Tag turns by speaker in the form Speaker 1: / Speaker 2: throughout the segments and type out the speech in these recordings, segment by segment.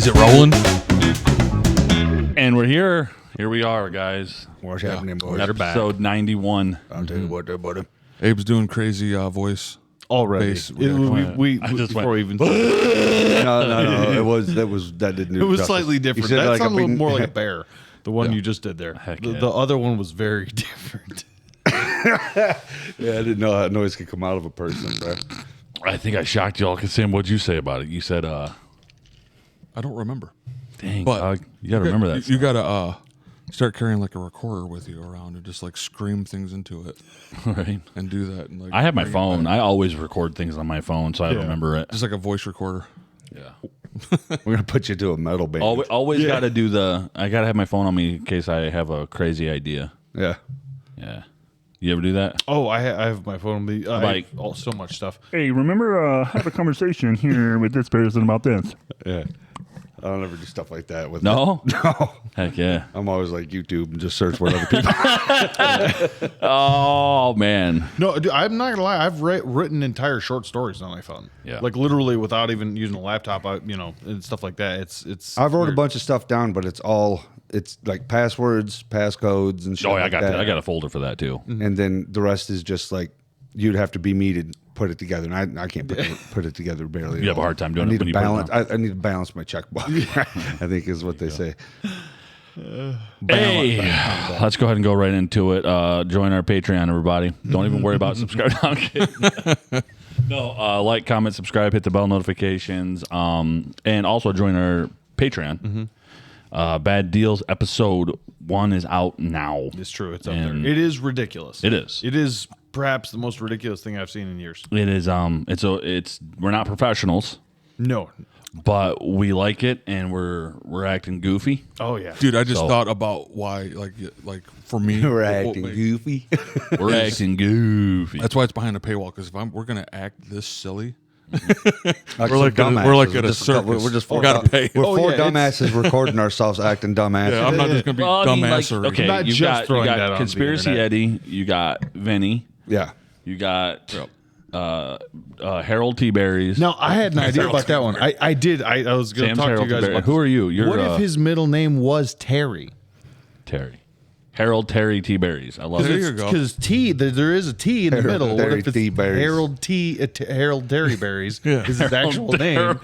Speaker 1: it rolling?
Speaker 2: And we're here. Here we are, guys.
Speaker 3: What's happening, boys?
Speaker 2: Episode 91.
Speaker 3: I'll tell you what, there, buddy.
Speaker 1: Abe's doing crazy voice.
Speaker 4: Already,
Speaker 1: Bass.
Speaker 4: we
Speaker 2: I just
Speaker 4: before we even.
Speaker 3: No. That didn't.
Speaker 4: It was slightly different.
Speaker 3: He said
Speaker 4: That
Speaker 3: like
Speaker 4: sounded a little
Speaker 3: bean-
Speaker 4: more like a bear. The one you just did there.
Speaker 2: Heck
Speaker 4: The,
Speaker 2: yeah.
Speaker 4: the other one was very different.
Speaker 3: Yeah, I didn't know that noise could come out of a person, bro.
Speaker 2: I think I shocked y'all. Cause Sam, what'd you say about it? You said,
Speaker 1: I don't remember.
Speaker 2: dang,
Speaker 1: But
Speaker 2: dog, you gotta remember that.
Speaker 1: You gotta start carrying like a recorder with you around and just like scream things into it
Speaker 2: Right?
Speaker 1: and do that. And like
Speaker 2: I have my
Speaker 1: bring it
Speaker 2: phone.
Speaker 1: back.
Speaker 2: I always record things on my phone, so I remember it.
Speaker 1: Just like a voice recorder.
Speaker 2: Yeah.
Speaker 3: We're gonna put you to a metal band.
Speaker 2: Always gotta do I gotta have my phone on me in case I have a crazy idea.
Speaker 3: Yeah.
Speaker 2: Yeah. You ever do that?
Speaker 4: Oh, I have my phone.
Speaker 2: Like-
Speaker 4: So much stuff.
Speaker 5: Hey, remember, have a conversation here with this person about this.
Speaker 3: Yeah. I don't ever do stuff like that with
Speaker 2: No?
Speaker 3: No.
Speaker 2: Heck yeah.
Speaker 3: I'm always like YouTube and just search what other people.
Speaker 2: Oh man.
Speaker 4: No, dude, I'm not gonna lie. I've written entire short stories on my phone.
Speaker 2: Yeah.
Speaker 4: like literally without even using a laptop. And stuff like that. It's.
Speaker 3: I've wrote a
Speaker 4: weird.
Speaker 3: bunch of stuff down, but it's like passwords, passcodes, and shit.
Speaker 2: Oh, yeah,
Speaker 3: like
Speaker 2: I got
Speaker 3: that.
Speaker 2: I got a folder for that too.
Speaker 3: And then the rest is just like you'd have to be me to put it together, and I can't put it together barely.
Speaker 2: You have a hard time doing
Speaker 3: I
Speaker 2: it
Speaker 3: need
Speaker 2: when
Speaker 3: to
Speaker 2: you put it
Speaker 3: balance. I need to balance my checkbook. I think is what they say.
Speaker 2: Hey, let's go ahead and go right into it. Join our Patreon, everybody. Don't even worry about subscribing. No, I'm kidding. No, like, comment, subscribe, hit the bell notifications, and also join our Patreon. Bad Deals episode 1 is out now.
Speaker 4: It's true. It's up
Speaker 2: And
Speaker 4: there. It is ridiculous.
Speaker 2: It is.
Speaker 4: It is perhaps the most ridiculous thing I've seen in years.
Speaker 2: It is. It's we're not professionals,
Speaker 4: No.
Speaker 2: but we like it, and we're acting goofy.
Speaker 4: Oh yeah.
Speaker 1: Dude, I just
Speaker 2: So-
Speaker 1: thought about why, like for me,
Speaker 3: We're
Speaker 1: what
Speaker 3: acting
Speaker 1: makes-
Speaker 3: goofy.
Speaker 2: We're acting goofy.
Speaker 1: That's why it's behind a paywall. Because if we're gonna act this silly,
Speaker 3: Like
Speaker 1: we're like
Speaker 3: some
Speaker 1: we're like
Speaker 3: dumbasses.
Speaker 1: at a
Speaker 3: Just
Speaker 1: circus.
Speaker 3: We're just four
Speaker 1: gotta pay.
Speaker 3: We're four
Speaker 4: yeah, it's-
Speaker 3: dumbasses recording ourselves acting dumbasses.
Speaker 1: Yeah, I'm not just gonna be
Speaker 2: Well, I mean, like,
Speaker 1: dumbassery.
Speaker 2: okay,
Speaker 4: Not
Speaker 2: you
Speaker 4: just
Speaker 2: got
Speaker 4: throwing that on the
Speaker 2: Conspiracy
Speaker 4: internet.
Speaker 2: Eddie, you got Vinny,
Speaker 3: Yeah.
Speaker 2: you got Harold T. Berries.
Speaker 4: No, I had an idea about that one. I did. I was going to
Speaker 2: Sam's
Speaker 4: talk to
Speaker 2: Harold
Speaker 4: you guys
Speaker 2: T. Berry.
Speaker 4: about
Speaker 2: Who are you? You're
Speaker 4: what if his middle name was Terry?
Speaker 2: Terry. Harold Terry T. Berries. I love
Speaker 1: There
Speaker 2: it.
Speaker 1: you go.
Speaker 4: Because there is a T in the
Speaker 3: Harold
Speaker 4: middle. What
Speaker 3: Terry
Speaker 4: if it's
Speaker 3: T. Berries.
Speaker 4: Harold Terry Berries is his actual name?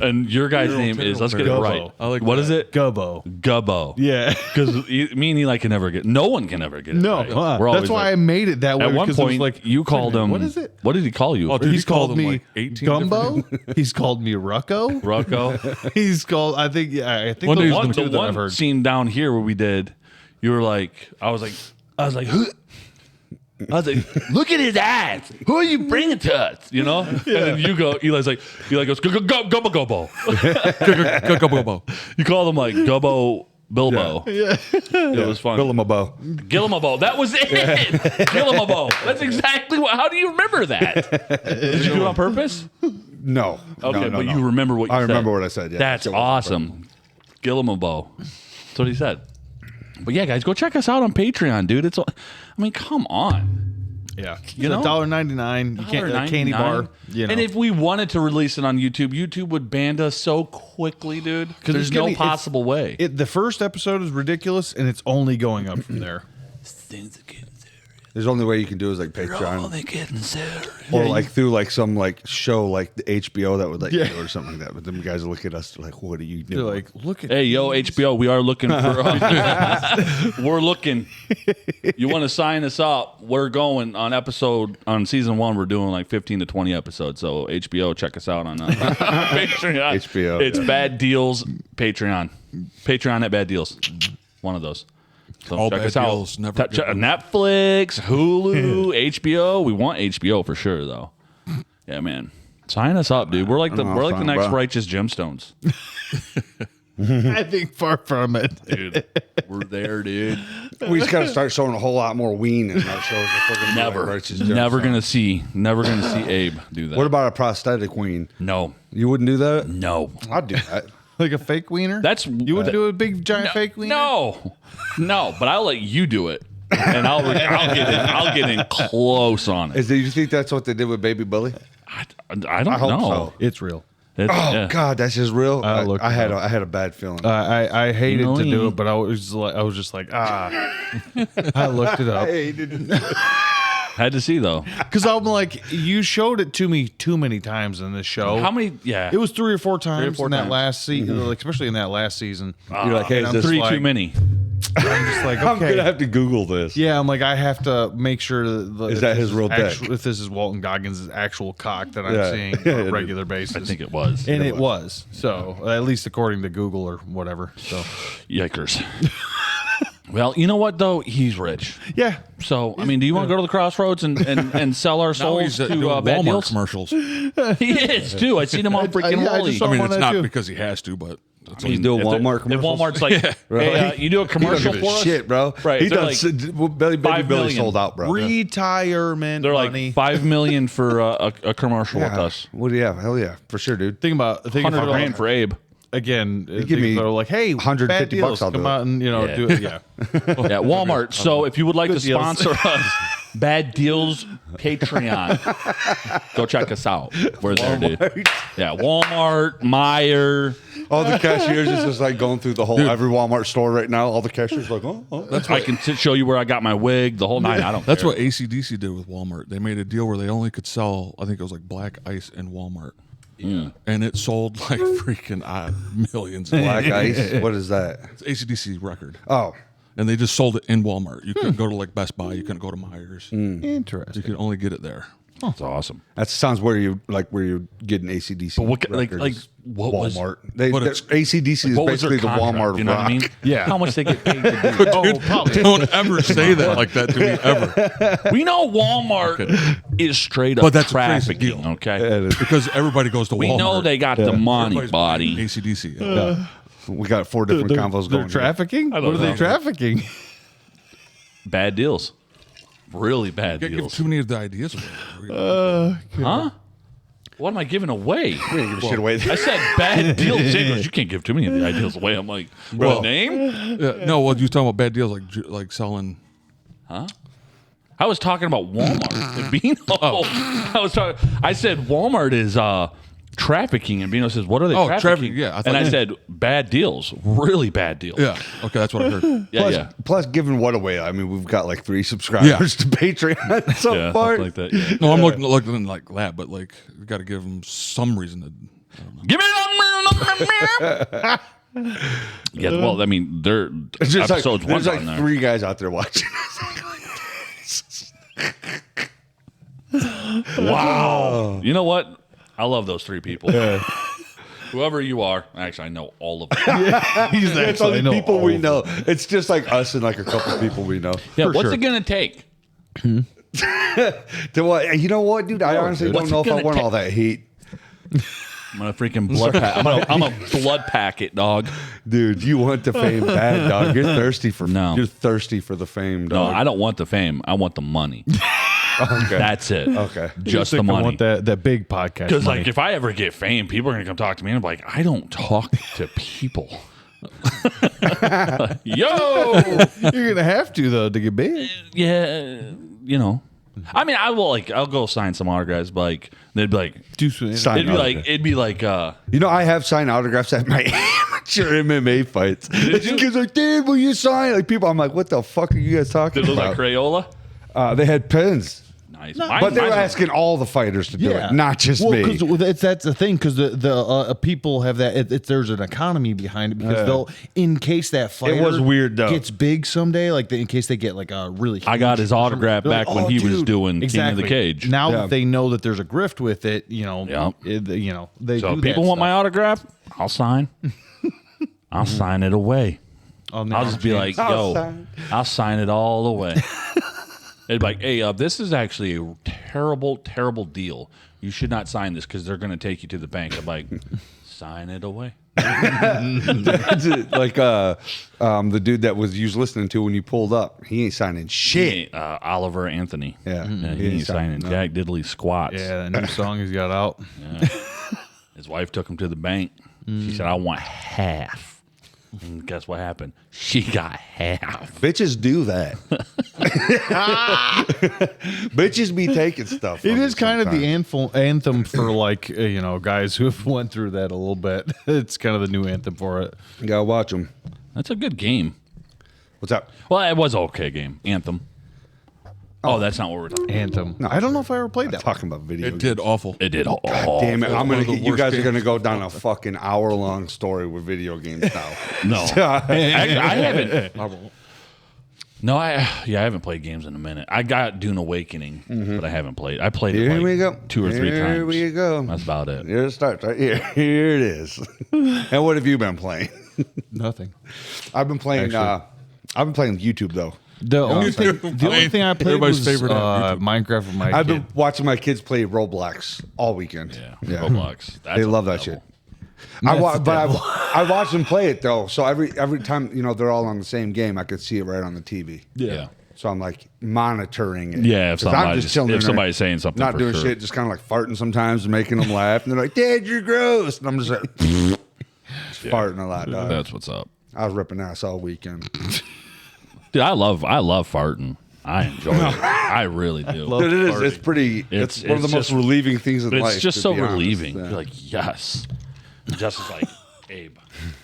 Speaker 2: And your guy's
Speaker 1: Harold
Speaker 2: name is, let's get it
Speaker 4: Gubbo.
Speaker 2: right.
Speaker 1: I like
Speaker 2: What
Speaker 1: that.
Speaker 2: is it?
Speaker 4: Gubbo.
Speaker 2: Gubbo.
Speaker 4: Yeah.
Speaker 2: Because me and Eli can never get, no one can ever get it
Speaker 4: No,
Speaker 2: right.
Speaker 4: that's
Speaker 2: We're always
Speaker 4: why
Speaker 2: like-
Speaker 4: I made it that way.
Speaker 2: at one
Speaker 4: because it was
Speaker 2: point,
Speaker 4: like
Speaker 2: you called him,
Speaker 4: What is it?
Speaker 2: What did he call you?
Speaker 1: Oh, dude,
Speaker 4: He's
Speaker 1: he called
Speaker 4: called
Speaker 1: him
Speaker 4: me
Speaker 1: like 18
Speaker 4: Gumbo.
Speaker 1: different-
Speaker 4: He's called me Rucko.
Speaker 2: Rocco?
Speaker 4: He's called. I think
Speaker 1: One
Speaker 4: those
Speaker 1: day he's
Speaker 4: are
Speaker 1: gonna
Speaker 4: two
Speaker 2: The
Speaker 4: that I've
Speaker 2: one
Speaker 4: heard.
Speaker 2: scene down here where we did, you were like, I was like, "Huh?" I was like, look at his ass. Who are you bringing to us? You know? And then you go, Eli goes, Gubbo Gubbo.
Speaker 1: Go.
Speaker 2: You call them like Gubbo Bilbo.
Speaker 4: Yeah.
Speaker 2: It was fun.
Speaker 3: Billamabo.
Speaker 2: Gillamabo. That was it. Gillamabo. That's exactly what. How do you remember that? Did you do it on purpose?
Speaker 3: No.
Speaker 2: Okay,
Speaker 3: no,
Speaker 2: but
Speaker 3: no.
Speaker 2: you remember what you
Speaker 3: I
Speaker 2: said.
Speaker 3: remember what I said. Yeah.
Speaker 2: That's
Speaker 3: It wasn't
Speaker 2: awesome. Gillamabo. That's what he said. But yeah, guys, go check us out on Patreon, dude. I mean, come on.
Speaker 4: Yeah.
Speaker 2: You know?
Speaker 4: $1.99. You can't a candy
Speaker 2: $1.99.
Speaker 4: bar. You know.
Speaker 2: And if we wanted to release it on YouTube, YouTube would ban us so quickly, dude. There's
Speaker 4: it's
Speaker 2: no
Speaker 4: getting-
Speaker 2: possible way.
Speaker 4: the first episode is ridiculous, and it's only going up from there.
Speaker 2: Things are getting serious.
Speaker 3: There's only way you can do is like Patreon.
Speaker 2: They're getting serious.
Speaker 3: Or like through like some like show like the HBO that would let you do or something like that. But them guys look at us they're like, what are you
Speaker 4: They're
Speaker 3: doing?
Speaker 4: like, look at
Speaker 2: Hey, yo, HBO, we are looking for. We're looking. You want to sign us up? We're going on season 1. We're doing like 15 to 20 episodes. So HBO, check us out on Patreon.
Speaker 3: HBO,
Speaker 2: It's
Speaker 3: yeah.
Speaker 2: Bad Deals Patreon. Patreon at Bad Deals. One of those. So
Speaker 1: All
Speaker 2: check
Speaker 1: bad
Speaker 2: us out.
Speaker 1: deals, never good ones.
Speaker 2: Netflix, Hulu, HBO. We want HBO for sure, though. Yeah, man. Sign us up, dude. We're like the
Speaker 3: fine,
Speaker 2: next
Speaker 3: bro.
Speaker 2: righteous gemstones.
Speaker 4: I think far from it.
Speaker 2: Dude, we're there, dude.
Speaker 3: We just got to start showing a whole lot more ween in our shows. If we're gonna do like Righteous
Speaker 2: Never
Speaker 3: Gemstones.
Speaker 2: gonna see Abe do that.
Speaker 3: What about a prosthetic ween?
Speaker 2: No,
Speaker 3: You wouldn't do that?
Speaker 2: no.
Speaker 3: I'd do that.
Speaker 4: Like a fake wiener?
Speaker 2: That's
Speaker 4: You would do a big giant fake wiener?
Speaker 2: No. But I'll let you do it, and I'll get in close on it.
Speaker 3: Do you think that's what they did with Baby Bully?
Speaker 2: I don't
Speaker 3: I hope
Speaker 2: know.
Speaker 3: so.
Speaker 4: It's real.
Speaker 3: Oh God, that's just real.
Speaker 4: I looked
Speaker 3: I had
Speaker 4: it up.
Speaker 3: I had a bad feeling.
Speaker 4: I hated to do
Speaker 2: Really?
Speaker 4: it, but I was just like, I looked it up
Speaker 2: Had to see though.
Speaker 4: because I'm like, you showed it to me too many times in this show.
Speaker 2: How many? Yeah,
Speaker 4: It was 3 or 4 times
Speaker 2: four
Speaker 4: in that
Speaker 2: times.
Speaker 4: last season, like, especially in that last season.
Speaker 3: You're like, hey,
Speaker 4: and
Speaker 3: is
Speaker 4: I'm
Speaker 3: this
Speaker 2: three
Speaker 4: like-
Speaker 2: too many.
Speaker 4: I'm just like,
Speaker 3: I'm
Speaker 4: okay.
Speaker 3: gonna have to Google this.
Speaker 4: Yeah, I'm like, I have to make sure that
Speaker 3: Is that his real dick?
Speaker 4: if this is Walton Goggins' actual cock that I'm
Speaker 3: Yeah.
Speaker 4: seeing
Speaker 3: Yeah,
Speaker 4: on
Speaker 3: it
Speaker 4: a
Speaker 3: is.
Speaker 4: regular basis.
Speaker 2: I think it was.
Speaker 4: and it was. So at least according to Google or whatever. So
Speaker 2: Yikers. Well, you know what though? He's rich.
Speaker 4: yeah,
Speaker 2: So I mean, do you want to go to the crossroads and sell our
Speaker 1: Now
Speaker 2: souls
Speaker 1: he's
Speaker 2: to
Speaker 1: doing
Speaker 2: bad
Speaker 1: Walmart
Speaker 2: deals?
Speaker 1: commercials.
Speaker 2: He is too. I seen him on freaking
Speaker 4: I
Speaker 2: Wally.
Speaker 4: just saw
Speaker 1: I mean,
Speaker 4: on
Speaker 1: it's
Speaker 4: that
Speaker 1: not
Speaker 4: too.
Speaker 1: because he has to, but that's
Speaker 3: He's
Speaker 1: what-
Speaker 3: doing
Speaker 2: If they're-
Speaker 3: Walmart
Speaker 2: If
Speaker 3: commercials.
Speaker 2: Walmart's like, hey, you do a commercial
Speaker 3: He
Speaker 2: for
Speaker 3: don't give a
Speaker 2: us?
Speaker 3: shit, bro.
Speaker 2: Right,
Speaker 3: He
Speaker 2: they're
Speaker 3: does.
Speaker 2: like,
Speaker 3: Baby
Speaker 2: 5
Speaker 3: Billy
Speaker 2: million.
Speaker 3: sold out, bro.
Speaker 4: retirement
Speaker 2: They're
Speaker 4: money.
Speaker 2: like $5 million for a commercial with
Speaker 3: Yeah.
Speaker 2: us.
Speaker 3: What do you have? Hell yeah, for sure, dude.
Speaker 4: Think about
Speaker 2: $100 grand for Abe.
Speaker 4: again.
Speaker 3: give me
Speaker 4: they're like, hey,
Speaker 3: 150
Speaker 4: bad deals.
Speaker 3: bucks, I'll
Speaker 4: Come
Speaker 3: do it.
Speaker 4: out and
Speaker 2: Yeah.
Speaker 4: do it. Yeah,
Speaker 2: Yeah, Walmart. So if you would like to
Speaker 4: Good deals.
Speaker 2: sponsor us, Bad Deals Patreon, go check us out. We're there, dude. Yeah, Walmart, Meijer.
Speaker 3: All the cashiers is just like going through the whole every Walmart store right now. All the cashiers like,
Speaker 2: That's I can show you where I got my wig, the whole nine. I don't.
Speaker 1: That's
Speaker 2: care.
Speaker 1: what AC/DC did with Walmart. They made a deal where they only could sell, I think it was like black ice in Walmart. Yeah. And it sold like freaking millions.
Speaker 3: Black Ice. What is that?
Speaker 1: It's AC/DC record.
Speaker 3: Oh,
Speaker 1: And they just sold it in Walmart. You couldn't go to like Best Buy. You couldn't go to Myers.
Speaker 4: interesting.
Speaker 1: You could only get it there.
Speaker 2: That's awesome.
Speaker 3: that sounds where you're getting AC/DC.
Speaker 2: But what like
Speaker 3: records.
Speaker 2: what was
Speaker 3: Walmart?
Speaker 1: But it's-
Speaker 3: AC/DC is
Speaker 2: what was their
Speaker 3: basically the
Speaker 2: contract?
Speaker 3: Walmart of
Speaker 2: You know
Speaker 3: rock.
Speaker 2: what I mean?
Speaker 4: Yeah.
Speaker 2: How much they get paid to do?
Speaker 4: Oh, probably.
Speaker 1: Don't ever say that like that to me ever.
Speaker 2: We know Walmart is straight up
Speaker 1: But that's a crazy
Speaker 2: trafficking.
Speaker 1: deal.
Speaker 2: Okay,
Speaker 1: Because everybody goes to Walmart.
Speaker 2: we know they got the money,
Speaker 1: Everybody's
Speaker 2: buddy.
Speaker 1: buying AC/DC. Yeah.
Speaker 3: We got 4 different convos
Speaker 4: They're
Speaker 3: going.
Speaker 4: trafficking. What
Speaker 2: don't
Speaker 4: are they
Speaker 2: know.
Speaker 4: trafficking?
Speaker 2: Bad deals, really bad
Speaker 1: Can't give
Speaker 2: deals.
Speaker 1: too many of the ideas away.
Speaker 2: Huh? What am I giving away?
Speaker 3: We didn't give a shit away.
Speaker 2: I said bad deals. He goes, you can't give too many of the ideas away. I'm like,
Speaker 1: Well-
Speaker 2: name?
Speaker 1: No, well, you talking about bad deals like selling.
Speaker 2: I was talking about Walmart. And Bino, I said Walmart is trafficking, and Bino says, "What are they
Speaker 1: Oh,
Speaker 2: trafficking?"
Speaker 1: trafficking, yeah, I thought
Speaker 2: and I
Speaker 1: you-
Speaker 2: said, "Bad deals, really bad deals."
Speaker 1: Yeah. Okay, that's what I heard.
Speaker 2: yeah,
Speaker 3: Plus,
Speaker 2: yeah.
Speaker 3: plus, giving what away? I mean, we've got like 3 subscribers to Patreon so
Speaker 2: Yeah,
Speaker 3: far.
Speaker 2: something like that. Yeah.
Speaker 1: No, I'm looking like that, but like you got to give them some reason to.
Speaker 2: Give me a number. Yeah, well, I mean, their
Speaker 3: It's just like,
Speaker 2: episodes
Speaker 3: there's
Speaker 2: one's
Speaker 3: like
Speaker 2: on there.
Speaker 3: 3 guys out there watching.
Speaker 2: Wow. You know what? I love those 3 people. Whoever you are, actually, I know all of them.
Speaker 4: He's
Speaker 3: It's
Speaker 4: actually
Speaker 3: only people we know. It's just like us and like a couple people we know.
Speaker 2: Yeah,
Speaker 4: For
Speaker 2: what's
Speaker 4: sure.
Speaker 2: it gonna take?
Speaker 3: To what? You know what, dude? I honestly
Speaker 2: What's
Speaker 3: don't know
Speaker 2: it
Speaker 3: if I
Speaker 2: gonna
Speaker 3: want
Speaker 2: take?
Speaker 3: all that heat.
Speaker 2: I'm gonna freaking blood pack. I'm a blood packet, dog.
Speaker 3: Dude, you want the fame bad, dog. You're thirsty for
Speaker 2: No.
Speaker 3: You're thirsty for the fame,
Speaker 2: No,
Speaker 3: dog.
Speaker 2: I don't want the fame. I want the money.
Speaker 3: Okay.
Speaker 2: That's it.
Speaker 3: Okay.
Speaker 2: Just the
Speaker 4: I
Speaker 2: money.
Speaker 4: want that big podcast.
Speaker 2: Because
Speaker 4: money.
Speaker 2: like, if I ever get fame, people are gonna come talk to me, and I'm like, I don't talk to people. Yo,
Speaker 4: you're gonna have to though to get big.
Speaker 2: yeah, you know. I mean, I'll go sign some autographs, but like they'd be like,
Speaker 3: Sign autograph.
Speaker 2: it'd be like,
Speaker 3: You know, I have signed autographs at my amateur MMA fights. Kids like, dude, will you sign? Like people, I'm like, what the fuck are you guys talking
Speaker 2: did it look
Speaker 3: about?
Speaker 2: like Crayola?
Speaker 3: They had pens,
Speaker 2: Nice.
Speaker 3: but they were asking all the fighters to do it, not just me.
Speaker 4: Because that's the thing. Because the people have that. There's an economy behind it. Because they'll, in case that fighter
Speaker 3: was weird, though.
Speaker 4: gets big someday, like in case they get like a really.
Speaker 2: I got his autograph
Speaker 4: they're
Speaker 2: back
Speaker 4: like,
Speaker 2: when
Speaker 4: "Oh,
Speaker 2: he was
Speaker 4: dude."
Speaker 2: doing King
Speaker 4: Exactly.
Speaker 2: of the Cage.
Speaker 4: Now
Speaker 3: Yeah.
Speaker 4: that they know that there's a grift with it, you know,
Speaker 2: Yeah.
Speaker 4: they
Speaker 2: So
Speaker 4: do
Speaker 2: if people
Speaker 4: that
Speaker 2: want my
Speaker 4: stuff.
Speaker 2: autograph, I'll sign. I'll sign it away.
Speaker 4: I'll
Speaker 2: I'll just be like, yo, I'll sign it all away. It'd be like, hey, this is actually a terrible, terrible deal. You should not sign this because they're going to take you to the bank. I'm like, sign it away.
Speaker 3: Like the dude that was you was listening to when you pulled up, he ain't signing shit.
Speaker 2: Oliver Anthony.
Speaker 3: Yeah.
Speaker 2: He ain't signing
Speaker 3: no.
Speaker 2: Jack Diddley squats.
Speaker 4: Yeah, that new song he's got out.
Speaker 2: His wife took him to the bank. She said, I want half. And guess what happened? She got half.
Speaker 3: Bitches do that. Bitches be taking stuff.
Speaker 4: It
Speaker 3: from
Speaker 4: is
Speaker 3: me
Speaker 4: kind of the
Speaker 3: sometimes.
Speaker 4: anthem for like guys who have went through that a little bit. It's kind of the new anthem for it.
Speaker 3: You gotta watch them.
Speaker 2: That's a good game.
Speaker 3: What's up?
Speaker 2: Well, it was an okay game. Anthem. Oh, that's not what we're talking about.
Speaker 4: Anthem. I don't know if I ever played that.
Speaker 3: Talking about video.
Speaker 1: It
Speaker 3: games.
Speaker 1: did awful.
Speaker 2: It did. Oh,
Speaker 3: Damn it! I'm
Speaker 1: one
Speaker 3: gonna
Speaker 1: of the
Speaker 3: get, you
Speaker 1: worst
Speaker 3: guys are
Speaker 1: games.
Speaker 3: gonna go down a fucking hour-long story with video games now.
Speaker 2: no. I haven't.
Speaker 1: I won't.
Speaker 2: No, I haven't played games in a minute. I got Dune Awakening, but I haven't played. I played it
Speaker 3: Here
Speaker 2: like
Speaker 3: we go.
Speaker 2: 2 or 3 times.
Speaker 3: Here we go.
Speaker 2: That's about it.
Speaker 3: Here it starts right here. Here it is. And what have you been playing?
Speaker 4: Nothing.
Speaker 3: I've been playing. YouTube though.
Speaker 4: The only thing I played
Speaker 1: Everybody's
Speaker 4: was
Speaker 1: favorite app, YouTube.
Speaker 4: Minecraft with my
Speaker 3: I've
Speaker 4: kid.
Speaker 3: been watching my kids play Roblox all weekend.
Speaker 2: Yeah, Roblox. That's
Speaker 3: They love
Speaker 2: the
Speaker 3: that
Speaker 2: devil.
Speaker 3: shit. I watch them play it though. So every time they're all on the same game, I could see it right on the TV.
Speaker 2: Yeah.
Speaker 3: So I'm like monitoring it.
Speaker 2: Yeah, if
Speaker 3: 'Cause I'm
Speaker 2: somebody's-
Speaker 3: chilling
Speaker 2: if
Speaker 3: in there,
Speaker 2: somebody's saying something
Speaker 3: not
Speaker 2: for
Speaker 3: doing
Speaker 2: sure.
Speaker 3: shit, just kind of like farting sometimes and making them laugh. And they're like, "Dad, you're gross," and I'm just like, just farting a lot. Dog.
Speaker 2: That's what's up.
Speaker 3: I was ripping ass all weekend.
Speaker 2: Dude, I love farting. I enjoy it. I really do.
Speaker 3: Dude, it is. It's pretty.
Speaker 2: It's-
Speaker 3: It's one of the
Speaker 2: it's
Speaker 3: most
Speaker 2: just-
Speaker 3: relieving things in life.
Speaker 2: It's just
Speaker 3: to
Speaker 2: so
Speaker 3: be honest.
Speaker 2: relieving.
Speaker 3: Yeah.
Speaker 2: You're like, yes. And Jess is like, Abe,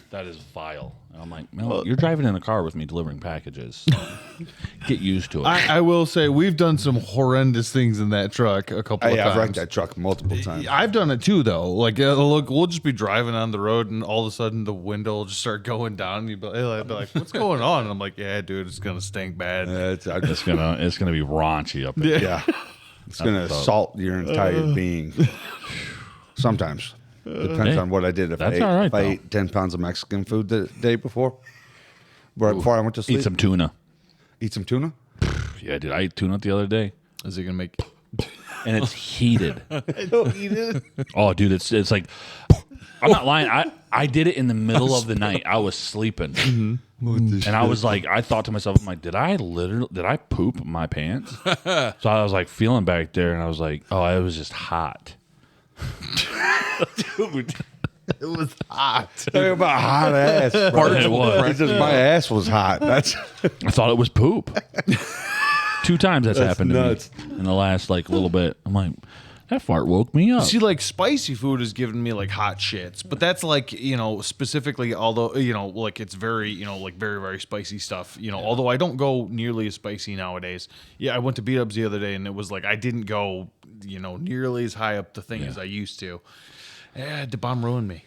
Speaker 2: that is vile. And I'm like, no, you're driving in a car with me delivering packages. Get used to it.
Speaker 4: I will say we've done some horrendous things in that truck a couple of
Speaker 3: I've
Speaker 4: times.
Speaker 3: wrecked that truck multiple times.
Speaker 4: I've done it too, though. Like, look, we'll just be driving on the road, and all of a sudden the window will just start going down. And you'd be like, "What's going on?" And I'm like, "Yeah, dude, it's gonna stink bad."
Speaker 3: It's
Speaker 2: it's gonna be raunchy up there.
Speaker 3: yeah. It's gonna assault your entire being. Sometimes depends
Speaker 2: Hey,
Speaker 3: on what I did. If I
Speaker 2: that's
Speaker 3: ate,
Speaker 2: all right,
Speaker 3: if I
Speaker 2: though.
Speaker 3: ate 10 pounds of Mexican food the day before, right before I went to sleep,
Speaker 2: Eat some tuna.
Speaker 3: eat some tuna.
Speaker 2: Yeah, dude, I ate tuna the other day,
Speaker 4: Is it gonna make?
Speaker 2: and it's heated.
Speaker 4: Don't eat it.
Speaker 2: Oh, dude, it's like I'm not lying. I did it in the middle of the night. I was sleeping, and I was like, I thought to myself, I'm like, did I poop my pants? So I was like feeling back there, and I was like, oh, it was just hot.
Speaker 3: Dude, it was hot. Talking about hot ass. Bro.
Speaker 2: It was.
Speaker 3: It's just my ass was hot. That's
Speaker 2: I thought it was poop. 2 times that's happened
Speaker 3: nuts.
Speaker 2: to me in the last like little bit. I'm like, that fart woke me up.
Speaker 4: See, like spicy food is giving me like hot shits, but that's like specifically, although like it's very like very very spicy stuff. Although I don't go nearly as spicy nowadays. Yeah, I went to B-Dubs the other day, and it was like I didn't go nearly as high up the thing as I used to. Yeah, the bomb ruined me.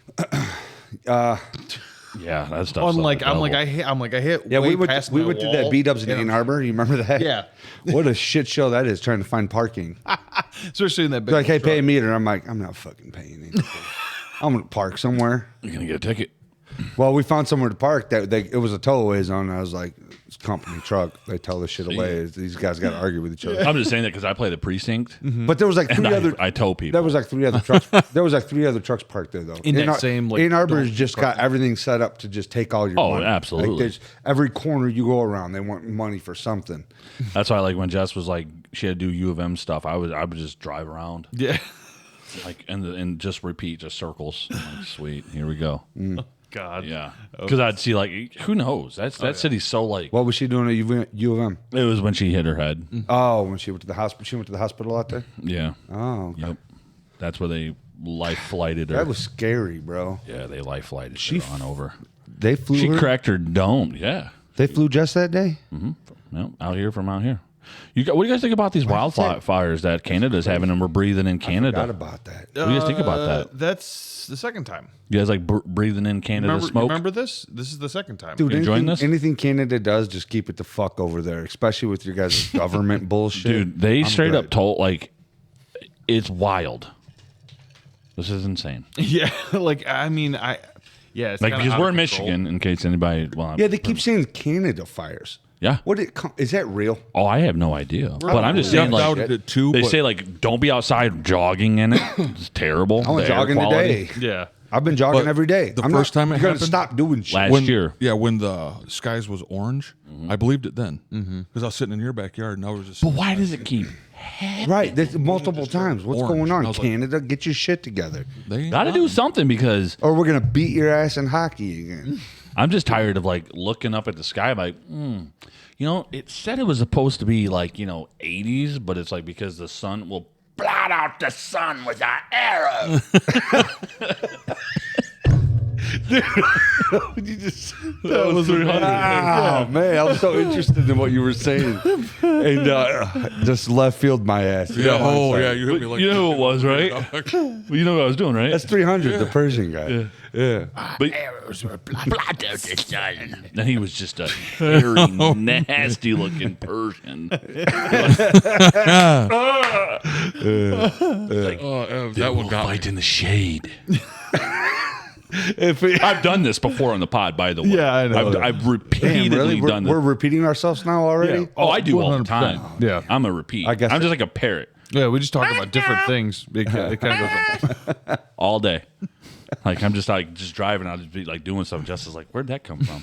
Speaker 2: Yeah, that stuff.
Speaker 4: I'm like I hit.
Speaker 3: yeah.
Speaker 4: way
Speaker 3: We went
Speaker 4: past
Speaker 3: to
Speaker 4: my
Speaker 3: that
Speaker 4: wall.
Speaker 3: B-Dubs in Ann Arbor. You remember that?
Speaker 4: Yeah.
Speaker 3: What a shit show that is. Trying to find parking.
Speaker 4: Especially in that big
Speaker 3: They're like, hey,
Speaker 4: truck.
Speaker 3: pay a meter. I'm like, I'm not fucking paying anything. I'm gonna park somewhere.
Speaker 2: you're gonna get a ticket.
Speaker 3: Well, we found somewhere to park. It was a towaway zone. I was like, it's a company truck. They tell this shit away. These guys got to argue with each other.
Speaker 2: I'm just saying that because I play the precinct,
Speaker 3: But there was like
Speaker 2: and
Speaker 3: three other.
Speaker 2: I tow people.
Speaker 3: There was like 3 other trucks. There was like 3 other trucks parked there though.
Speaker 4: In that same, like,
Speaker 3: Ann Arbor's
Speaker 4: don't
Speaker 3: just got everything set up to just take all your
Speaker 2: Oh,
Speaker 3: money.
Speaker 2: absolutely.
Speaker 3: Like there's every corner you go around, they want money for something.
Speaker 2: That's why, like, when Jess was like, she had to do U of M stuff. I would just drive around,
Speaker 4: Yeah.
Speaker 2: like, and just repeat, just circles. I'm like, sweet, here we go.
Speaker 4: God.
Speaker 2: Yeah, because I'd see like, who knows? That city's so like.
Speaker 3: What was she doing at U of M?
Speaker 2: It was when she hit her head.
Speaker 3: Oh, when she went to the hospital. She went to the hospital out there.
Speaker 2: Yeah.
Speaker 3: Oh, okay.
Speaker 2: Yep. That's where they life flighted her.
Speaker 3: That was scary, bro.
Speaker 2: Yeah, they life flighted her on over.
Speaker 3: They flew.
Speaker 2: She
Speaker 3: her?
Speaker 2: cracked her dome. Yeah.
Speaker 3: They flew just that day.
Speaker 2: No, out here from out here. What do you guys think about these wildfires that Canada's having and we're breathing in Canada?
Speaker 3: Forgot about that.
Speaker 2: What do you guys think about that?
Speaker 4: That's the second time.
Speaker 2: You guys like breathing in Canada smoke?
Speaker 4: Remember this? This is the second time.
Speaker 3: Dude,
Speaker 2: You enjoying
Speaker 3: anything,
Speaker 2: this?
Speaker 3: anything Canada does, just keep it the fuck over there, especially with your guys' government bullshit.
Speaker 2: Dude, they
Speaker 3: I'm
Speaker 2: straight
Speaker 3: good.
Speaker 2: up told like it's wild. This is insane.
Speaker 4: Yeah, like I mean, yeah, it's
Speaker 2: Like
Speaker 4: kinda
Speaker 2: because
Speaker 4: out
Speaker 2: we're
Speaker 4: of
Speaker 2: in
Speaker 4: control.
Speaker 2: Michigan, in case anybody. Well,
Speaker 3: Yeah, they keep saying Canada fires.
Speaker 2: yeah.
Speaker 3: Is that real?
Speaker 2: Oh, I have no idea. But I'm just saying,
Speaker 1: Yeah,
Speaker 2: like
Speaker 1: doubted it too.
Speaker 2: they
Speaker 1: but
Speaker 2: say, like don't be outside jogging in it. It's terrible.
Speaker 3: I went
Speaker 2: The air
Speaker 3: jogging
Speaker 2: quality.
Speaker 3: today.
Speaker 4: Yeah.
Speaker 3: I've been jogging
Speaker 1: But
Speaker 3: every day.
Speaker 1: the
Speaker 3: I'm
Speaker 1: first
Speaker 3: not
Speaker 1: time it
Speaker 3: gonna
Speaker 1: happened-
Speaker 3: stop doing shit.
Speaker 2: Last year.
Speaker 1: Yeah, when the skies was orange, I believed it then because I was sitting in your backyard and I was just.
Speaker 2: But why does it keep?
Speaker 3: Right, that's multiple times. What's
Speaker 1: orange.
Speaker 3: going
Speaker 1: I
Speaker 3: on,
Speaker 1: was like-
Speaker 3: Canada? Get your shit together,
Speaker 1: They ain't
Speaker 2: Got to do
Speaker 1: lying.
Speaker 2: something because
Speaker 3: or we're gonna beat your ass in hockey again.
Speaker 2: I'm just tired of like looking up at the sky like, it said it was supposed to be like, 80s, but it's like because the sun will blot out the sun with our arrow.
Speaker 3: That was 300. Oh man, I was so interested in what you were saying, and just left field my ass.
Speaker 1: Yeah. Oh, yeah. You hit me like
Speaker 2: You know who it was, right? Well, you know what I was doing, right?
Speaker 3: That's 300, the Persian guy. Yeah.
Speaker 2: But
Speaker 6: Arrows were blot out the sun.
Speaker 2: then he was just a hairy, nasty-looking Persian.
Speaker 1: That one got me.
Speaker 2: Fight in the shade.
Speaker 3: If we,
Speaker 2: I've done this before on the pod, by the way.
Speaker 4: Yeah, I know.
Speaker 2: I've repeatedly
Speaker 3: damn, really?
Speaker 2: done
Speaker 3: We're
Speaker 2: this.
Speaker 3: repeating ourselves now already?
Speaker 2: Oh, I do all the
Speaker 4: 100%.
Speaker 2: time.
Speaker 4: Yeah.
Speaker 2: I'm a repeat.
Speaker 3: I guess
Speaker 2: I'm just like a parrot
Speaker 4: Yeah, we just talk about different things. It kind of goes.
Speaker 2: all day. Like I'm just driving. I'll just be like doing something. Just as like, where'd that come from?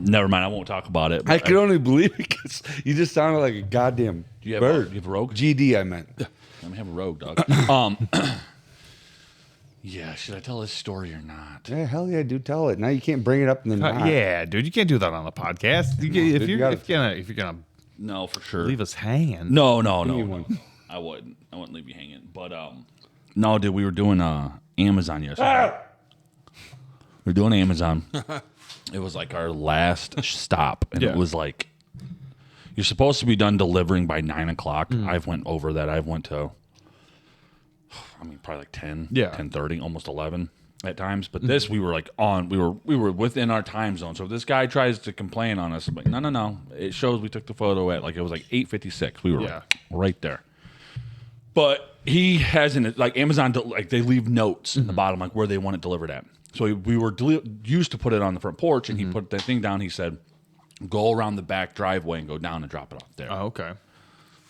Speaker 2: Never mind. I won't talk about it.
Speaker 3: I
Speaker 2: but
Speaker 3: could only believe it because you just sounded like a goddamn
Speaker 2: you have
Speaker 3: bird.
Speaker 2: you have a rogue?
Speaker 3: GD, I meant.
Speaker 2: Let me have a rogue, dog. Yeah. Should I tell this story or not?
Speaker 3: Yeah, hell yeah, dude, tell it. Now you can't bring it up and then not.
Speaker 4: Yeah, dude, you can't do that on the podcast.
Speaker 3: dude, you gotta-
Speaker 4: If you're gonna
Speaker 2: No, for sure.
Speaker 4: leave us hanging.
Speaker 2: No.
Speaker 3: me one.
Speaker 2: I wouldn't leave you hanging. But no, dude, we were doing Amazon yesterday. We were doing Amazon. It was like our last stop, and
Speaker 4: Yeah.
Speaker 2: it was like you're supposed to be done delivering by 9 o'clock. I went over that. I went to, probably like 10,
Speaker 4: Yeah.
Speaker 2: 10:30, almost 11 at times. But this, we were like we were within our time zone. So if this guy tries to complain on us, I'm like, no. It shows we took the photo at like it was like 8:56. We were
Speaker 4: Yeah.
Speaker 2: like, right there. But he hasn't, like Amazon, like they leave notes in the bottom, like where they want it delivered at. So we were used to put it on the front porch, and he put the thing down. He said, go around the back driveway and go down and drop it off there.
Speaker 4: Oh, okay.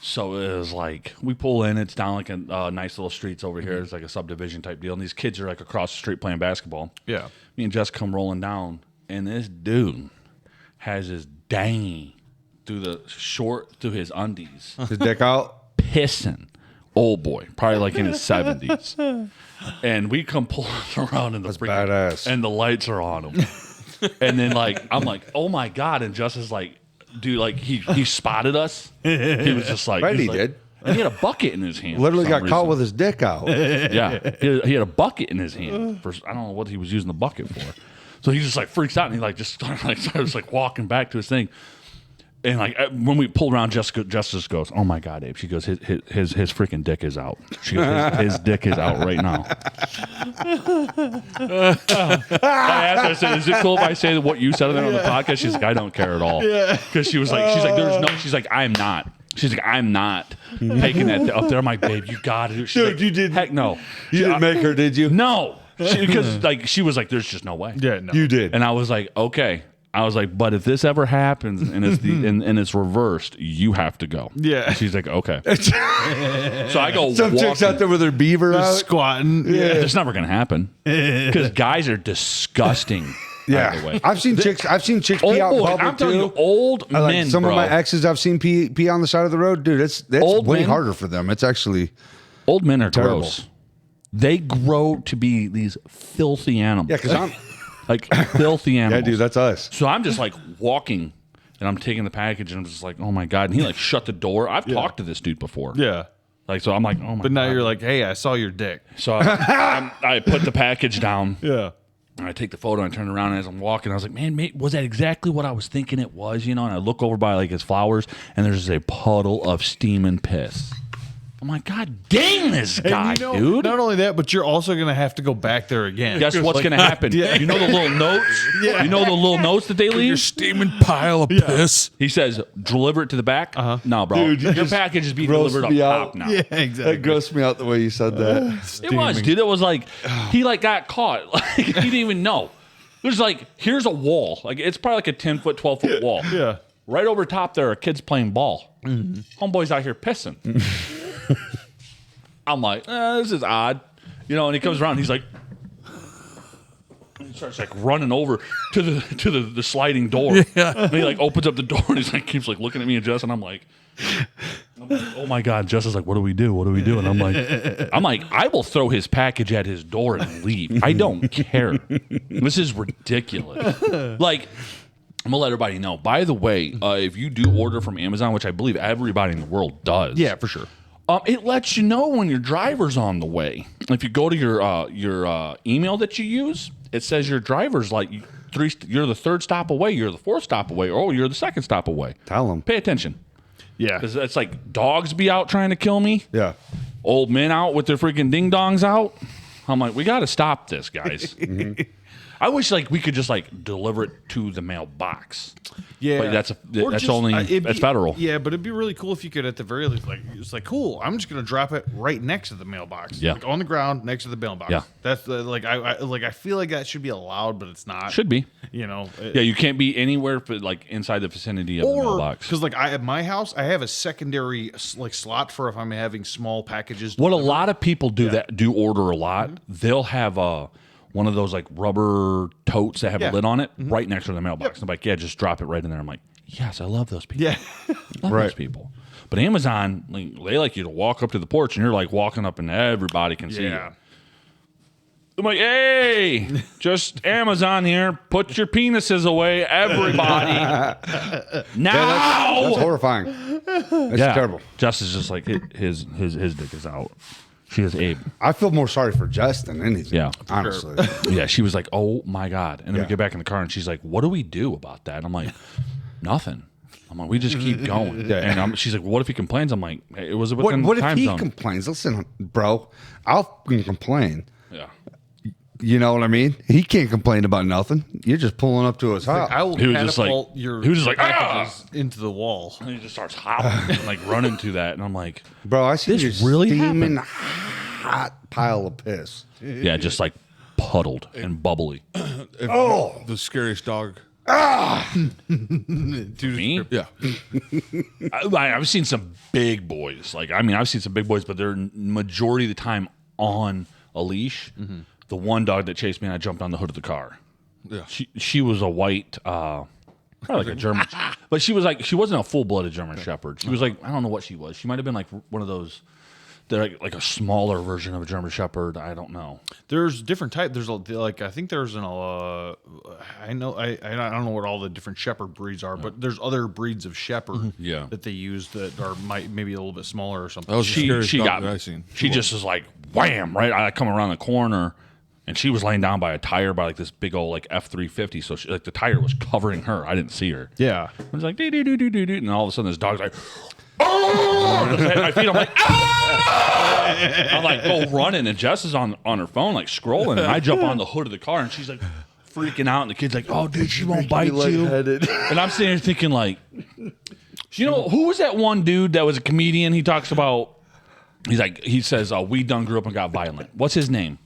Speaker 2: So it was like, we pull in, it's down like a nice little streets over here. It's like a subdivision type deal. And these kids are like across the street playing basketball.
Speaker 4: Yeah.
Speaker 2: Me and Jess come rolling down, and this dude has his dangy through his undies,
Speaker 3: His dick out.
Speaker 2: pissing. Old boy, probably like in his 70s. And we come pulling around in the freaking,
Speaker 3: badass.
Speaker 2: and the lights are on him. And then like I'm like, oh my God. And Justin's like, dude, like he spotted us. He was just like,
Speaker 3: Right,
Speaker 2: he's
Speaker 3: he
Speaker 2: like-
Speaker 3: did.
Speaker 2: And he had a bucket in his hand.
Speaker 3: Literally
Speaker 2: for
Speaker 3: got
Speaker 2: some
Speaker 3: caught
Speaker 2: reason.
Speaker 3: with his dick out.
Speaker 2: Yeah, he had a bucket in his hand. I don't know what he was using the bucket for. So he just like freaks out, and he like just starts like walking back to his thing. And like when we pulled around, Jessica just goes, "Oh my God, Abe!" She goes, "His freaking dick is out." She goes, "His dick is out right now." I asked her, I said, "Is it cool if I say what you said on the podcast?" She's like, "I don't care at all." Because she's like, "There's no." She's like, "I'm not." She's like, "I'm not taking that up there." I'm like, "Babe, you got to do." She's
Speaker 3: Dude,
Speaker 2: like,
Speaker 3: you did-
Speaker 2: Heck no.
Speaker 3: You didn't make her, did you?
Speaker 2: No, because like she was like, "There's just no way."
Speaker 4: Yeah, no.
Speaker 3: You did.
Speaker 2: And I was like, "Okay." I was like, "But if this ever happens and it's and it's reversed, you have to go."
Speaker 4: Yeah.
Speaker 2: And she's like, "Okay." So I go.
Speaker 3: Some chicks
Speaker 2: walking-
Speaker 3: out there with their beaver out.
Speaker 4: Squatting.
Speaker 2: Yeah, it's never gonna happen because guys are disgusting. By the way.
Speaker 3: I've seen chicks
Speaker 2: Old
Speaker 3: pee out in
Speaker 2: boy,
Speaker 3: public
Speaker 2: I'm telling
Speaker 3: too.
Speaker 2: you, old
Speaker 3: I like
Speaker 2: men,
Speaker 3: some
Speaker 2: bro.
Speaker 3: of my exes I've seen pee on the side of the road, dude. That's
Speaker 2: Old
Speaker 3: way
Speaker 2: men-
Speaker 3: harder for them. It's actually
Speaker 2: Old men are
Speaker 3: Terrible.
Speaker 2: gross. They grow to be these filthy animals.
Speaker 3: yeah, because I'm
Speaker 2: like filthy
Speaker 3: yeah,
Speaker 2: animals.
Speaker 3: dude. That's us.
Speaker 2: So I'm just like walking, and I'm taking the package, and I'm just like, "Oh my God!" And he like shut the door. I've talked to this dude before.
Speaker 4: Yeah.
Speaker 2: Like so, I'm like, "Oh my!"
Speaker 4: But now
Speaker 2: God.
Speaker 4: you're like, hey, I saw your dick.
Speaker 2: So I put the package down.
Speaker 4: Yeah.
Speaker 2: And I take the photo and I turn around, and as I'm walking, I was like, man, mate, was that exactly what I was thinking it was? You know, and I look over by like his flowers, and there's just a puddle of steaming piss. I'm like, God dang this guy,
Speaker 4: And you know,
Speaker 2: dude.
Speaker 4: Not only that, but you're also going to have to go back there again.
Speaker 2: Guess what's going to happen?
Speaker 4: Yeah.
Speaker 2: You know the little notes? You know the little notes that they
Speaker 1: Your
Speaker 2: leave?
Speaker 1: steaming pile of piss.
Speaker 2: He says, deliver it to the back. No, bro.
Speaker 3: Dude, you
Speaker 2: your
Speaker 3: just
Speaker 2: package is being
Speaker 3: grossed
Speaker 2: delivered up
Speaker 3: me
Speaker 2: top
Speaker 3: out.
Speaker 2: now.
Speaker 4: Yeah,
Speaker 3: That
Speaker 4: exactly.
Speaker 3: grossed me out the way you said that.
Speaker 2: It was, dude. It was like he like got caught. Like he didn't even know. There's like here's a wall. Like it's probably like a 10-foot, 12-foot wall.
Speaker 4: Yeah.
Speaker 2: Right over top there are kids playing ball. Homeboy's out here pissing. I'm like, this is odd. You know, and he comes around, he's like he starts like running over to the sliding door.
Speaker 1: Yeah.
Speaker 2: And he like opens up the door and he's like keeps like looking at me and Jess, and I'm like I'm like, oh my God, Jess is like, what do we do? What do we do? And I'm like, I will throw his package at his door and leave. I don't care. This is ridiculous. Like, I'm gonna let everybody know. By the way, if you do order from Amazon, which I believe everybody in the world does,
Speaker 4: Yeah, for sure.
Speaker 2: it lets you know when your driver's on the way. If you go to your email that you use, it says your driver's like you're the third stop away, you're the fourth stop away, or you're the second stop away.
Speaker 3: Tell them.
Speaker 2: Pay attention.
Speaker 4: Yeah.
Speaker 2: Because it's like dogs be out trying to kill me.
Speaker 3: Yeah.
Speaker 2: Old men out with their freaking ding dongs out. I'm like, we got to stop this, guys. I wish like we could just like deliver it to the mailbox.
Speaker 4: Yeah,
Speaker 2: But that's
Speaker 4: Or
Speaker 2: that's
Speaker 4: just,
Speaker 2: only
Speaker 4: it'd
Speaker 2: that's
Speaker 4: be-
Speaker 2: federal.
Speaker 4: Yeah, but it'd be really cool if you could, at the very least, like it's like cool. I'm just gonna drop it right next to the mailbox.
Speaker 2: Yeah.
Speaker 4: like on the ground next to the mailbox.
Speaker 2: Yeah.
Speaker 4: That's the, like I feel like that should be allowed, but it's not.
Speaker 2: Should be.
Speaker 4: You know.
Speaker 2: Yeah, you can't be anywhere but like inside the vicinity of the
Speaker 4: Or
Speaker 2: mailbox.
Speaker 4: because like at my house, I have a secondary like slot for if I'm having small packages.
Speaker 2: What a lot of people do that do order a lot, they'll have one of those like rubber totes that have
Speaker 4: Yeah.
Speaker 2: a lid on it right next to the mailbox. I'm like, yeah, just drop it right in there. I'm like, yes, I love those people.
Speaker 4: Yeah.
Speaker 2: Love those people. But Amazon, like, they like you to walk up to the porch and you're like walking up and everybody can see you.
Speaker 4: Yeah.
Speaker 2: I'm like, hey, just Amazon here. Put your penises away, everybody. Now.
Speaker 3: That's horrifying. That's terrible.
Speaker 2: Jess is just like his dick is out. She is Abe.
Speaker 3: I feel more sorry for Jess than anything.
Speaker 2: Yeah.
Speaker 3: Honestly.
Speaker 2: Yeah, she was like, "Oh my God!" And then we
Speaker 3: Yeah.
Speaker 2: get back in the car, and she's like, "What do we do about that?" And I'm like, "Nothing." I'm like, "We just keep going."
Speaker 3: Yeah.
Speaker 2: And she's like, "What if he complains?" I'm like, hey, "It was within
Speaker 3: What if
Speaker 2: time
Speaker 3: he
Speaker 2: zone."
Speaker 3: complains? Listen, bro, I'll fucking complain.
Speaker 2: Yeah,
Speaker 3: You know what I mean? He can't complain about nothing. You're just pulling up to his house.
Speaker 4: I will
Speaker 2: He was just like-
Speaker 4: catapult your
Speaker 2: he was just like,
Speaker 4: packages into the wall.
Speaker 2: and he just starts hopping, and like running to that, and I'm like,
Speaker 3: Bro, I see
Speaker 2: This
Speaker 3: you
Speaker 2: really
Speaker 3: steaming hot pile of piss.
Speaker 2: "Yeah, just like puddled and bubbly."
Speaker 1: The scariest dog.
Speaker 2: Me?
Speaker 1: Yeah.
Speaker 2: I've seen some big boys. Like, I mean, I've seen some big boys, but they're majority of the time on a leash. The one dog that chased me, and I jumped on the hood of the car.
Speaker 1: Yeah.
Speaker 2: She was a white, probably like a German, but she wasn't a full blooded German Shepherd. She was like, I don't know what she was. She might have been like one of those. They're like a smaller version of a German Shepherd. I don't know.
Speaker 4: There's different type. There's like I think there's an I don't know what all the different shepherd breeds are, but there's other breeds of shepherd
Speaker 2: Yeah.
Speaker 4: that they use that are maybe a little bit smaller or something.
Speaker 1: That was the scariest
Speaker 2: She
Speaker 1: dog
Speaker 2: got
Speaker 1: that
Speaker 2: me.
Speaker 1: I seen.
Speaker 2: She just was like wham right. I come around the corner, and she was laying down by a tire by like this big old like F-350. So she, like the tire was covering her. I didn't see her.
Speaker 4: Yeah.
Speaker 2: It was like doo doo doo doo doo doo, and all of a sudden this dog's like, oh! At my feet, I'm like, ah! I'm like, go running, and Jess is on her phone like scrolling, and I jump on the hood of the car, and she's like freaking out, and the kid's like, oh dude, she won't bite you, and I'm sitting here thinking like, you know, who was that one dude that was a comedian? He talks about, he says, we done grew up and got violent. What's his name?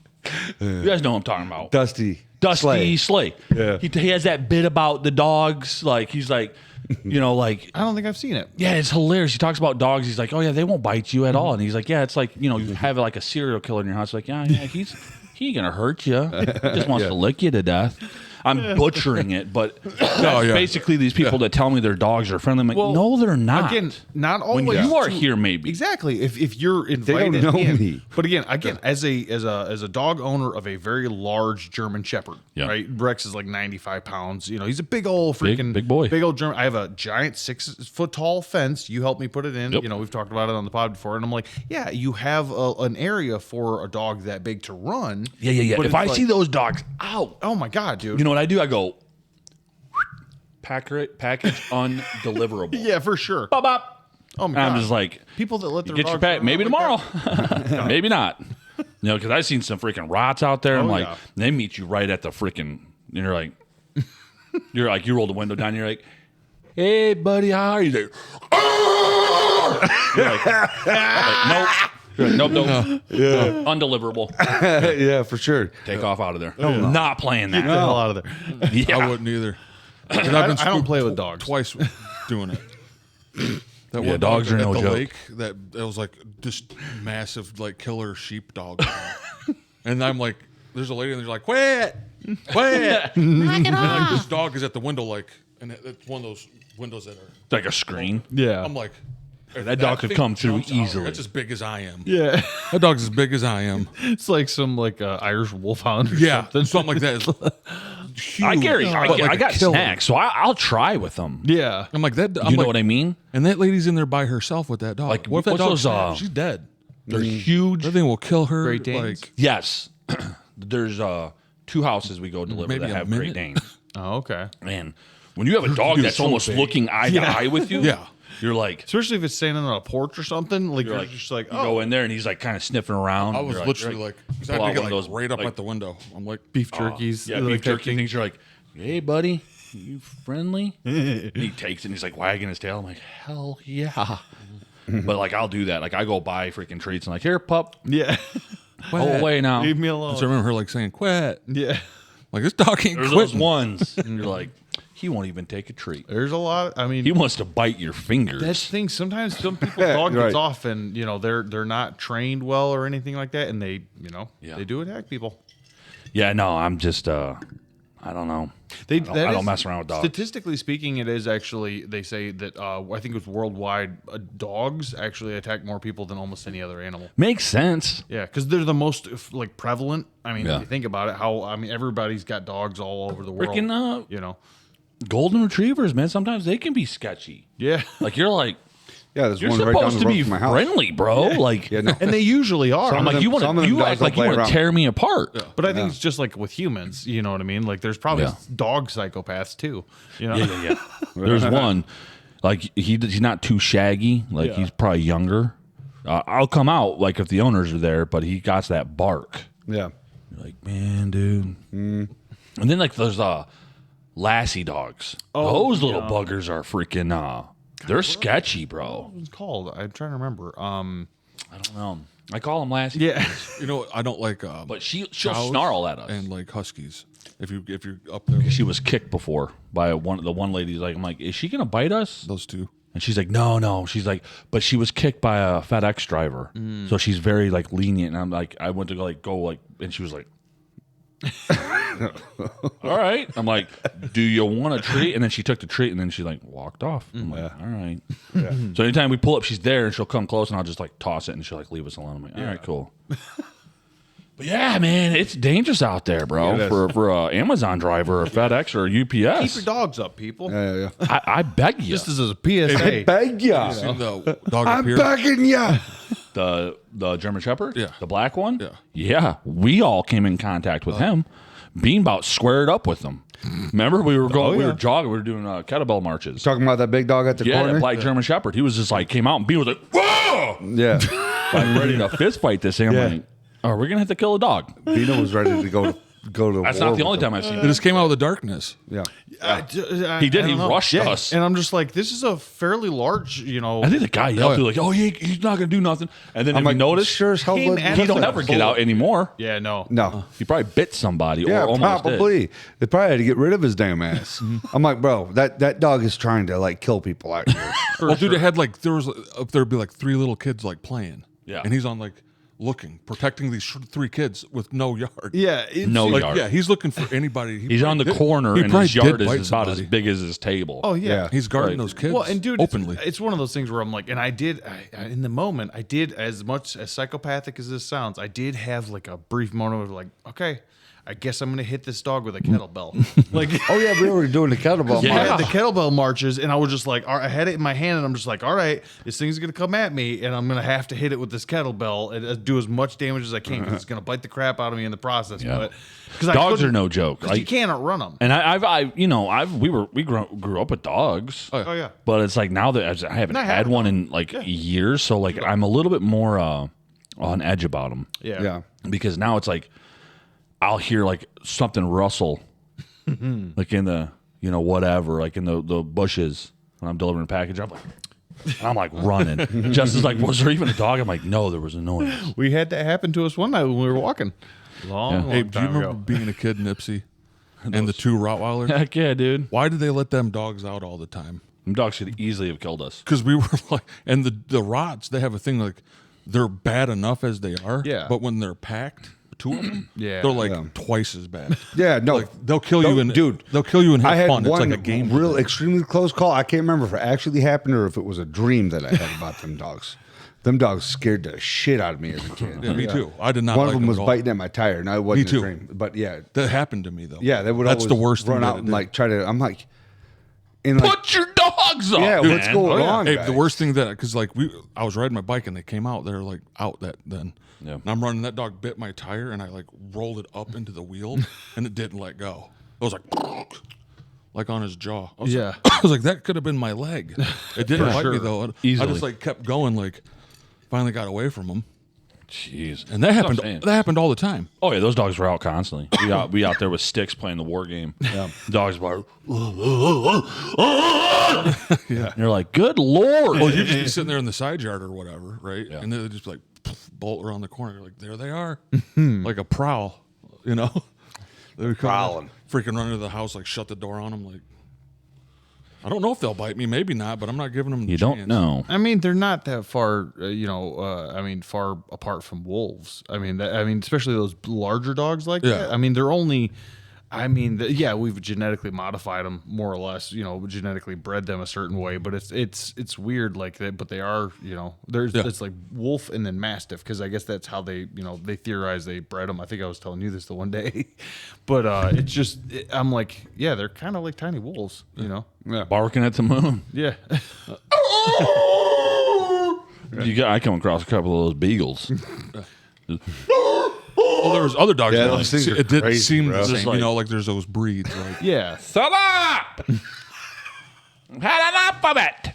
Speaker 2: You guys know what I'm talking about.
Speaker 3: Dusty
Speaker 2: Slay.
Speaker 3: Yeah.
Speaker 2: He has that bit about the dogs. Like, he's like, you know, like,
Speaker 4: I don't think I've seen it.
Speaker 2: yeah, it's hilarious. He talks about dogs. He's like, oh, yeah, they won't bite you at all. And he's like, yeah, it's like, you know, you have like a serial killer in your house. Like, yeah, he ain't going to hurt you. He just wants to lick you to death. I'm butchering it, but basically these people that tell me their dogs are friendly, I'm like, no, they're not.
Speaker 4: Again, not
Speaker 2: when
Speaker 4: always.
Speaker 2: you are here, maybe.
Speaker 4: Exactly. If you're invited
Speaker 3: don't know
Speaker 4: in.
Speaker 3: me.
Speaker 4: But again, as a dog owner of a very large German Shepherd,
Speaker 2: Yeah.
Speaker 4: right? Rex is like 95 pounds. You know, he's a big old freaking
Speaker 2: big boy.
Speaker 4: big old German. I have a giant 6 foot tall fence. You helped me put it in.
Speaker 2: Yep.
Speaker 4: You know, we've talked about it on the pod before, and I'm like, yeah, you have an area for a dog that big to run.
Speaker 2: Yeah.
Speaker 4: But
Speaker 2: If
Speaker 4: it's
Speaker 2: I
Speaker 4: like,
Speaker 2: see those dogs out,
Speaker 4: oh my god, dude.
Speaker 2: you know what I do? I go, package undeliverable.
Speaker 4: yeah, for sure.
Speaker 2: Bop, bop.
Speaker 4: Oh my
Speaker 2: And
Speaker 4: god.
Speaker 2: I'm just like,
Speaker 4: people that let their
Speaker 2: get your
Speaker 4: dogs
Speaker 2: pack.
Speaker 4: run
Speaker 2: Maybe
Speaker 4: like that.
Speaker 2: tomorrow. Maybe not. You know, because I've seen some freaking rots out there. I'm
Speaker 4: Oh,
Speaker 2: like,
Speaker 4: yeah.
Speaker 2: they meet you right at the freaking, and you're like, you roll the window down. You're like, hey, buddy, how are you? You're like, you're like, nope. You're like, nope. Yeah. Undeliverable.
Speaker 3: Yeah, for sure.
Speaker 2: Take off out of there. Not playing that.
Speaker 4: Get the hell out of there.
Speaker 2: Yeah.
Speaker 1: I wouldn't either. And I've been
Speaker 4: I don't
Speaker 1: spooked
Speaker 4: play with dogs.
Speaker 1: Twice doing it. That
Speaker 2: Yeah,
Speaker 1: one
Speaker 2: dogs
Speaker 1: dog
Speaker 2: are
Speaker 1: at
Speaker 2: no
Speaker 1: the
Speaker 2: joke.
Speaker 1: lake that was like just massive like killer sheep dog. And I'm like, there's a lady and they're like, quit.
Speaker 6: Knock it
Speaker 1: And
Speaker 6: off.
Speaker 1: this dog is at the window like, and it's one of those windows that are.
Speaker 2: Like a screen.
Speaker 4: Yeah.
Speaker 1: I'm like,
Speaker 2: That dog could come through easily.
Speaker 1: That's as big as I am.
Speaker 4: Yeah,
Speaker 1: That dog's as big as I am.
Speaker 4: it's like some like Irish wolfhound or
Speaker 1: Yeah,
Speaker 4: something.
Speaker 1: like that. It's huge,
Speaker 2: I
Speaker 1: but like
Speaker 2: I
Speaker 1: a
Speaker 2: got
Speaker 1: killer.
Speaker 2: snacks, so I'll try with them.
Speaker 4: Yeah,
Speaker 1: I'm like that. I'm
Speaker 2: You know
Speaker 1: like,
Speaker 2: what I mean?
Speaker 1: And that lady's in there by herself with that dog.
Speaker 2: Like,
Speaker 1: what if that
Speaker 2: what's
Speaker 1: dog
Speaker 2: those,
Speaker 1: snaps? She's dead.
Speaker 2: They're huge.
Speaker 1: That thing will kill her.
Speaker 4: Great Danes?
Speaker 1: Like,
Speaker 2: Yes, there's 2 houses we go deliver
Speaker 1: Maybe
Speaker 2: that
Speaker 1: a
Speaker 2: have
Speaker 1: minute.
Speaker 2: Great Danes.
Speaker 4: oh, okay.
Speaker 2: And when you have a dog
Speaker 1: Dude,
Speaker 2: that's
Speaker 1: so
Speaker 2: almost
Speaker 1: big.
Speaker 2: looking eye to eye with you,
Speaker 1: Yeah.
Speaker 2: you're like,
Speaker 4: Especially if it's standing on a porch or something. Like you're
Speaker 2: like,
Speaker 4: just like,
Speaker 2: you
Speaker 4: oh,
Speaker 2: go in there and he's like kind of sniffing around.
Speaker 1: I was
Speaker 2: You're
Speaker 1: literally
Speaker 2: you're
Speaker 1: like, 'cause
Speaker 2: pull
Speaker 1: I had
Speaker 2: out
Speaker 1: to get
Speaker 2: one
Speaker 1: like
Speaker 2: of those,
Speaker 1: right up
Speaker 2: like,
Speaker 1: at the window. I'm like,
Speaker 4: beef jerkies.
Speaker 2: Yeah,
Speaker 4: like
Speaker 2: beef
Speaker 4: that
Speaker 2: jerky
Speaker 4: thing.
Speaker 2: things. You're like, hey, buddy, you friendly? And he takes it and he's like wagging his tail. I'm like, hell yeah. But like, I'll do that. Like, I go buy freaking treats and like, here, pup,
Speaker 4: Yeah,
Speaker 2: go away now.
Speaker 4: leave me
Speaker 1: I
Speaker 4: alone.
Speaker 1: just remember her like saying, "Quit."
Speaker 4: Yeah,
Speaker 1: Like this dog ain't
Speaker 2: There's those
Speaker 1: quitting.
Speaker 2: ones. And you're like, he won't even take a treat.
Speaker 4: there's a lot. I mean,
Speaker 2: He wants to bite your fingers.
Speaker 4: that's the thing. Sometimes some people dog
Speaker 3: Right.
Speaker 4: gets off, and they're not trained well or anything like that, and they
Speaker 2: Yeah.
Speaker 4: they do attack people.
Speaker 2: Yeah, no, I'm just, I don't know.
Speaker 4: They
Speaker 2: I don't mess around with dogs.
Speaker 4: Statistically speaking, it is actually, they say that I think it was worldwide, dogs actually attack more people than almost any other animal.
Speaker 2: Makes sense.
Speaker 4: Yeah, because they're the most like prevalent. I mean,
Speaker 2: Yeah.
Speaker 4: if you think about it, everybody's got dogs all over the world.
Speaker 2: Freaking golden retrievers, man. Sometimes they can be sketchy.
Speaker 4: Yeah,
Speaker 2: Like you're like,
Speaker 3: Yeah, there's
Speaker 2: you're
Speaker 3: one right down
Speaker 2: supposed
Speaker 3: the
Speaker 2: to
Speaker 3: road
Speaker 2: be
Speaker 3: from my house.
Speaker 2: friendly, bro. Like,
Speaker 3: Yeah, no.
Speaker 4: and they usually are.
Speaker 2: I'm like,
Speaker 3: them-
Speaker 2: you want
Speaker 3: some of
Speaker 2: to,
Speaker 3: them
Speaker 2: you
Speaker 3: dogs
Speaker 2: act
Speaker 3: don't
Speaker 2: like you
Speaker 3: play
Speaker 2: want to
Speaker 3: around.
Speaker 2: tear me apart.
Speaker 4: But I think it's just like with humans, you know what I mean? Like there's probably
Speaker 2: Yeah.
Speaker 4: dog psychopaths too. You know?
Speaker 2: Yeah. There's one, like he's not too shaggy. Like
Speaker 4: Yeah.
Speaker 2: he's probably younger. I'll come out like if the owners are there, but he got that bark.
Speaker 3: Yeah.
Speaker 2: You're like, man, dude. And then like there's lassie dogs.
Speaker 4: Oh,
Speaker 2: Those little buggers are freaking. They're sketchy, bro.
Speaker 4: What's it called? I'm trying to remember.
Speaker 2: I don't know. I call them lassie.
Speaker 4: Yeah.
Speaker 1: You know, I don't like.
Speaker 2: But she'll
Speaker 1: chows
Speaker 2: snarl at us.
Speaker 1: and like huskies. If you're up there,
Speaker 2: She was kicked before by the one lady's like, I'm like, is she gonna bite us?
Speaker 1: those two.
Speaker 2: And she's like, no. She's like, but she was kicked by a FedEx driver, so she's very like lenient. And I'm like, I went to go, and she was like, all right. I'm like, do you want a treat? And then she took the treat, and then she like walked off. I'm like, all right. So anytime we pull up, she's there, and she'll come close, and I'll just like toss it, and she'll like leave us alone. I'm like, all right, cool. But yeah, man, it's dangerous out there, bro.
Speaker 3: Yeah, it is.
Speaker 2: For a Amazon driver, or FedEx, or UPS.
Speaker 4: Keep your dogs up, people.
Speaker 3: Yeah.
Speaker 2: I beg you.
Speaker 4: Just as a PSA.
Speaker 3: Beg ya.
Speaker 1: Seen the dog up
Speaker 3: I'm
Speaker 1: here?
Speaker 3: begging ya.
Speaker 2: The German Shepherd,
Speaker 1: Yeah.
Speaker 2: the black one,
Speaker 1: Yeah.
Speaker 2: we all came in contact with him. Beanbout squared up with him. Remember, we were going, we were jogging, we were doing kettlebell marches.
Speaker 3: Talking about that big dog at the
Speaker 2: Yeah,
Speaker 3: corner?
Speaker 2: that black German Shepherd. He was just like came out, and Bean was like, "Whoa!"
Speaker 3: Yeah.
Speaker 2: Like ready to fist fight this thing. I'm
Speaker 3: Yeah.
Speaker 2: like, "Oh, we're gonna have to kill a dog."
Speaker 3: Bino was ready to go to
Speaker 2: That's
Speaker 3: war
Speaker 2: not the
Speaker 3: with
Speaker 2: only
Speaker 3: them.
Speaker 2: time I've seen
Speaker 1: It
Speaker 2: it.
Speaker 1: just came out of the darkness.
Speaker 3: Yeah.
Speaker 2: He did.
Speaker 4: I
Speaker 2: He
Speaker 4: don't know.
Speaker 2: rushed us.
Speaker 4: And I'm just like, this is a fairly large,
Speaker 2: I think the guy yelled through like, "Oh, he's not gonna do nothing." And then if you notice,
Speaker 3: sure as hell
Speaker 4: Came
Speaker 3: wasn't-
Speaker 4: at
Speaker 2: he
Speaker 4: us
Speaker 2: don't
Speaker 4: like
Speaker 2: ever
Speaker 4: a
Speaker 2: get
Speaker 4: bullet.
Speaker 2: out anymore.
Speaker 4: Yeah, no.
Speaker 3: No.
Speaker 2: He probably bit somebody
Speaker 3: Yeah,
Speaker 2: or almost did.
Speaker 3: probably. They probably had to get rid of his damn ass. I'm like, bro, that dog is trying to like kill people out here.
Speaker 1: Well, dude, it had like there'd be like 3 little kids like playing.
Speaker 2: Yeah.
Speaker 1: and he's on like looking, protecting these 3 kids with no yard.
Speaker 4: Yeah.
Speaker 2: No
Speaker 1: like
Speaker 2: yard.
Speaker 1: yeah, he's looking for anybody.
Speaker 2: He's on the corner,
Speaker 1: he
Speaker 2: and
Speaker 1: probably
Speaker 2: his yard
Speaker 1: did bite
Speaker 2: is about as
Speaker 1: somebody.
Speaker 2: big as his table.
Speaker 4: Oh, yeah.
Speaker 3: Yeah.
Speaker 1: He's guarding
Speaker 2: Right.
Speaker 1: those kids.
Speaker 4: Well, and dude,
Speaker 1: openly.
Speaker 4: it's one of those things where I'm like, and I in the moment, I did, as much as psychopathic as this sounds, I did have like a brief moment of like, okay, I guess I'm going to hit this dog with a kettlebell. Like,
Speaker 3: Oh yeah, we were doing the kettlebell.
Speaker 2: Yeah.
Speaker 4: I
Speaker 3: march.
Speaker 4: had the kettlebell marches, and I was just like, all right, I had it in my hand, and I'm just like, all right, this thing's gonna come at me, and I'm gonna have to hit it with this kettlebell and do as much damage as I can because it's gonna bite the crap out of me in the process.
Speaker 2: Yeah.
Speaker 4: But because
Speaker 2: Dogs are no joke.
Speaker 4: because you can't outrun them.
Speaker 2: And we grew up with dogs.
Speaker 4: Oh yeah,
Speaker 2: But it's like now that I haven't
Speaker 4: And I
Speaker 2: had
Speaker 4: have
Speaker 2: one in like years, so like I'm a little bit more on edge about them
Speaker 4: yeah,
Speaker 3: Yeah.
Speaker 2: because now it's like I'll hear like something rustle, like in the whatever, like in the bushes when I'm delivering a package. I'm like running. Just as like, was there even a dog? I'm like, no, there was a noise.
Speaker 4: We had that happen to us one night when we were walking. Long
Speaker 1: Hey, do you
Speaker 4: time
Speaker 1: remember
Speaker 4: ago.
Speaker 1: being a kid, Nipsey, and the 2 Rottweilers?
Speaker 2: Heck yeah, dude.
Speaker 1: Why did they let them dogs out all the time?
Speaker 2: Them dogs could easily have killed us.
Speaker 1: Because we were like, and the Rots, they have a thing like they're bad enough as they are.
Speaker 4: Yeah.
Speaker 1: But when they're packed two of them,
Speaker 4: Yeah.
Speaker 1: they're like twice as bad.
Speaker 3: Yeah, no,
Speaker 1: Like they'll kill you and
Speaker 3: dude.
Speaker 1: they'll kill you and have
Speaker 3: I had
Speaker 1: fun. It's
Speaker 3: one
Speaker 1: like a game.
Speaker 3: real extremely close call. I can't remember if it actually happened or if it was a dream that I had about them dogs. Them dogs scared the shit out of me as a kid.
Speaker 1: Yeah, me too. I did not.
Speaker 3: One
Speaker 1: like
Speaker 3: of them was
Speaker 1: at all.
Speaker 3: biting at my tire, and I wasn't
Speaker 1: Me too.
Speaker 3: a dream. But yeah,
Speaker 1: That happened to me though.
Speaker 3: yeah, they would.
Speaker 1: That's
Speaker 3: always
Speaker 1: the worst.
Speaker 3: Run
Speaker 1: thing
Speaker 3: out
Speaker 1: that it
Speaker 3: and
Speaker 1: did.
Speaker 3: like try to. I'm like, in like,
Speaker 2: Put your dogs up.
Speaker 3: yeah, what's
Speaker 2: man.
Speaker 3: going on?
Speaker 1: Hey,
Speaker 3: guys?
Speaker 1: the worst thing that because like I was riding my bike and they came out. They're like out that then.
Speaker 2: Yeah.
Speaker 1: And I'm running. That dog bit my tire and I like rolled it up into the wheel and it didn't let go. It was like on his jaw. I was
Speaker 4: Yeah.
Speaker 1: Like, I was like that could have been my leg. It didn't bite me
Speaker 4: sure.
Speaker 1: though. I
Speaker 2: Easily.
Speaker 1: just like kept going. Like finally got away from him.
Speaker 2: Jeez.
Speaker 1: And that happened.
Speaker 2: That's what I'm saying.
Speaker 1: That happened all the time.
Speaker 2: Oh yeah, those dogs were out constantly. We out there with sticks playing the war game. Yeah. Dogs were. Yeah. And you're like, good lord.
Speaker 1: Well, you'd just be sitting there in the side yard or whatever, right? And they'd just like bolt around the corner. You're like, there they are, like a prowl, you know? They're
Speaker 3: Prowling.
Speaker 1: freaking run into the house, like shut the door on them. Like, I don't know if they'll bite me. Maybe not, but I'm not giving them. The
Speaker 2: You
Speaker 1: chance.
Speaker 2: don't know.
Speaker 4: I mean, they're not that far, far apart from wolves. I mean, especially those larger dogs like
Speaker 1: Yeah.
Speaker 4: that. I mean, they're only. We've genetically modified them more or less. Genetically bred them a certain way, but it's weird like that. But they are, it's like wolf and then mastiff because I guess that's how they theorize they bred them. I think I was telling you this the one day, but I'm like, yeah, they're kind of like tiny wolves,
Speaker 3: Yeah.
Speaker 2: Barking at the moon.
Speaker 4: Yeah.
Speaker 2: I come across a couple of those beagles.
Speaker 1: Well, there was other dogs.
Speaker 3: Yeah,
Speaker 1: that,
Speaker 3: those
Speaker 1: like,
Speaker 3: things are
Speaker 1: it didn't
Speaker 3: crazy,
Speaker 1: seem
Speaker 3: bro.
Speaker 1: the same.
Speaker 2: Just like-
Speaker 1: like there's those breeds. Like,
Speaker 4: Yeah.
Speaker 2: Shut up! Had enough of it.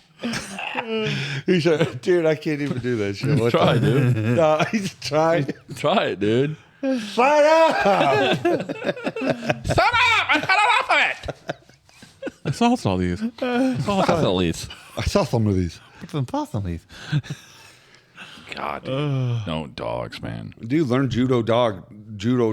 Speaker 3: Dude, I can't even do that shit. What
Speaker 2: Try, dude.
Speaker 3: No, he's trying.
Speaker 2: Try it, dude.
Speaker 3: Shut up!
Speaker 2: Shut up! I had enough of it.
Speaker 1: I saw these.
Speaker 2: At least.
Speaker 3: I saw some of these.
Speaker 2: God, dude. No dogs, man.
Speaker 3: Dude, learn judo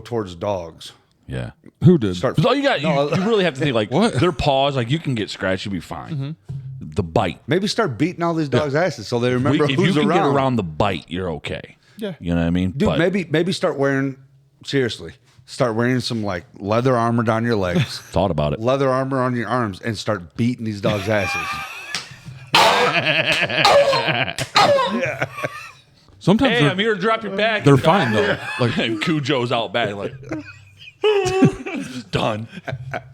Speaker 3: towards dogs.
Speaker 2: Yeah.
Speaker 1: Who did?
Speaker 3: Start.
Speaker 2: Because all you got, you really have to think like
Speaker 1: What?
Speaker 2: their paws. Like you can get scratched, you'll be fine. The bite.
Speaker 3: Maybe start beating all these dogs' asses so they remember
Speaker 2: if
Speaker 3: who's
Speaker 2: you can
Speaker 3: around.
Speaker 2: get around the bite, you're okay.
Speaker 4: Yeah.
Speaker 2: You know what I mean?
Speaker 3: Dude,
Speaker 2: But
Speaker 3: maybe start wearing. Seriously, start wearing some like leather armor down your legs,
Speaker 2: thought about it.
Speaker 3: leather armor on your arms, and start beating these dogs' asses.
Speaker 1: Sometimes
Speaker 2: Hey,
Speaker 1: they're,
Speaker 2: I'm here to drop your bag.
Speaker 1: they're fine though. Like
Speaker 2: And Cujo's out back, like just done.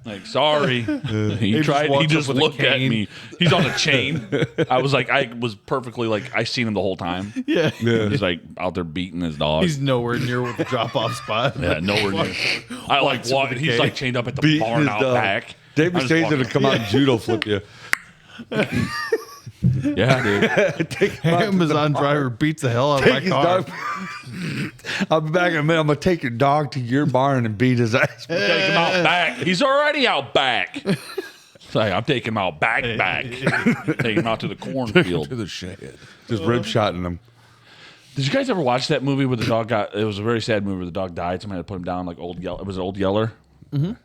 Speaker 2: Like, sorry. He tried. He
Speaker 4: walks
Speaker 2: just
Speaker 4: up with a
Speaker 2: looked at
Speaker 4: cane.
Speaker 2: me. He's on a chain. I was perfectly like I seen him the whole time.
Speaker 4: Yeah.
Speaker 2: He's like out there beating his dog.
Speaker 4: He's nowhere near with the drop off spot.
Speaker 2: yeah, nowhere near. I like
Speaker 4: Walks up
Speaker 2: walk.
Speaker 4: with a
Speaker 2: He's
Speaker 4: cane.
Speaker 2: like chained up at the
Speaker 3: Beating
Speaker 2: barn
Speaker 3: his
Speaker 2: out
Speaker 3: dog.
Speaker 2: back.
Speaker 3: Dave
Speaker 2: I'm just
Speaker 3: Mustaine's gonna
Speaker 2: walking-
Speaker 3: come out and judo flip you.
Speaker 2: Yeah, dude.
Speaker 3: Take him out to the
Speaker 4: Amazon
Speaker 3: barn.
Speaker 4: driver beats the hell out of my
Speaker 3: Take his
Speaker 4: car.
Speaker 3: dog. I'll be back in a minute. I'm gonna take your dog to your barn and beat his ass.
Speaker 2: Take him out back. He's already out back. Say, I'm taking him out back. Taking him out to the cornfield.
Speaker 1: to the shed.
Speaker 3: Just rib shotting him.
Speaker 2: Did you guys ever watch that movie where the dog got? It was a very sad movie where the dog died. Somebody had to put him down like Old Yeller. It was Old Yeller.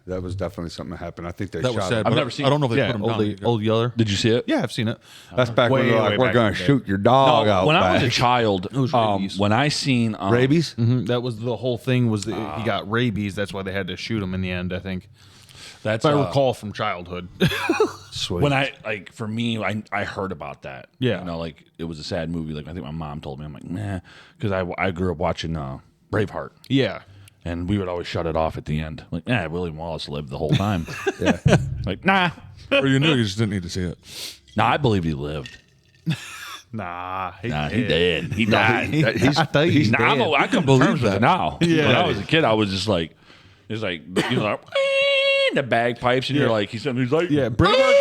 Speaker 3: That was definitely something that happened. I think they
Speaker 1: That
Speaker 3: shot
Speaker 1: was sad.
Speaker 3: him.
Speaker 1: but
Speaker 2: never seen
Speaker 1: I don't know if they
Speaker 4: Yeah,
Speaker 1: put them down.
Speaker 4: old Yeller.
Speaker 2: Did you see it?
Speaker 4: Yeah, I've seen it.
Speaker 3: That's back when
Speaker 4: Way,
Speaker 3: they're
Speaker 4: way
Speaker 3: like, we're
Speaker 4: back
Speaker 3: gonna
Speaker 4: in the day.
Speaker 3: shoot your dog out.
Speaker 2: when I was a
Speaker 3: back.
Speaker 2: child,
Speaker 4: was rabies.
Speaker 2: when I seen
Speaker 3: Rabies?
Speaker 4: That was the whole thing. Was that he got rabies? That's why they had to shoot him in the end. I think,
Speaker 2: that's
Speaker 4: if I recall from childhood.
Speaker 3: Sweet.
Speaker 2: when I like for me, I heard about that.
Speaker 4: Yeah.
Speaker 2: you know, like it was a sad movie. Like I think my mom told me. I'm like, nah, because I grew up watching Braveheart.
Speaker 4: Yeah,
Speaker 2: And we would always shut it off at the end. Like, William Wallace lived the whole time. Like, nah.
Speaker 1: Or you knew you just didn't need to see it.
Speaker 2: Nah, I believe he lived.
Speaker 4: nah,
Speaker 2: He did. He died.
Speaker 4: I tell you, he's
Speaker 2: Nah,
Speaker 4: dead.
Speaker 2: I can believe that now.
Speaker 4: Yeah.
Speaker 2: When I was a kid, I was just like, it's like, you know, like, the bagpipes, and you're like, he's like,
Speaker 4: Yeah, Braveheart.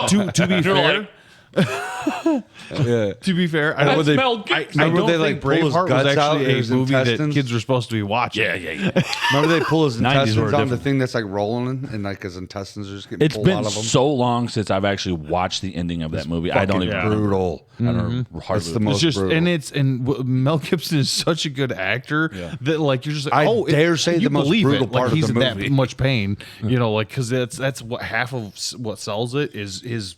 Speaker 4: To be
Speaker 2: You're
Speaker 4: fair,
Speaker 2: like,
Speaker 3: yeah.
Speaker 4: to be fair, I
Speaker 2: That
Speaker 4: don't,
Speaker 2: smelled good.
Speaker 4: I
Speaker 3: Remember
Speaker 4: don't
Speaker 3: they,
Speaker 4: think
Speaker 3: like, pull his
Speaker 4: Braveheart was
Speaker 3: guts out
Speaker 4: actually
Speaker 3: and
Speaker 4: a
Speaker 3: his
Speaker 4: movie that
Speaker 3: intestines?
Speaker 4: kids were supposed to be watching.
Speaker 2: yeah.
Speaker 3: Remember they pull his
Speaker 2: 90s were
Speaker 3: intestines on the
Speaker 2: different.
Speaker 3: thing that's like rolling and like his intestines are just getting
Speaker 2: It's
Speaker 3: pulled
Speaker 2: been
Speaker 3: out of him?
Speaker 2: so long since I've actually watched the ending of that movie. I don't
Speaker 3: Fucking
Speaker 2: even
Speaker 3: brutal.
Speaker 2: I don't
Speaker 3: That's
Speaker 2: hardly.
Speaker 3: the most
Speaker 4: It's just
Speaker 3: brutal.
Speaker 4: Mel Gibson is such a good actor that like you're just like,
Speaker 3: I
Speaker 4: oh,
Speaker 3: dare say
Speaker 4: you
Speaker 3: the most
Speaker 4: believe
Speaker 3: brutal
Speaker 4: it. Like
Speaker 3: part of
Speaker 4: he's
Speaker 3: the
Speaker 4: in that
Speaker 3: movie.
Speaker 4: much pain, you know, like because that's what half of what sells it is his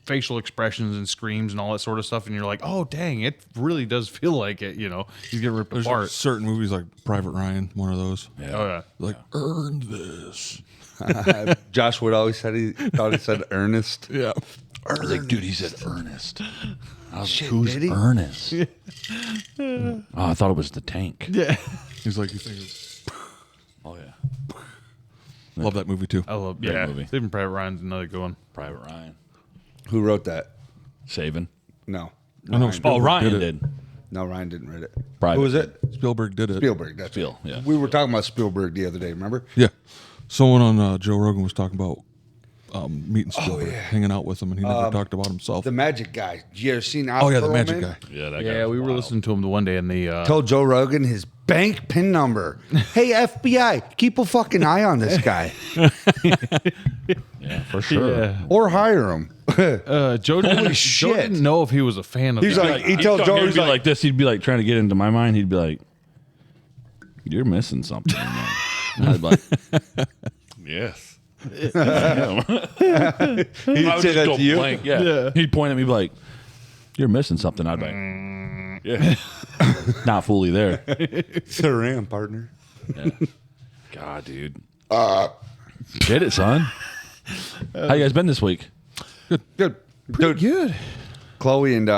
Speaker 4: facial expressions and screams and all that sort of stuff, and you're like, oh dang, it really does feel like it. He's getting ripped
Speaker 1: There's
Speaker 4: apart.
Speaker 1: certain movies like Private Ryan, one of those.
Speaker 4: Oh yeah.
Speaker 1: Like, earn this.
Speaker 3: Josh Wood always said he thought he said Ernest.
Speaker 1: Yeah.
Speaker 2: I was like, dude, he said Ernest. I was
Speaker 3: Shit,
Speaker 2: like, who's
Speaker 3: did he?
Speaker 2: Ernest? Oh, I thought it was the tank.
Speaker 4: Yeah.
Speaker 1: He's like, you think it's...
Speaker 2: Oh yeah,
Speaker 1: Love that movie too.
Speaker 4: I love
Speaker 2: Great movie.
Speaker 4: Saving Private Ryan's another good one.
Speaker 2: Private Ryan.
Speaker 3: Who wrote that?
Speaker 2: Saving.
Speaker 3: No.
Speaker 1: I know
Speaker 3: Ryan.
Speaker 2: Oh,
Speaker 1: Spielberg
Speaker 2: Ryan
Speaker 1: did it.
Speaker 2: did.
Speaker 3: No, Ryan didn't write it.
Speaker 2: Private
Speaker 3: Who was it?
Speaker 1: Spielberg did it.
Speaker 3: Spielberg. That's
Speaker 2: Spiel,
Speaker 3: it.
Speaker 2: yeah.
Speaker 3: We were talking about Spielberg the other day. Remember?
Speaker 1: Yeah. Someone on Joe Rogan was talking about meeting Spielberg,
Speaker 3: yeah.
Speaker 1: hanging out with him, and he never talked about himself.
Speaker 3: The Magic Guy. You ever seen?
Speaker 1: Oh yeah, the
Speaker 3: Oscar
Speaker 1: Magic
Speaker 3: Man?
Speaker 1: Guy.
Speaker 2: Yeah, that guy.
Speaker 4: Yeah, we were listening to him the one day in the.
Speaker 3: Told Joe Rogan his bank PIN number. Hey FBI, keep a fucking eye on this guy,
Speaker 2: Yeah, for sure.
Speaker 4: Yeah.
Speaker 3: or hire him.
Speaker 4: Joe didn't, Joe
Speaker 3: shit.
Speaker 4: didn't know if he was a fan of.
Speaker 3: He's
Speaker 4: that.
Speaker 3: like, he tells Joe,
Speaker 2: he'd
Speaker 3: he's
Speaker 2: be
Speaker 3: like,
Speaker 2: like this. He'd be like trying to get into my mind. He'd be like, "You're missing something." Man. I'd be like, "Yes."
Speaker 3: he'd
Speaker 2: I would
Speaker 3: say
Speaker 2: just
Speaker 3: that
Speaker 2: go
Speaker 3: to you.
Speaker 2: blank. Yeah. He'd point at me, be like, "You're missing something." I'd be like, "Yeah, not fully there."
Speaker 3: Sure am, partner.
Speaker 2: Yeah. God, dude. Get it, son. How you guys been this week?
Speaker 3: Good. Dude,
Speaker 4: good.
Speaker 3: Chloe and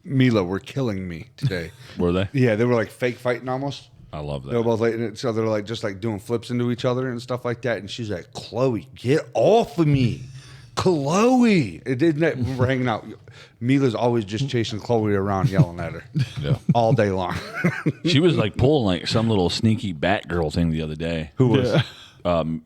Speaker 3: Mila were killing me today.
Speaker 2: Were they?
Speaker 3: Yeah, they were like fake fighting almost.
Speaker 2: I love
Speaker 3: They were
Speaker 2: that.
Speaker 3: both like, so they're like just like doing flips into each other and stuff like that. And she's like, Chloe, get off of me. Chloe. It didn't we're hanging out. Mila's always just chasing Chloe around, yelling at her
Speaker 2: Yeah.
Speaker 3: all day long.
Speaker 2: She was like pulling like some little sneaky Batgirl thing the other day.
Speaker 3: Who was?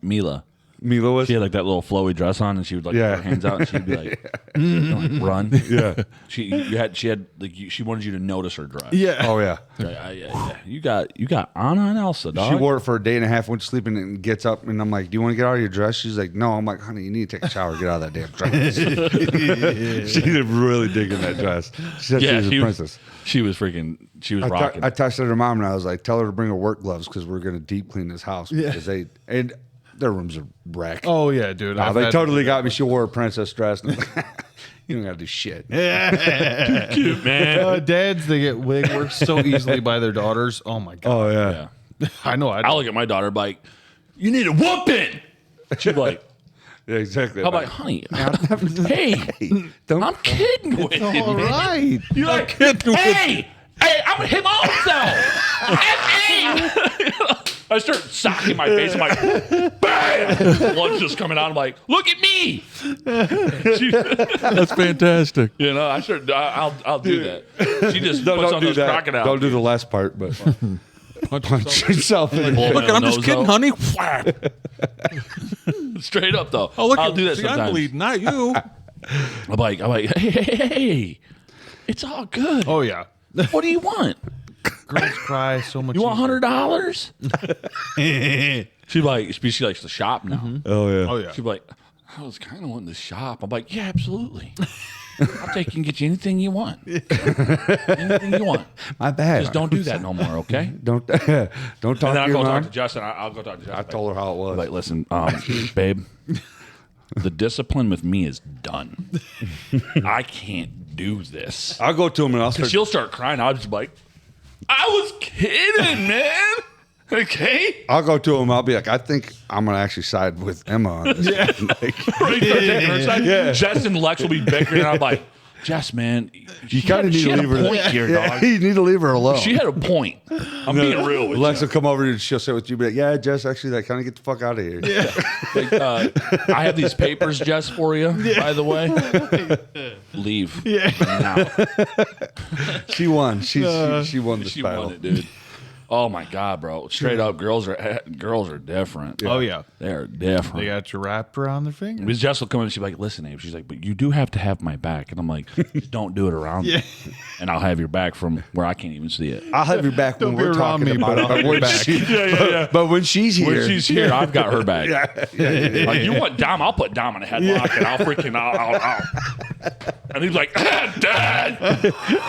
Speaker 2: Mila.
Speaker 3: Mila was?
Speaker 2: She had like that little flowy dress on, and she would like
Speaker 3: Yeah.
Speaker 2: put her hands out, and she'd be like, like run.
Speaker 3: Yeah.
Speaker 2: She had like she wanted you to notice her dress.
Speaker 4: Yeah.
Speaker 3: Oh, yeah.
Speaker 2: Like, yeah. You got Anna and Elsa, dog.
Speaker 3: She wore it for a day and a half, went to sleep, and gets up, and I'm like, do you want to get out of your dress? She's like, no. I'm like, honey, you need to take a shower, get out of that damn dress. She did really digging that dress. She said she was a princess.
Speaker 2: She was rocking.
Speaker 3: I texted her mom, and I was like, tell her to bring her work gloves because we're going to deep clean this house. Because and their rooms are wrecked.
Speaker 4: Oh yeah, dude.
Speaker 3: Nah,
Speaker 4: I've
Speaker 3: they
Speaker 4: had-
Speaker 3: totally got me. She wore a princess dress. And you don't got to do shit.
Speaker 2: Cute, man.
Speaker 4: Dads, they get worked so easily by their daughters. Oh my god.
Speaker 3: Oh, yeah.
Speaker 2: Yeah.
Speaker 4: I know.
Speaker 2: I look at my daughter like, you need a whooping. She's like,
Speaker 3: Yeah, exactly.
Speaker 2: I'm like, honey, hey,
Speaker 3: Don't
Speaker 2: I'm kidding with you.
Speaker 4: all
Speaker 2: man.
Speaker 4: right.
Speaker 2: You're like, hey, I'm gonna hit my own self. I start socking my face. I'm like, bam! Blood's just coming out. I'm like, look at me.
Speaker 1: That's fantastic.
Speaker 2: You know, I'll do that. She just puts
Speaker 3: don't
Speaker 2: on
Speaker 3: do
Speaker 2: those
Speaker 3: that.
Speaker 2: crocodile.
Speaker 3: Don't do the last part, but punch yourself in the
Speaker 2: Pull
Speaker 3: face.
Speaker 1: Look,
Speaker 2: my
Speaker 1: I'm just
Speaker 2: nose
Speaker 1: kidding,
Speaker 2: out.
Speaker 1: honey. Whack.
Speaker 2: Straight up though.
Speaker 1: Oh, look,
Speaker 2: I'll do that
Speaker 1: see,
Speaker 2: sometimes.
Speaker 1: I'm bleeding, not you.
Speaker 2: I'm like, hey, it's all good.
Speaker 4: Oh yeah.
Speaker 2: What do you want?
Speaker 4: Girls cry so much.
Speaker 2: You want
Speaker 4: easier.
Speaker 2: $100? She likes to shop now.
Speaker 3: Oh, yeah.
Speaker 4: Oh yeah.
Speaker 2: She'd be like, I was kind of wanting to shop. I'm like, yeah, absolutely. I'll take and get you anything you want. Anything you want.
Speaker 3: My bad.
Speaker 2: Just don't do that no more, okay?
Speaker 3: Don't talk
Speaker 2: And then
Speaker 3: to
Speaker 2: I'll
Speaker 3: your
Speaker 2: go talk
Speaker 3: mom.
Speaker 2: to Justin. I'll go talk to Justin.
Speaker 3: I told her how it was.
Speaker 2: Like, listen, babe, the discipline with me is done. I can't do this.
Speaker 3: I'll go to him and I'll
Speaker 2: Because
Speaker 3: start.
Speaker 2: she'll start crying. I'll just be like, I was kidding, man. Okay?
Speaker 3: I'll go to him. I'll be like, I think I'm gonna actually side with Emma on this. Yeah.
Speaker 2: Right, taking her side. Jess and Lex will be bickering. And I'm like, Jess, man,
Speaker 3: You kind of need to leave her.
Speaker 2: point here, dog.
Speaker 3: You need to leave her alone.
Speaker 2: She had a point. I'm being real with
Speaker 3: Lex will come over and she'll sit with you. Be like, yeah, Jess, actually, like, kind of get the fuck out of here. Yeah.
Speaker 2: you. Like, I have these papers, Jess, for you, by the way. Leave. Yeah. Now.
Speaker 3: She won. She won this
Speaker 2: She
Speaker 3: battle.
Speaker 2: won it, dude. Oh my God, bro! Straight up, girls are different.
Speaker 4: Oh yeah.
Speaker 2: They're different.
Speaker 4: They got you wrapped around their finger.
Speaker 2: Because Jess will come in and she's like, listen, Abe. She's like, but you do have to have my back. And I'm like, just don't do it around me. And I'll have your back from where I can't even see it.
Speaker 3: I'll have your back when
Speaker 4: be
Speaker 3: we're
Speaker 4: around
Speaker 3: talking
Speaker 4: me,
Speaker 3: about
Speaker 4: but
Speaker 3: it.
Speaker 4: I'll
Speaker 3: But
Speaker 4: have
Speaker 3: when
Speaker 4: your back.
Speaker 3: she, but when she's here,
Speaker 2: When she's here, I've got her back. Like, you want Dom? I'll put Dom in a headlock and I'll freaking, I'll. And he's like, Dad,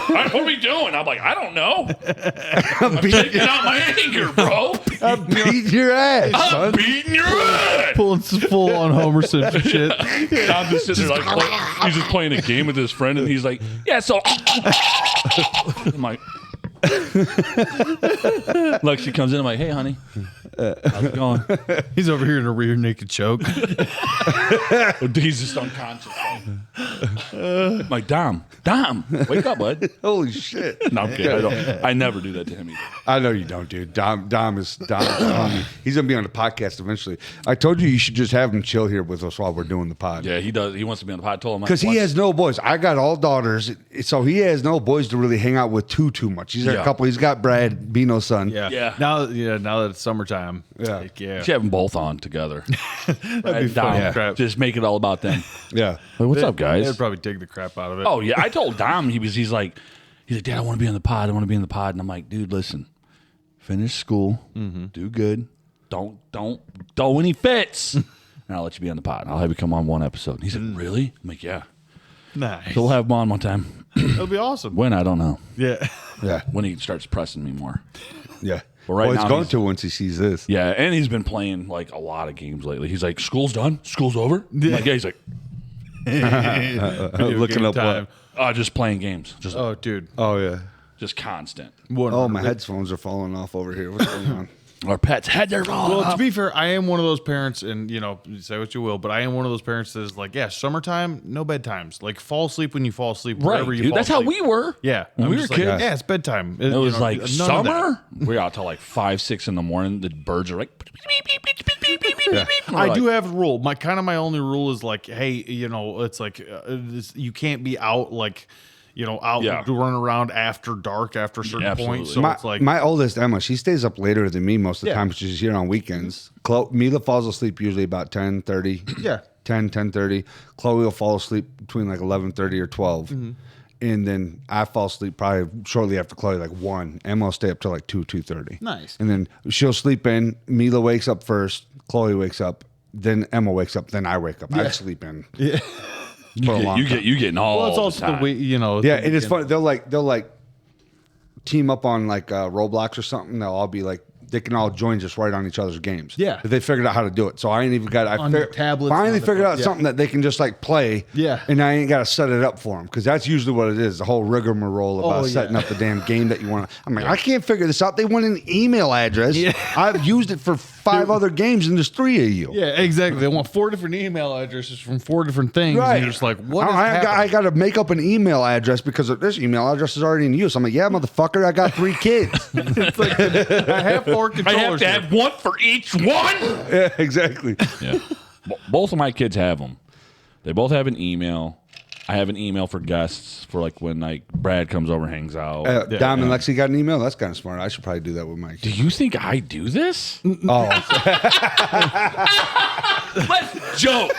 Speaker 2: what are we doing? I'm like, I don't know. I'm shaking out my anger, bro.
Speaker 3: I'm beating your ass,
Speaker 2: I'm
Speaker 3: son.
Speaker 2: beating your ass.
Speaker 4: Pulling some full on Homer Simpson shit.
Speaker 2: I'm just sitting there he's just playing a game with his friend, and he's like, "Yeah, so." I'm like, Lexi comes in. I'm like, "Hey, honey, how's it going?"
Speaker 4: He's over here in a rear naked choke.
Speaker 2: He's just unconscious. I'm like, Dom, wake up, bud.
Speaker 3: Holy shit.
Speaker 2: No, I'm kidding. I never do that to him either.
Speaker 3: I know you don't, dude. Dom is homie. He's gonna be on the podcast eventually. I told you should just have him chill here with us while we're doing the pod.
Speaker 2: Yeah, he does. He wants to be on the pod. I told him
Speaker 3: Because he has no boys. I got all daughters, so he has no boys to really hang out with too much. He's got
Speaker 2: Yeah.
Speaker 3: a couple. He's got Brad, Bino's son.
Speaker 2: Yeah.
Speaker 4: Now that it's summertime.
Speaker 3: Yeah.
Speaker 4: Like, yeah.
Speaker 2: You should have them both on together.
Speaker 4: That'd be
Speaker 2: And Dom,
Speaker 4: funny. Crap.
Speaker 2: just make it all about them.
Speaker 3: Yeah.
Speaker 2: Like, what's up, guys?
Speaker 4: They'd probably dig the crap out of it.
Speaker 2: Oh yeah, I told Dom he's like, Dad, I want to be on the pod. I want to be in the pod. And I'm like, dude, listen, finish school, do good, don't throw any fits, and I'll let you be on the pod. I'll have you come on one episode. And he said, really? I'm like, yeah.
Speaker 4: Nice.
Speaker 2: So we'll have him on one time.
Speaker 4: That'll be awesome.
Speaker 2: When I don't know.
Speaker 4: Yeah.
Speaker 3: Yeah.
Speaker 2: When he starts pressing me more.
Speaker 3: Yeah.
Speaker 2: Well, right
Speaker 3: Well,
Speaker 2: now
Speaker 3: he's going
Speaker 2: he's-
Speaker 3: to once he sees this.
Speaker 2: Yeah, and he's been playing like a lot of games lately. He's like, school's done, school's over. I'm like, yeah. He's like,
Speaker 3: Looking up
Speaker 4: time.
Speaker 3: what?
Speaker 2: just playing games,
Speaker 4: Oh, dude.
Speaker 3: Oh yeah.
Speaker 2: just constant.
Speaker 3: Oh, my headphones are falling off over here. What's going on?
Speaker 2: Our pets' heads are falling
Speaker 4: Well, to
Speaker 2: off.
Speaker 4: be fair, I am one of those parents, and say what you will, but I am one of those parents that is like, yeah, summertime, no bedtimes. Like, fall asleep when you fall asleep,
Speaker 2: Right,
Speaker 4: wherever you
Speaker 2: dude.
Speaker 4: fall
Speaker 2: That's how
Speaker 4: asleep.
Speaker 2: we were.
Speaker 4: Yeah,
Speaker 2: When
Speaker 4: I'm
Speaker 2: we were
Speaker 4: just like,
Speaker 2: kids.
Speaker 4: yeah, it's bedtime.
Speaker 2: It was like
Speaker 4: none of that.
Speaker 2: summer. We were out till like 5, 6 in the morning. The birds are like.
Speaker 4: I do have a rule. My only rule is like, hey, it's like you can't be out like, out
Speaker 2: Yeah.
Speaker 4: running around after dark after a certain
Speaker 2: Absolutely.
Speaker 4: point. So
Speaker 3: my,
Speaker 4: it's like,
Speaker 3: my oldest Emma, she stays up later than me most of the
Speaker 4: Yeah.
Speaker 3: time. But she's here on weekends. Mila falls asleep usually about 10:30.
Speaker 4: Yeah.
Speaker 3: 10:30. Chloe will fall asleep between like 11:30 or 12. And then I fall asleep probably shortly after Chloe, like 1. Emma will stay up till like 2:30.
Speaker 4: Nice.
Speaker 3: And then she'll sleep in. Mila wakes up first. Chloe wakes up. Then Emma wakes up. Then I wake up. I sleep in. Yeah. For a long time.
Speaker 2: You getting all.
Speaker 4: well, it's
Speaker 2: the
Speaker 4: also the
Speaker 2: time.
Speaker 4: way,
Speaker 3: Yeah, and it's funny. They'll like team up on like Roblox or something. They'll all be like they can all join just right on each other's games.
Speaker 4: Yeah.
Speaker 3: But they figured out how to do it. So I ain't even got.
Speaker 4: On the tablets
Speaker 3: Finally
Speaker 4: and all
Speaker 3: figured
Speaker 4: that,
Speaker 3: out
Speaker 4: yeah.
Speaker 3: something that they can just like play.
Speaker 4: Yeah.
Speaker 3: And I ain't got to set it up for them because that's usually what it is. The whole rigmarole about
Speaker 4: Oh, yeah.
Speaker 3: setting up the damn game that you want. I'm like, I can't figure this out. They want an email address.
Speaker 4: Yeah.
Speaker 3: I've used it for 5 other games, and there's 3 of you.
Speaker 4: Yeah, exactly. They want 4 different email addresses from 4 different things.
Speaker 3: Right.
Speaker 4: And you're just like, what is
Speaker 3: I
Speaker 4: happening?
Speaker 3: got to make up an email address because this email address is already in use. I'm like, yeah, motherfucker, I got 3 kids.
Speaker 4: It's like, I have 4
Speaker 2: I
Speaker 4: controllers.
Speaker 2: have to
Speaker 4: here.
Speaker 2: have one for each one.
Speaker 3: Yeah, exactly.
Speaker 2: Yeah. Both of my kids have them. They both have an email. I have an email for guests for like when like Brad comes over and hangs out.
Speaker 3: Dom and Lexi got an email. That's kind of smart. I should probably do that with my
Speaker 2: Do
Speaker 3: kids.
Speaker 2: you think I do this?
Speaker 3: Oh,
Speaker 2: Let's joke.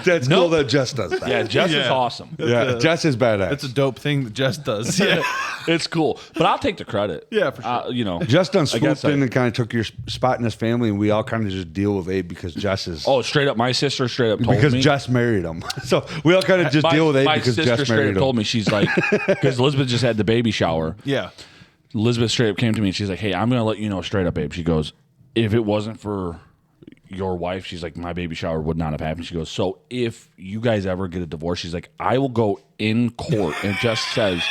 Speaker 3: that's cool that Jess does that.
Speaker 2: Yeah, Jess is
Speaker 4: Yeah.
Speaker 2: awesome.
Speaker 3: Yeah, Jess is badass.
Speaker 4: That's a dope thing that Jess does. Yeah.
Speaker 2: It's cool, but I'll take the credit.
Speaker 4: Yeah, for sure.
Speaker 3: Jess done
Speaker 2: I guess
Speaker 3: swooped in and kind of took your spot in his family, and we all kind of just deal with Abe because Jess is
Speaker 2: Straight up, my sister straight up told
Speaker 3: because
Speaker 2: me.
Speaker 3: Jess married him. So we all kind of just deal with Abe
Speaker 2: my
Speaker 3: because
Speaker 2: sister
Speaker 3: Jess
Speaker 2: straight
Speaker 3: married
Speaker 2: up
Speaker 3: him.
Speaker 2: told me, she's like, because Elizabeth just had the baby shower.
Speaker 4: Yeah.
Speaker 2: Elizabeth straight up came to me and she's like, hey, I'm going to let you know straight up, babe. She goes, if it wasn't for your wife, she's like, my baby shower would not have happened. She goes, so if you guys ever get a divorce, she's like, I will go in court and just says,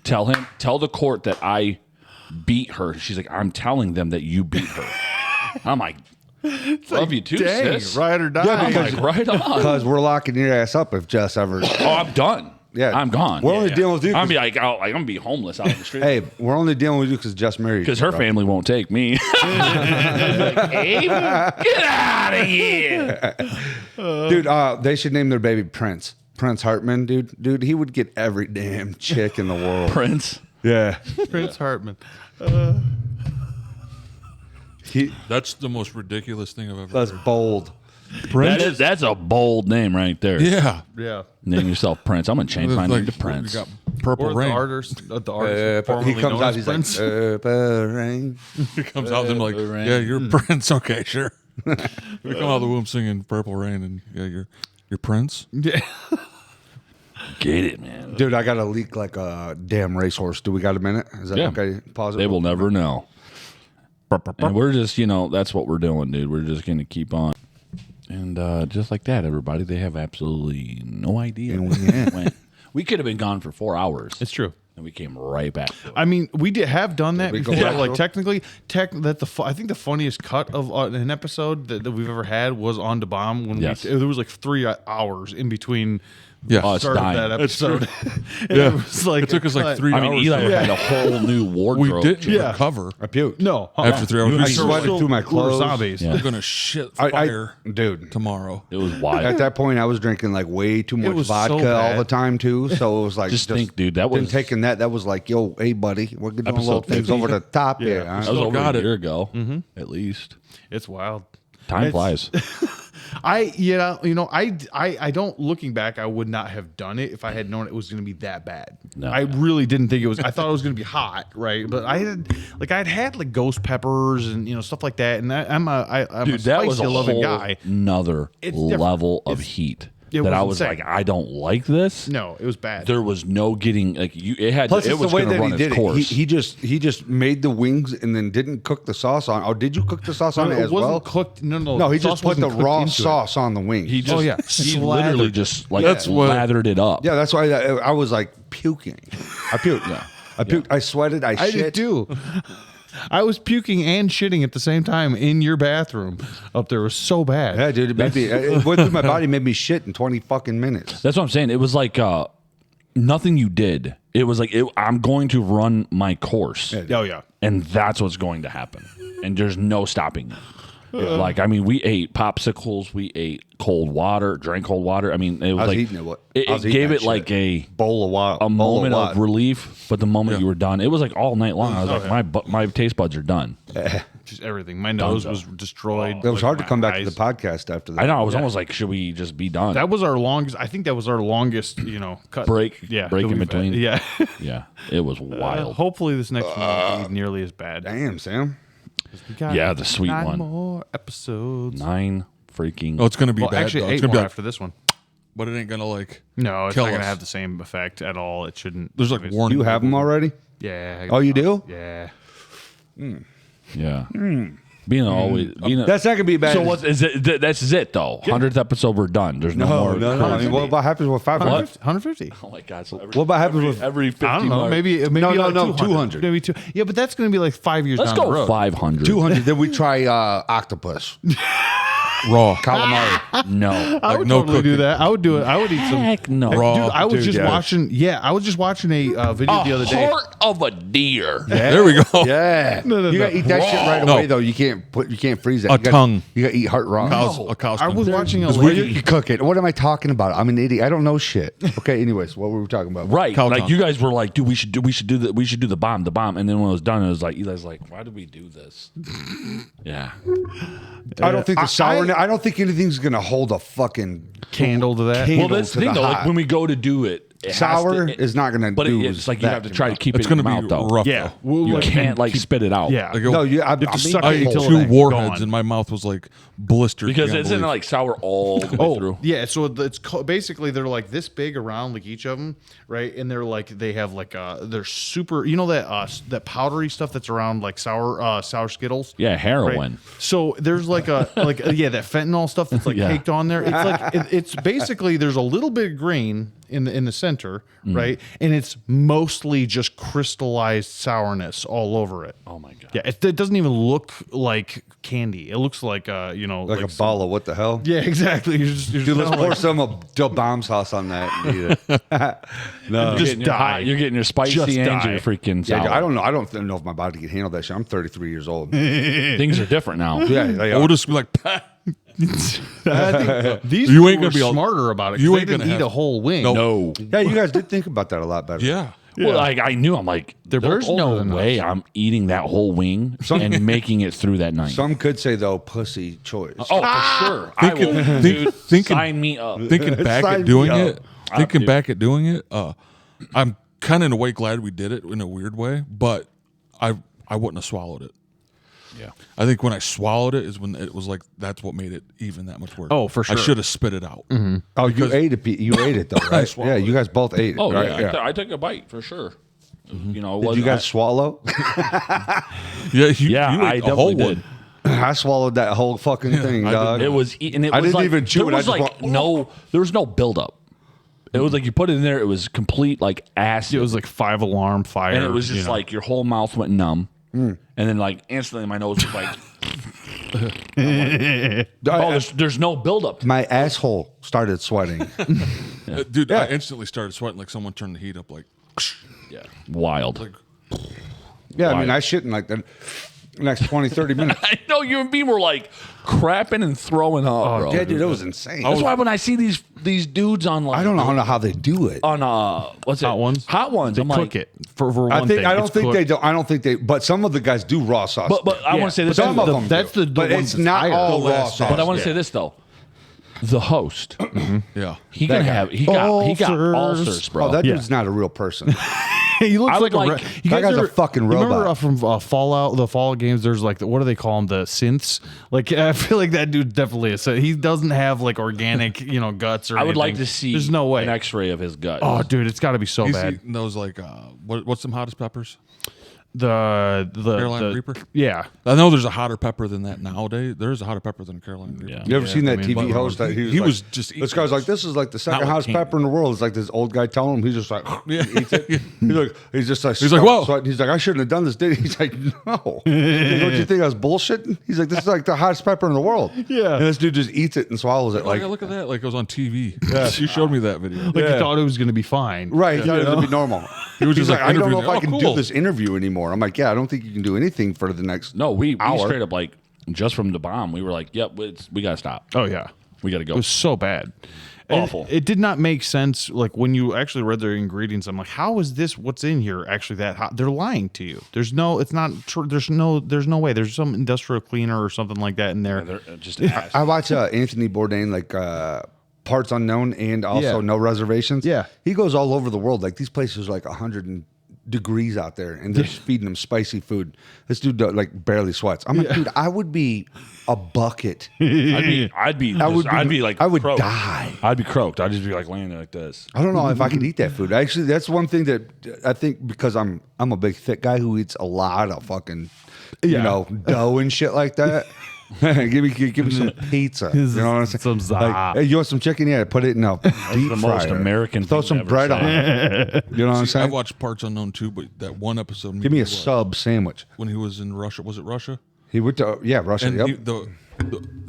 Speaker 2: tell the court that I beat her. She's like, I'm telling them that you beat her. I'm like, love you too,
Speaker 4: Dang,
Speaker 2: sis.
Speaker 4: ride or die.
Speaker 3: Yeah,
Speaker 2: I'm
Speaker 3: because-
Speaker 2: like, right on.
Speaker 3: Because we're locking your ass up if Jess ever.
Speaker 2: Oh, I'm done.
Speaker 3: Yeah.
Speaker 2: I'm gone.
Speaker 3: We're only dealing with you
Speaker 2: I'm
Speaker 3: 'cause-
Speaker 2: I'm gonna be homeless out in the street.
Speaker 3: Hey, we're only dealing with you because Jess married you.
Speaker 2: Because her
Speaker 3: bro.
Speaker 2: family won't take me. Like, Abe, get out of here.
Speaker 3: Dude, they should name their baby Prince. Prince Hartman, dude. Dude, he would get every damn chick in the world.
Speaker 2: Prince.
Speaker 3: Yeah.
Speaker 4: Prince Hartman.
Speaker 1: That's the most ridiculous thing I've ever
Speaker 3: That's
Speaker 1: heard.
Speaker 3: bold.
Speaker 2: That's a bold name right there.
Speaker 1: Yeah.
Speaker 4: Yeah.
Speaker 2: Name yourself Prince. I'm gonna change my name to
Speaker 1: We
Speaker 2: Prince.
Speaker 1: got Purple
Speaker 4: Or
Speaker 1: Rain.
Speaker 4: the artist
Speaker 3: He
Speaker 4: formerly
Speaker 3: comes
Speaker 4: known
Speaker 3: out,
Speaker 4: as
Speaker 3: he's
Speaker 4: Prince.
Speaker 3: like, Purple Rain.
Speaker 1: He comes out and like, yeah, you're Prince. Okay, sure. We come out of the womb singing Purple Rain, and yeah, you're Prince.
Speaker 4: Yeah.
Speaker 2: Get it, man.
Speaker 3: Dude, I got to leak like a damn racehorse. Do we got a minute? Is that
Speaker 2: Yeah.
Speaker 3: okay? Pause it.
Speaker 2: They will never know. And we're just, that's what we're doing, dude. We're just going to keep on. And just like that, everybody, they have absolutely no idea.
Speaker 3: And we end.
Speaker 2: when. We could have been gone for 4 hours.
Speaker 4: It's true.
Speaker 2: And we came right back to it.
Speaker 4: I mean, we have done that
Speaker 3: we go
Speaker 4: before.
Speaker 3: back
Speaker 4: Like
Speaker 3: to-
Speaker 4: technically, I think the funniest cut of an episode that we've ever had was on the bomb when
Speaker 2: Yes.
Speaker 4: there was like 3 hours in between.
Speaker 1: Yeah.
Speaker 2: Oh, it's
Speaker 4: Start of
Speaker 2: dying.
Speaker 4: that episode. And
Speaker 1: Yeah.
Speaker 4: it was like
Speaker 1: It took us like
Speaker 4: cut.
Speaker 1: 3
Speaker 2: I
Speaker 1: hours.
Speaker 2: mean, Eli
Speaker 1: to-
Speaker 2: had a whole new
Speaker 1: we
Speaker 2: wardrobe.
Speaker 1: didn't
Speaker 4: Yeah.
Speaker 1: recover
Speaker 3: I puked.
Speaker 4: No,
Speaker 1: after 3 hours.
Speaker 3: I
Speaker 1: We
Speaker 3: sweated
Speaker 1: still,
Speaker 3: through my
Speaker 4: we were
Speaker 3: clothes.
Speaker 4: zombies.
Speaker 2: Yeah.
Speaker 1: we're gonna shit
Speaker 3: I-
Speaker 1: fire
Speaker 3: dude.
Speaker 1: tomorrow.
Speaker 2: It was
Speaker 3: At
Speaker 2: wild.
Speaker 3: that point, I was drinking like way too much
Speaker 4: was so
Speaker 3: vodka all
Speaker 4: bad.
Speaker 3: the time too. So it was like
Speaker 2: Just think, dude, that
Speaker 3: then
Speaker 2: was-
Speaker 3: taking that. That was like, yo, hey, buddy, we're doing
Speaker 2: Episode
Speaker 3: little things
Speaker 2: 50.
Speaker 3: over the top here.
Speaker 2: That
Speaker 3: Huh?
Speaker 2: was over
Speaker 1: got
Speaker 2: a
Speaker 1: it.
Speaker 2: year ago, at least.
Speaker 4: It's wild.
Speaker 2: Time
Speaker 4: It's-
Speaker 2: flies.
Speaker 4: I don't. Looking back, I would not have done it if I had known it was going to be that bad.
Speaker 2: No.
Speaker 4: I really didn't think it was. I thought it was going to be hot, right? But I'd had like ghost peppers and stuff like that. And I'm a
Speaker 2: Dude, that was a
Speaker 4: loving
Speaker 2: whole
Speaker 4: guy.
Speaker 2: another
Speaker 4: It's different.
Speaker 2: level of
Speaker 4: It's-
Speaker 2: heat
Speaker 4: it
Speaker 2: that
Speaker 4: was
Speaker 2: I was
Speaker 4: insane.
Speaker 2: like, I don't like this.
Speaker 4: No, it was bad.
Speaker 2: There was no getting like you. It had.
Speaker 3: Plus,
Speaker 2: it
Speaker 3: it's
Speaker 2: was
Speaker 3: the way
Speaker 2: going to
Speaker 3: that
Speaker 2: run
Speaker 3: he
Speaker 2: its
Speaker 3: did it.
Speaker 2: course.
Speaker 3: He just made the wings and then didn't cook the sauce on. Oh, did you cook the sauce on it
Speaker 4: it
Speaker 3: as
Speaker 4: wasn't
Speaker 3: well?
Speaker 4: cooked. No.
Speaker 3: No, he
Speaker 4: the
Speaker 3: just
Speaker 4: sauce
Speaker 3: put the
Speaker 4: wasn't cooked
Speaker 3: raw
Speaker 4: into it.
Speaker 3: sauce on the wings.
Speaker 2: He just,
Speaker 4: yeah.
Speaker 2: he literally
Speaker 4: Slathered.
Speaker 2: just like
Speaker 1: That's what-
Speaker 2: lathered it up.
Speaker 3: Yeah, that's why I was like puking. I puked. I puked. I sweated. I
Speaker 4: I did
Speaker 3: shit.
Speaker 4: too. I was puking and shitting at the same time in your bathroom up there. It was so bad.
Speaker 3: Yeah, dude. It went through my body, made me shit in 20 fucking minutes.
Speaker 2: That's what I'm saying. It was like nothing you did. It was like I'm going to run my course,
Speaker 4: Oh yeah.
Speaker 2: and that's what's going to happen, and there's no stopping it. Like I mean, we ate popsicles, we ate cold water, drank cold water. I mean, it was
Speaker 3: I was
Speaker 2: like
Speaker 3: eating it. What?
Speaker 2: it,
Speaker 3: I was
Speaker 2: it
Speaker 3: eating
Speaker 2: gave
Speaker 3: that
Speaker 2: it like
Speaker 3: shit. bowl of water.
Speaker 2: a moment of relief, but the moment you were done, it was like all night long. I was like, my taste buds are done.
Speaker 4: Just everything. My nose was destroyed.
Speaker 3: It was hard to
Speaker 4: my
Speaker 3: come back to
Speaker 4: eyes.
Speaker 3: the podcast after that.
Speaker 2: I know. I was almost like, should we just be done?
Speaker 4: That was our longest. I think that was our longest. Cut
Speaker 2: Break
Speaker 4: Yeah,
Speaker 2: in
Speaker 4: that we've had.
Speaker 2: between.
Speaker 4: Yeah.
Speaker 2: Yeah, it was wild.
Speaker 4: Hopefully, this next one won't be nearly as bad.
Speaker 3: Damn, Sam.
Speaker 4: We got
Speaker 2: Yeah, the sweet
Speaker 4: 9
Speaker 2: one.
Speaker 4: more episodes.
Speaker 2: 9 freaking.
Speaker 1: Oh, it's gonna be
Speaker 4: Well,
Speaker 1: bad.
Speaker 4: actually,
Speaker 1: though. It's
Speaker 4: 8
Speaker 1: gonna
Speaker 4: more
Speaker 1: be like,
Speaker 4: after this one.
Speaker 1: but it ain't gonna like.
Speaker 4: No, it's
Speaker 1: kill
Speaker 4: not going to
Speaker 1: us.
Speaker 4: have the same effect at all. It shouldn't.
Speaker 1: There's like
Speaker 4: It's-
Speaker 1: warning.
Speaker 3: You have them already?
Speaker 4: Yeah.
Speaker 3: Oh, you do?
Speaker 4: Yeah.
Speaker 2: Yeah. Being always. Being a,
Speaker 3: That's not gonna be bad.
Speaker 2: so what is it? That's it though. 100th episode, we're done. There's no, more.
Speaker 3: I mean, what about happens with 500?
Speaker 4: 150.
Speaker 2: Oh my god! So
Speaker 3: What about happens with?
Speaker 2: every 50
Speaker 4: I don't know.
Speaker 2: mark-
Speaker 4: Maybe
Speaker 3: No,
Speaker 4: like
Speaker 3: 200.
Speaker 4: Maybe 2. Yeah, but that's going to be like 5 years
Speaker 2: Let's
Speaker 4: down the
Speaker 2: go
Speaker 4: road.
Speaker 2: 500.
Speaker 3: 200. Then we try octopus,
Speaker 1: raw.
Speaker 3: calamari.
Speaker 2: No.
Speaker 4: I would
Speaker 1: no
Speaker 4: totally do
Speaker 1: cooking.
Speaker 4: that. I would do it. I would eat some.
Speaker 2: Heck no.
Speaker 1: Raw.
Speaker 4: Dude, I was
Speaker 3: Dude,
Speaker 4: just
Speaker 3: yes.
Speaker 4: watching. Yeah, I was just watching a video the other day.
Speaker 2: Heart of a deer.
Speaker 1: There we go.
Speaker 3: Yeah.
Speaker 4: no,
Speaker 3: You gotta eat that shit right
Speaker 1: No.
Speaker 3: away though. You can't freeze that.
Speaker 1: A
Speaker 3: You gotta-
Speaker 1: tongue.
Speaker 3: You gotta eat heart raw.
Speaker 1: A cow's
Speaker 4: I was
Speaker 1: tongue.
Speaker 4: watching a
Speaker 3: Well, you
Speaker 4: lady.
Speaker 3: cook it. What am I talking about? I'm an idiot. I don't know shit. Okay. Anyways, what were we talking about?
Speaker 2: Right.
Speaker 1: Cow
Speaker 2: like
Speaker 1: tongue.
Speaker 2: you guys were like, dude, we should do the bomb. And then when it was done, it was like Eli's like, why did we do this? Yeah.
Speaker 3: I don't think the sour. I don't think anything's gonna hold a fucking
Speaker 4: Candle to that.
Speaker 3: Candle
Speaker 2: Well, that's
Speaker 3: to
Speaker 2: the thing
Speaker 3: the
Speaker 2: though.
Speaker 3: hot.
Speaker 2: Like when we go to do it, it
Speaker 3: Sour
Speaker 2: has to,
Speaker 3: is not gonna
Speaker 2: But
Speaker 3: do.
Speaker 2: it's like you
Speaker 3: that
Speaker 2: have to try to keep
Speaker 1: It's
Speaker 2: it in
Speaker 1: gonna
Speaker 2: your
Speaker 1: be
Speaker 2: mouth though.
Speaker 1: rough.
Speaker 4: Yeah.
Speaker 1: though.
Speaker 4: We'll,
Speaker 2: You
Speaker 4: like,
Speaker 2: can't like spit it out.
Speaker 4: Yeah.
Speaker 1: Like,
Speaker 3: No, you have
Speaker 4: to suck
Speaker 1: I
Speaker 4: it
Speaker 1: ate
Speaker 4: until
Speaker 1: two
Speaker 4: it's
Speaker 1: warheads
Speaker 4: gone.
Speaker 1: and my mouth was like blistered
Speaker 2: Because
Speaker 1: beyond
Speaker 2: it's in
Speaker 1: belief.
Speaker 2: like sour all the way
Speaker 4: Oh,
Speaker 2: through.
Speaker 4: yeah. So it's basically they're like this big around, like each of them, right? And they're like they have like they're super. You know that powdery stuff that's around like sour Skittles.
Speaker 2: Yeah,
Speaker 4: Right?
Speaker 2: heroin.
Speaker 4: So there's like that fentanyl stuff that's like
Speaker 2: Yeah.
Speaker 4: caked on there. It's like it's basically there's a little bit of green in the center, right? And it's mostly just crystallized sourness all over it.
Speaker 2: Oh my god.
Speaker 4: Yeah, it doesn't even look like candy. It looks like
Speaker 3: like a ball of what the hell?
Speaker 4: Yeah, exactly. You're just
Speaker 3: Dude, let's pour some of Del Bomb sauce on that. And eat it. No.
Speaker 2: You're
Speaker 4: Just
Speaker 2: getting your
Speaker 4: die.
Speaker 2: hot- You're getting your spicy
Speaker 4: Just
Speaker 2: and
Speaker 4: die.
Speaker 2: your freaking
Speaker 3: Yeah,
Speaker 2: sour.
Speaker 3: I don't know. I don't know if my body can handle that shit. I'm 33 years old.
Speaker 2: Things are different now.
Speaker 3: Yeah, they are.
Speaker 1: Otis be like,
Speaker 4: I think these
Speaker 1: You
Speaker 4: people
Speaker 1: ain't gonna
Speaker 4: were
Speaker 1: be able-
Speaker 4: smarter about it.
Speaker 1: you
Speaker 4: You
Speaker 1: ain't
Speaker 4: didn't
Speaker 1: gonna
Speaker 4: eat
Speaker 1: have-
Speaker 4: a whole wing.
Speaker 1: No.
Speaker 2: No.
Speaker 3: Yeah, you guys did think about that a lot better.
Speaker 1: yeah.
Speaker 2: Well, like I knew, I'm like,
Speaker 4: both
Speaker 2: there's
Speaker 4: older
Speaker 2: no
Speaker 4: than
Speaker 2: way
Speaker 4: us.
Speaker 2: I'm eating that whole wing and making it through that night.
Speaker 3: Some could say though, pussy choice.
Speaker 2: Oh, for sure. I
Speaker 1: Thinking-
Speaker 2: will,
Speaker 1: think-
Speaker 2: dude,
Speaker 1: thinking-
Speaker 2: sign me up.
Speaker 1: Thinking back
Speaker 3: Sign
Speaker 1: at
Speaker 3: me
Speaker 1: doing
Speaker 3: up.
Speaker 1: it, thinking
Speaker 2: dude.
Speaker 1: back at doing it, I'm kind of in a way glad we did it in a weird way, but I wouldn't have swallowed it.
Speaker 2: Yeah.
Speaker 1: I think when I swallowed it is when it was like that's what made it even that much worse.
Speaker 4: Oh, for
Speaker 1: I
Speaker 4: sure.
Speaker 1: should have spit it out.
Speaker 3: Oh, you ate it. You ate it though, right?
Speaker 1: swallowed
Speaker 3: Yeah, you guys both ate it.
Speaker 2: Oh
Speaker 3: right?
Speaker 2: yeah, I took a bite for sure. You know, it
Speaker 3: Did you
Speaker 2: wasn't-
Speaker 3: guys swallow?
Speaker 1: Yeah,
Speaker 2: Yeah,
Speaker 1: you
Speaker 2: I
Speaker 1: ate the whole
Speaker 2: definitely
Speaker 1: one.
Speaker 2: did.
Speaker 3: I swallowed that whole fucking thing,
Speaker 1: I
Speaker 3: dog.
Speaker 2: It was, and it
Speaker 3: I
Speaker 2: was
Speaker 3: didn't
Speaker 2: like,
Speaker 3: even chew
Speaker 2: there
Speaker 3: it, I
Speaker 2: was
Speaker 3: just
Speaker 2: like
Speaker 3: went,
Speaker 2: there was no buildup. It was like you put it in there, it was complete like acid.
Speaker 4: It was like 5 alarm fire.
Speaker 2: and it was just like your whole mouth went numb.
Speaker 3: Mm.
Speaker 2: And then like instantly my nose was like, there's no buildup.
Speaker 3: My asshole started sweating.
Speaker 1: Dude, I instantly started sweating like someone turned the heat up. Like,
Speaker 2: Yeah. Wild.
Speaker 3: Yeah, I
Speaker 2: Why?
Speaker 3: mean, I shit in like the next 20, 30 minutes.
Speaker 2: I know you and me were like crapping and throwing up, bro.
Speaker 3: Yeah, dude, it was insane.
Speaker 2: That's why when I see these dudes on like
Speaker 3: I don't know how they do it.
Speaker 2: on what's it?
Speaker 4: Hot Ones?
Speaker 2: Hot Ones. I'm
Speaker 4: cook
Speaker 2: like,
Speaker 4: it for one
Speaker 3: I
Speaker 4: thing.
Speaker 3: don't
Speaker 4: It's
Speaker 3: think
Speaker 4: cooked.
Speaker 3: they don't. I don't think they. But some of the guys do raw sauce.
Speaker 2: But I want to say this.
Speaker 3: Some of them
Speaker 4: that's
Speaker 3: do.
Speaker 4: the
Speaker 3: but
Speaker 4: ones
Speaker 3: it's
Speaker 4: that's
Speaker 3: not
Speaker 4: higher.
Speaker 3: all
Speaker 1: The
Speaker 3: raw
Speaker 1: last
Speaker 3: sauce.
Speaker 2: But I want to say this though. The host,
Speaker 1: yeah.
Speaker 2: he got
Speaker 4: Ulcers.
Speaker 2: ulcers, bro.
Speaker 3: Oh, that
Speaker 4: Yeah.
Speaker 3: dude's not a real person.
Speaker 4: He looks
Speaker 2: I
Speaker 4: like
Speaker 2: would
Speaker 4: a.
Speaker 2: like-
Speaker 4: You
Speaker 3: that
Speaker 4: guys
Speaker 3: guy's a
Speaker 4: ever-
Speaker 3: fucking
Speaker 4: Remember
Speaker 3: robot.
Speaker 4: from Fallout, the Fallout games? There's like what do they call them? The synths. Like I feel like that dude definitely is. So he doesn't have like organic, guts or.
Speaker 2: I would like
Speaker 4: anything.
Speaker 2: to see.
Speaker 4: There's no way.
Speaker 2: an X-ray of his gut.
Speaker 4: Oh, dude, it's got to be so
Speaker 1: He's
Speaker 4: bad.
Speaker 1: eating those like what's some hottest peppers?
Speaker 4: The
Speaker 1: Carolina Reaper?
Speaker 4: Yeah.
Speaker 1: I know there's a hotter pepper than that nowadays. There is a hotter pepper than a Carolina Reaper.
Speaker 2: Yeah.
Speaker 3: You ever seen that
Speaker 4: I mean,
Speaker 3: TV
Speaker 1: but-
Speaker 3: host that
Speaker 1: he
Speaker 3: like-
Speaker 1: was just
Speaker 3: This
Speaker 1: eating
Speaker 3: guy's like,
Speaker 1: those.
Speaker 3: this is like the second
Speaker 1: Not like
Speaker 3: hottest
Speaker 1: king.
Speaker 3: pepper in the world. It's like this old guy telling him. He's just like, he eats it. He's just like,
Speaker 1: He's like, whoa.
Speaker 3: sweating. He's like, I shouldn't have done this, did he? He's like, no. Don't you think I was bullshitting? He's like, this is like the hottest pepper in the world.
Speaker 4: Yeah.
Speaker 3: And this dude just eats it and swallows it.
Speaker 1: Like,
Speaker 3: Like,
Speaker 1: look at that. Like it was on TV. Yeah. You showed me that video.
Speaker 4: Like he thought it was going to be fine.
Speaker 3: right. He thought it would be normal.
Speaker 1: He was
Speaker 3: He's
Speaker 1: just
Speaker 3: like,
Speaker 1: like
Speaker 3: I don't know if
Speaker 1: interviewing-
Speaker 3: I can
Speaker 1: oh,
Speaker 3: do
Speaker 1: cool.
Speaker 3: this interview anymore. I'm like, yeah, I don't think you can do anything for the next
Speaker 2: no, we
Speaker 3: hour.
Speaker 2: straight up like just from the bomb. We were like, yep, we gotta stop.
Speaker 4: Oh yeah.
Speaker 2: We gotta go.
Speaker 4: It was so bad. And
Speaker 2: Awful.
Speaker 4: It did not make sense. Like when you actually read their ingredients, I'm like, how is this? What's in here actually that hot? They're lying to you. There's no. It's not. There's no way. There's some industrial cleaner or something like that in there.
Speaker 2: They're just
Speaker 3: I watch Anthony Bourdain, like Parts Unknown and also
Speaker 4: Yeah.
Speaker 3: No Reservations.
Speaker 4: Yeah.
Speaker 3: He goes all over the world. Like these places are like 100 degrees out there and they're feeding him spicy food. This dude like barely sweats. I'm like, dude, I would be a bucket.
Speaker 2: I'd be like
Speaker 3: I would
Speaker 2: croaked.
Speaker 3: die.
Speaker 2: I'd be croaked. I'd just be like laying there like this.
Speaker 3: I don't know if I could eat that food. Actually, that's one thing that I think because I'm a big thick guy who eats a lot of fucking dough and shit like that. give me some pizza. You know what I'm saying?
Speaker 4: Some
Speaker 3: Like,
Speaker 4: za.
Speaker 3: hey, you want some chicken? Yeah, put it in a deep
Speaker 2: the most
Speaker 3: fryer.
Speaker 2: American
Speaker 3: Throw
Speaker 2: thing
Speaker 3: some
Speaker 2: to ever
Speaker 3: bread
Speaker 2: say.
Speaker 3: on it. You know what I'm
Speaker 1: See, I've
Speaker 3: saying?
Speaker 1: watched Parts Unknown too, but that one episode.
Speaker 3: Give me a
Speaker 1: was
Speaker 3: sub sandwich.
Speaker 1: when he was in Russia. Was it Russia?
Speaker 3: He went to Russia.
Speaker 1: And
Speaker 3: Yep.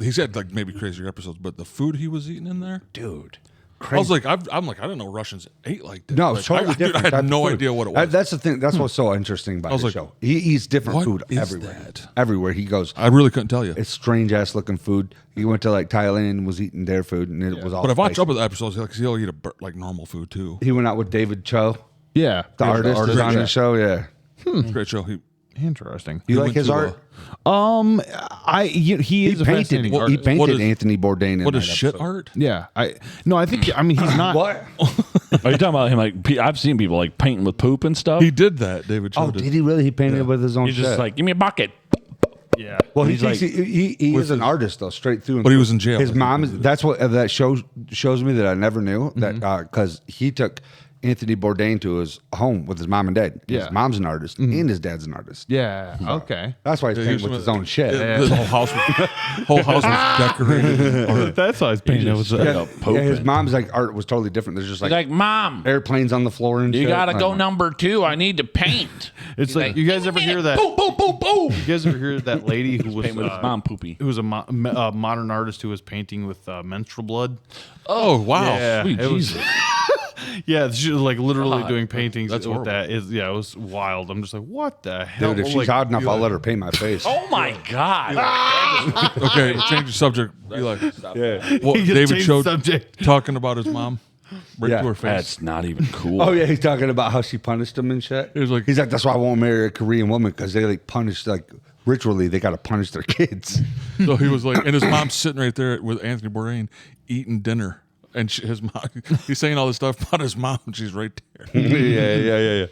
Speaker 1: he's had like maybe crazier episodes, but the food he was eating in there,
Speaker 3: Dude,
Speaker 1: I was like, I'm like, I didn't know Russians ate like that.
Speaker 3: no,
Speaker 1: like,
Speaker 3: it's totally
Speaker 1: dude,
Speaker 3: different.
Speaker 1: I
Speaker 3: type
Speaker 1: had
Speaker 3: of
Speaker 1: no
Speaker 3: food.
Speaker 1: idea what it was.
Speaker 3: That's the thing. That's what's so interesting about
Speaker 1: was
Speaker 3: the
Speaker 1: like,
Speaker 3: show. He eats different
Speaker 1: what
Speaker 3: food
Speaker 1: is
Speaker 3: everywhere.
Speaker 1: that?
Speaker 3: Everywhere he goes,
Speaker 1: I really couldn't tell you.
Speaker 3: it's strange ass looking food. He went to like Thailand and was eating their food, and it was all.
Speaker 1: But I've watched
Speaker 3: spicy.
Speaker 1: up with the episodes because he'll eat like normal food too.
Speaker 3: He went out with David Cho,
Speaker 4: Yeah.
Speaker 3: the artist, is on the show. Yeah,
Speaker 1: Great show. He
Speaker 4: Interesting.
Speaker 3: you like
Speaker 1: went
Speaker 3: his
Speaker 1: to,
Speaker 3: art?
Speaker 4: He
Speaker 3: He
Speaker 4: is a fascinating
Speaker 3: painted. He
Speaker 4: artist.
Speaker 3: painted
Speaker 1: What is-
Speaker 3: Anthony Bourdain. In
Speaker 1: what
Speaker 3: that
Speaker 1: is shit
Speaker 3: episode.
Speaker 1: art?
Speaker 4: Yeah. I think he's not.
Speaker 3: What?
Speaker 2: Are you talking about him? Like I've seen people like painting with poop and stuff.
Speaker 1: He did that. David Cho
Speaker 3: Oh, did he really? He painted with his own
Speaker 2: He's
Speaker 3: shit.
Speaker 2: just like, give me a bucket.
Speaker 4: Yeah.
Speaker 3: Well,
Speaker 2: he's
Speaker 3: he is an artist though, straight through. and
Speaker 1: But he
Speaker 3: through.
Speaker 1: was in jail, I
Speaker 3: His
Speaker 1: think,
Speaker 3: mom is. That's what that shows me that I never knew that because he took Anthony Bourdain to his home with his mom and dad.
Speaker 4: Yeah.
Speaker 3: His mom's an artist and his dad's an artist.
Speaker 4: Yeah. Okay.
Speaker 3: That's why he's
Speaker 1: he
Speaker 3: painting
Speaker 1: was
Speaker 3: with
Speaker 1: one
Speaker 3: his
Speaker 1: of-
Speaker 3: own shit.
Speaker 1: His whole house was decorated. in art.
Speaker 4: That's why he's painting. It was
Speaker 2: Straight
Speaker 3: Yeah,
Speaker 2: up pooping.
Speaker 3: his mom's like art was totally different. There's just
Speaker 2: He's
Speaker 3: like,
Speaker 2: like, Mom,
Speaker 3: airplanes on the floor and
Speaker 2: you
Speaker 3: shit.
Speaker 2: gotta
Speaker 3: Like,
Speaker 2: go number 2. I need to paint.
Speaker 4: It's like, you guys ever hear that?
Speaker 2: Boom, boom, boom, boom.
Speaker 4: You guys ever hear that lady who was
Speaker 2: Paint with his mom poopy.
Speaker 4: who was a modern artist who was painting with menstrual blood?
Speaker 1: Oh wow!
Speaker 4: Yeah,
Speaker 2: Sweet
Speaker 4: it was-
Speaker 2: Jesus.
Speaker 4: Yeah, she was like literally
Speaker 2: God,
Speaker 4: doing paintings
Speaker 1: that's
Speaker 4: with
Speaker 1: horrible.
Speaker 4: that. It was wild. I'm just like, what the hell?
Speaker 3: Dude, if she's
Speaker 4: Like,
Speaker 3: hot enough, I'll let her paint my face.
Speaker 2: Oh my God.
Speaker 1: Okay, change the subject. Be like,
Speaker 3: Yeah.
Speaker 1: well,
Speaker 4: He just
Speaker 1: David
Speaker 4: changed
Speaker 1: Cho
Speaker 4: the subject.
Speaker 1: talking about his mom right
Speaker 3: Yeah.
Speaker 1: to her face.
Speaker 2: That's not even cool.
Speaker 3: Oh yeah, he's talking about how she punished him and shit.
Speaker 1: He was like-
Speaker 3: he's like, that's why I won't marry a Korean woman because they like punish like ritually they got to punish their kids.
Speaker 1: So he was like, and his mom's sitting right there with Anthony Bourdain eating dinner, and his mom, he's saying all this stuff about his mom, and she's right there.
Speaker 3: yeah.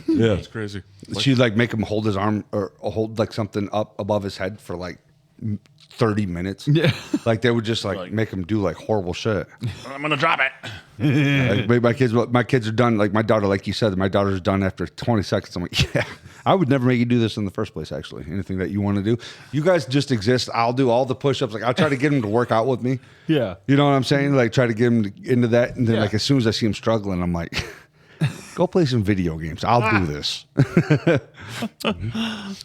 Speaker 3: Yeah,
Speaker 1: It's crazy.
Speaker 3: she'd like make him hold his arm or hold like something up above his head for like 30 minutes.
Speaker 4: Yeah.
Speaker 3: Like they would just like make him do like horrible shit.
Speaker 2: I'm gonna drop it.
Speaker 3: Like, my kids are done. Like my daughter, like you said, my daughter's done after 20 seconds. I'm like, yeah, I would never make you do this in the first place. Actually, anything that you want to do, you guys just exist. I'll do all the push-ups. Like I'll try to get him to work out with me.
Speaker 4: Yeah.
Speaker 3: You know what I'm saying? Like try to get him into that, and then
Speaker 4: Yeah.
Speaker 3: like as soon as I see him struggling, I'm like, go play some video games. I'll do this.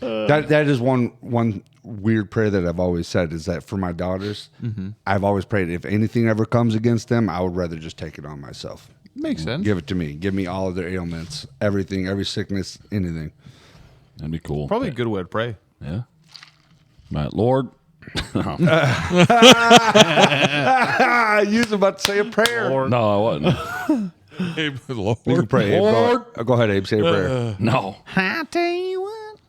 Speaker 3: That is one weird prayer that I've always said is that for my daughters, I've always prayed if anything ever comes against them, I would rather just take it on myself.
Speaker 4: Makes sense.
Speaker 3: Give it to me. Give me all of their ailments, everything, every sickness, anything.
Speaker 2: That'd be cool.
Speaker 4: Probably a good way to pray.
Speaker 2: Yeah. Right, Lord.
Speaker 3: You was about to say a prayer.
Speaker 2: No, I wasn't.
Speaker 1: Hey, Lord.
Speaker 3: You can pray. Abe. Go ahead, Abe. Say a prayer.
Speaker 2: No.
Speaker 6: I tell you what.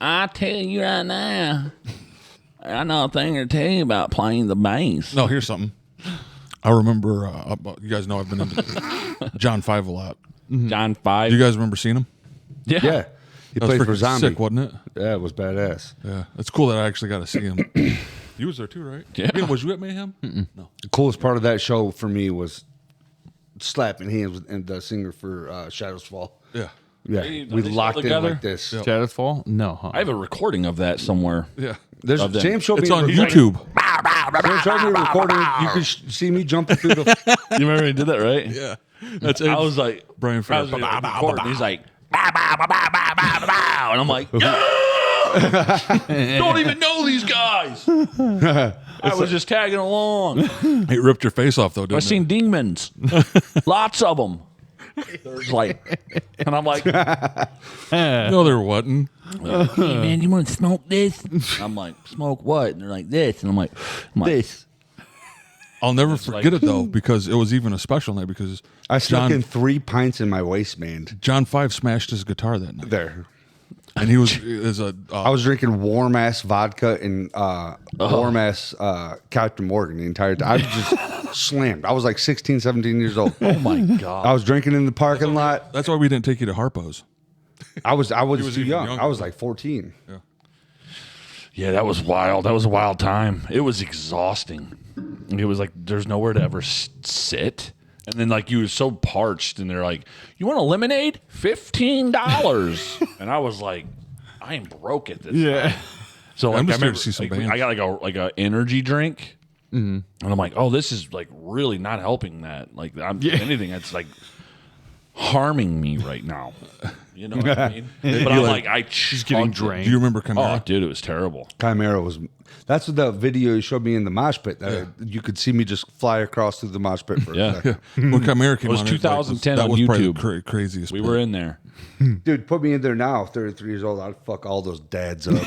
Speaker 6: I tell you right now. I know a thing or two about playing the bass.
Speaker 1: No, here's something. I remember, you guys know I've been into John 5 a lot.
Speaker 2: John 5.
Speaker 1: You guys remember seeing him?
Speaker 2: Yeah.
Speaker 3: Yeah. He
Speaker 1: That was
Speaker 3: played for
Speaker 1: freaking
Speaker 3: Zombie.
Speaker 1: sick, wasn't it?
Speaker 3: Yeah, it was badass.
Speaker 1: Yeah. It's cool that I actually got to see him. You was there too, right?
Speaker 2: Yeah.
Speaker 1: Was you at Mayhem? No.
Speaker 3: The coolest part of that show for me was slapping hands with the singer for Shadows Fall.
Speaker 1: Yeah.
Speaker 3: Yeah,
Speaker 2: Hey,
Speaker 3: we
Speaker 2: they
Speaker 3: locked
Speaker 2: still
Speaker 3: in
Speaker 2: together?
Speaker 3: like this.
Speaker 1: Yeah.
Speaker 4: Shadows Fall? No. Huh?
Speaker 2: I have a recording of that somewhere.
Speaker 1: Yeah.
Speaker 3: There's
Speaker 2: Of them.
Speaker 3: Sam showed
Speaker 1: It's
Speaker 3: me
Speaker 1: on
Speaker 3: a
Speaker 1: YouTube.
Speaker 3: Sam showed me a recording. You could see me jumping through the.
Speaker 2: You remember he did that, right?
Speaker 1: Yeah. That's
Speaker 2: I was like,
Speaker 1: Brian
Speaker 2: I
Speaker 1: Ferrer.
Speaker 2: was like, recording. He's like, "Bow, bow, bow, bow, bow, bow, bow," and I'm like, yeah! Don't even know these guys. I was just tagging along.
Speaker 1: It ripped your face off, though, didn't
Speaker 2: I've seen
Speaker 1: it?
Speaker 2: demons, lots of them. There's like, and I'm like,
Speaker 1: No, there wasn't.
Speaker 6: Hey, man, you want to smoke this?
Speaker 2: I'm like, smoke what? And they're like,
Speaker 6: This. And I'm like,
Speaker 2: this.
Speaker 1: I'll never forget
Speaker 2: like-
Speaker 1: it, though, because it was even a special night because
Speaker 3: I snuck
Speaker 1: John,
Speaker 3: in 3 pints in my waistband.
Speaker 1: John 5 smashed his guitar that night.
Speaker 3: There.
Speaker 1: And he was a
Speaker 3: I was drinking warm ass vodka and warm ass Captain Morgan the entire time. I was just slammed. I was like 16, 17 years old.
Speaker 2: Oh my god!
Speaker 3: I was drinking in the parking lot.
Speaker 1: that's why we didn't take you to Harpo's.
Speaker 3: I was
Speaker 1: was
Speaker 3: too
Speaker 1: even
Speaker 3: young.
Speaker 1: younger.
Speaker 3: I was like 14.
Speaker 2: Yeah, that was wild. That was a wild time. It was exhausting. It was like there's nowhere to ever sit. And then like you was so parched and they're like, "You want a lemonade? $15." And I was like, I am broke at this.
Speaker 4: Yeah.
Speaker 2: So like,
Speaker 1: I'm
Speaker 2: I
Speaker 1: just here to
Speaker 2: remember,
Speaker 1: see some
Speaker 2: like,
Speaker 1: bands.
Speaker 2: I got like a energy drink. And I'm like, oh, this is like really not helping that. Like I'm anything that's like harming me right now. You know what I mean? But I'm like, I just
Speaker 4: getting drained.
Speaker 1: Do you remember
Speaker 2: Oh,
Speaker 1: Chimera?
Speaker 2: dude, it was terrible.
Speaker 3: Chimera was. That's what the video you showed me in the mosh pit. You could see me just fly across through the mosh pit for
Speaker 2: Yeah.
Speaker 3: a second.
Speaker 1: When Chimera came
Speaker 2: It was
Speaker 1: on,
Speaker 2: 2010
Speaker 1: that
Speaker 2: on
Speaker 1: was probably
Speaker 2: YouTube.
Speaker 1: the craziest.
Speaker 2: We
Speaker 1: bit.
Speaker 2: were in there.
Speaker 3: Dude, put me in there now. 33 years old. I'd fuck all those dads up.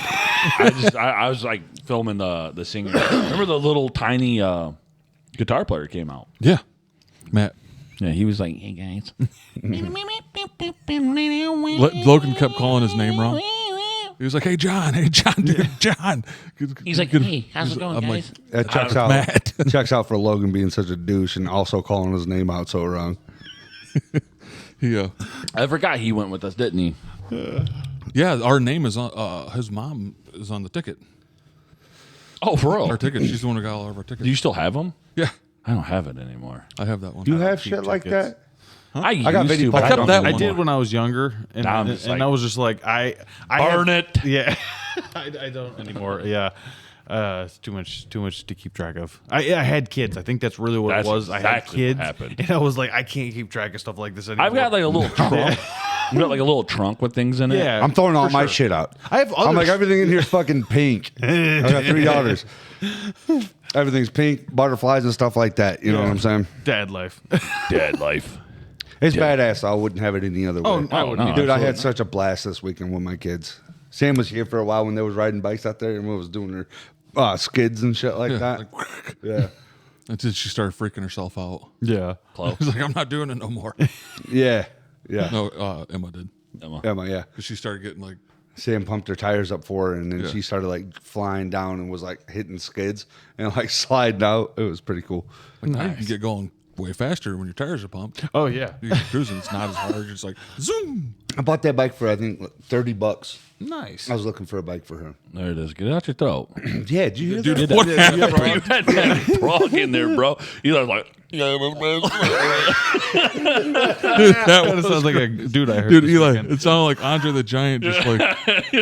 Speaker 2: I was like filming the singer. Remember the little tiny guitar player came out?
Speaker 1: Yeah. Matt.
Speaker 2: Yeah, he was like, "Hey guys."
Speaker 1: Logan kept calling his name wrong. He was like, "Hey John, dude, John."
Speaker 6: He's like, hey, how's it going,
Speaker 1: I'm
Speaker 6: guys?
Speaker 3: That checks out.
Speaker 1: Matt.
Speaker 3: Checks out for Logan being such a douche and also calling his name out so wrong.
Speaker 1: Yeah.
Speaker 2: I forgot he went with us, didn't he?
Speaker 1: Yeah, our name is on. His mom is on the ticket.
Speaker 2: Oh, for
Speaker 1: Our
Speaker 2: real?
Speaker 1: ticket. She's the one who got all of our tickets.
Speaker 2: Do you still have them?
Speaker 1: Yeah,
Speaker 2: I don't have it anymore.
Speaker 1: I have that one.
Speaker 3: Do you have shit like
Speaker 4: tickets.
Speaker 3: that?
Speaker 2: I
Speaker 3: got
Speaker 2: used
Speaker 3: video
Speaker 2: to, but
Speaker 3: players
Speaker 2: I
Speaker 1: kept
Speaker 2: don't
Speaker 1: that
Speaker 2: anymore.
Speaker 4: I
Speaker 1: one.
Speaker 4: did when I was younger, and,
Speaker 2: Now I'm
Speaker 4: and,
Speaker 2: just like,
Speaker 4: I was just like, I
Speaker 2: Burn
Speaker 4: had-
Speaker 2: it.
Speaker 4: Yeah, I don't anymore. Yeah, it's too much to keep track of. I had kids. I think that's really what
Speaker 2: That's
Speaker 4: it was. I had
Speaker 2: exactly what
Speaker 4: kids,
Speaker 2: happened.
Speaker 4: and I was like, I can't keep track of stuff like this anymore.
Speaker 2: I've got like a little trunk. I've got like a little trunk with things in it.
Speaker 4: yeah.
Speaker 3: I'm throwing all
Speaker 4: for
Speaker 3: my
Speaker 4: sure.
Speaker 3: shit out.
Speaker 4: I have
Speaker 3: I'm
Speaker 4: other
Speaker 3: like, everything in here is fucking pink. I got 3 daughters. Everything's pink, butterflies and stuff like that. You know what I'm saying?
Speaker 4: dad life.
Speaker 2: Dad life.
Speaker 3: It's badass. I wouldn't have it any other way.
Speaker 4: Oh, I wouldn't
Speaker 2: no.
Speaker 3: Dude, I had such a blast this weekend with my kids. Sam was here for a while when they was riding bikes out there and we was doing their skids and shit like that. Yeah.
Speaker 1: Until she started freaking herself out.
Speaker 4: Yeah.
Speaker 2: Close.
Speaker 1: She's like, "I'm not doing it no more."
Speaker 3: Yeah. Yeah.
Speaker 1: No, Emma did.
Speaker 3: Emma, yeah.
Speaker 1: 'Cause she started getting like,
Speaker 3: Sam pumped her tires up for her and then
Speaker 1: Yeah.
Speaker 3: she started like flying down and was like hitting skids and like sliding out. It was pretty cool.
Speaker 1: now you can get going way faster when your tires are pumped.
Speaker 4: Oh yeah,
Speaker 1: You're cruising. It's not as hard. You're just like zoom.
Speaker 3: I bought that bike for I think $30.
Speaker 4: nice.
Speaker 3: I was looking for a bike for her.
Speaker 2: There it is. Get it out your throat.
Speaker 3: Yeah, did you hear
Speaker 1: Dude,
Speaker 3: that?
Speaker 1: what
Speaker 2: You
Speaker 1: happened?
Speaker 2: had that frog in there, bro. You know, like,
Speaker 1: That
Speaker 4: That
Speaker 1: was
Speaker 4: sounds like a dude I heard.
Speaker 1: Dude,
Speaker 4: this
Speaker 1: Eli,
Speaker 4: weekend.
Speaker 1: it sounded like Andre the Giant just like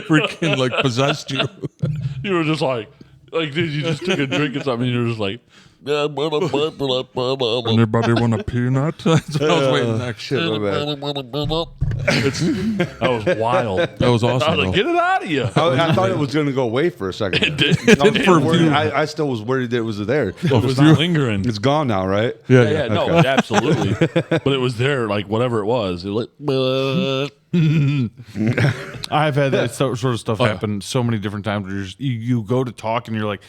Speaker 1: freaking like possessed you.
Speaker 2: you were just like, did you just took a drink or something? And you were just like,
Speaker 1: Anybody want a peanut? That's what I was waiting next.
Speaker 3: Shit, my bad.
Speaker 2: that was wild.
Speaker 1: That was
Speaker 2: I
Speaker 1: awesome.
Speaker 2: was like,
Speaker 1: though.
Speaker 2: get it out of you.
Speaker 3: I thought it was going to go away for a second.
Speaker 2: It did.
Speaker 3: I, was
Speaker 1: for a
Speaker 3: worried-
Speaker 1: few.
Speaker 3: I still was worried that it was there.
Speaker 2: It was not lingering.
Speaker 3: It's gone now, right?
Speaker 1: Yeah,
Speaker 2: Yeah, no, absolutely. But it was there, like whatever it was. It like,
Speaker 4: I've had that sort of stuff happen so many different times. Where you go to talk and you're like,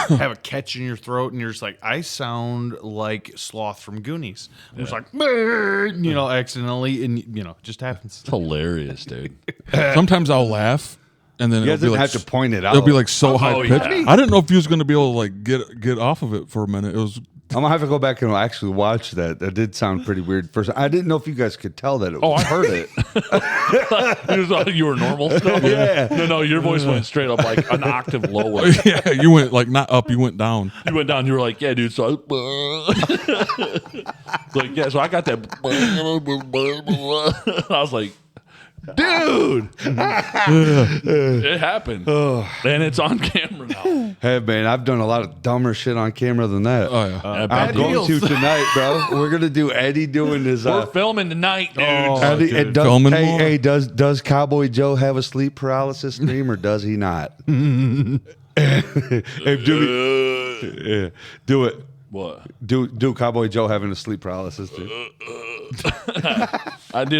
Speaker 4: have a catch in your throat, and you're just like, I sound like Sloth from Goonies. I'm just like, you know, accidentally, and you know, it just happens.
Speaker 2: it's hilarious, dude.
Speaker 1: Sometimes I'll laugh, and then
Speaker 3: You
Speaker 1: it'll
Speaker 3: guys
Speaker 1: be like
Speaker 3: have to point it out.
Speaker 1: it'll be like so high pitched.
Speaker 2: yeah.
Speaker 1: I didn't know if you was going to be able to like get off of it for a minute. It was
Speaker 3: I'm gonna have to go back and actually watch that. That did sound pretty weird. First, I didn't know if you guys could tell that. It was,
Speaker 2: I heard it. You thought you were normal still?
Speaker 3: Yeah.
Speaker 2: No, your voice went straight up like an octave lower.
Speaker 1: yeah. You went like not up, you went down.
Speaker 2: You went down. You were like, yeah, dude. So, like, yeah. So I got that. I was like, dude, it happened, and it's on camera now.
Speaker 3: Hey man, I've done a lot of dumber shit on camera than that.
Speaker 1: Oh yeah.
Speaker 3: I'm going to tonight, bro. We're gonna do Eddie doing his.
Speaker 2: We're filming tonight, dude.
Speaker 3: Eddie,
Speaker 4: good.
Speaker 1: Filming
Speaker 3: hey,
Speaker 1: more?
Speaker 3: hey, does Cowboy Joe have a sleep paralysis dream or does he not? Hey, do it.
Speaker 2: What?
Speaker 3: Do Cowboy Joe having a sleep paralysis dream?
Speaker 2: Dude,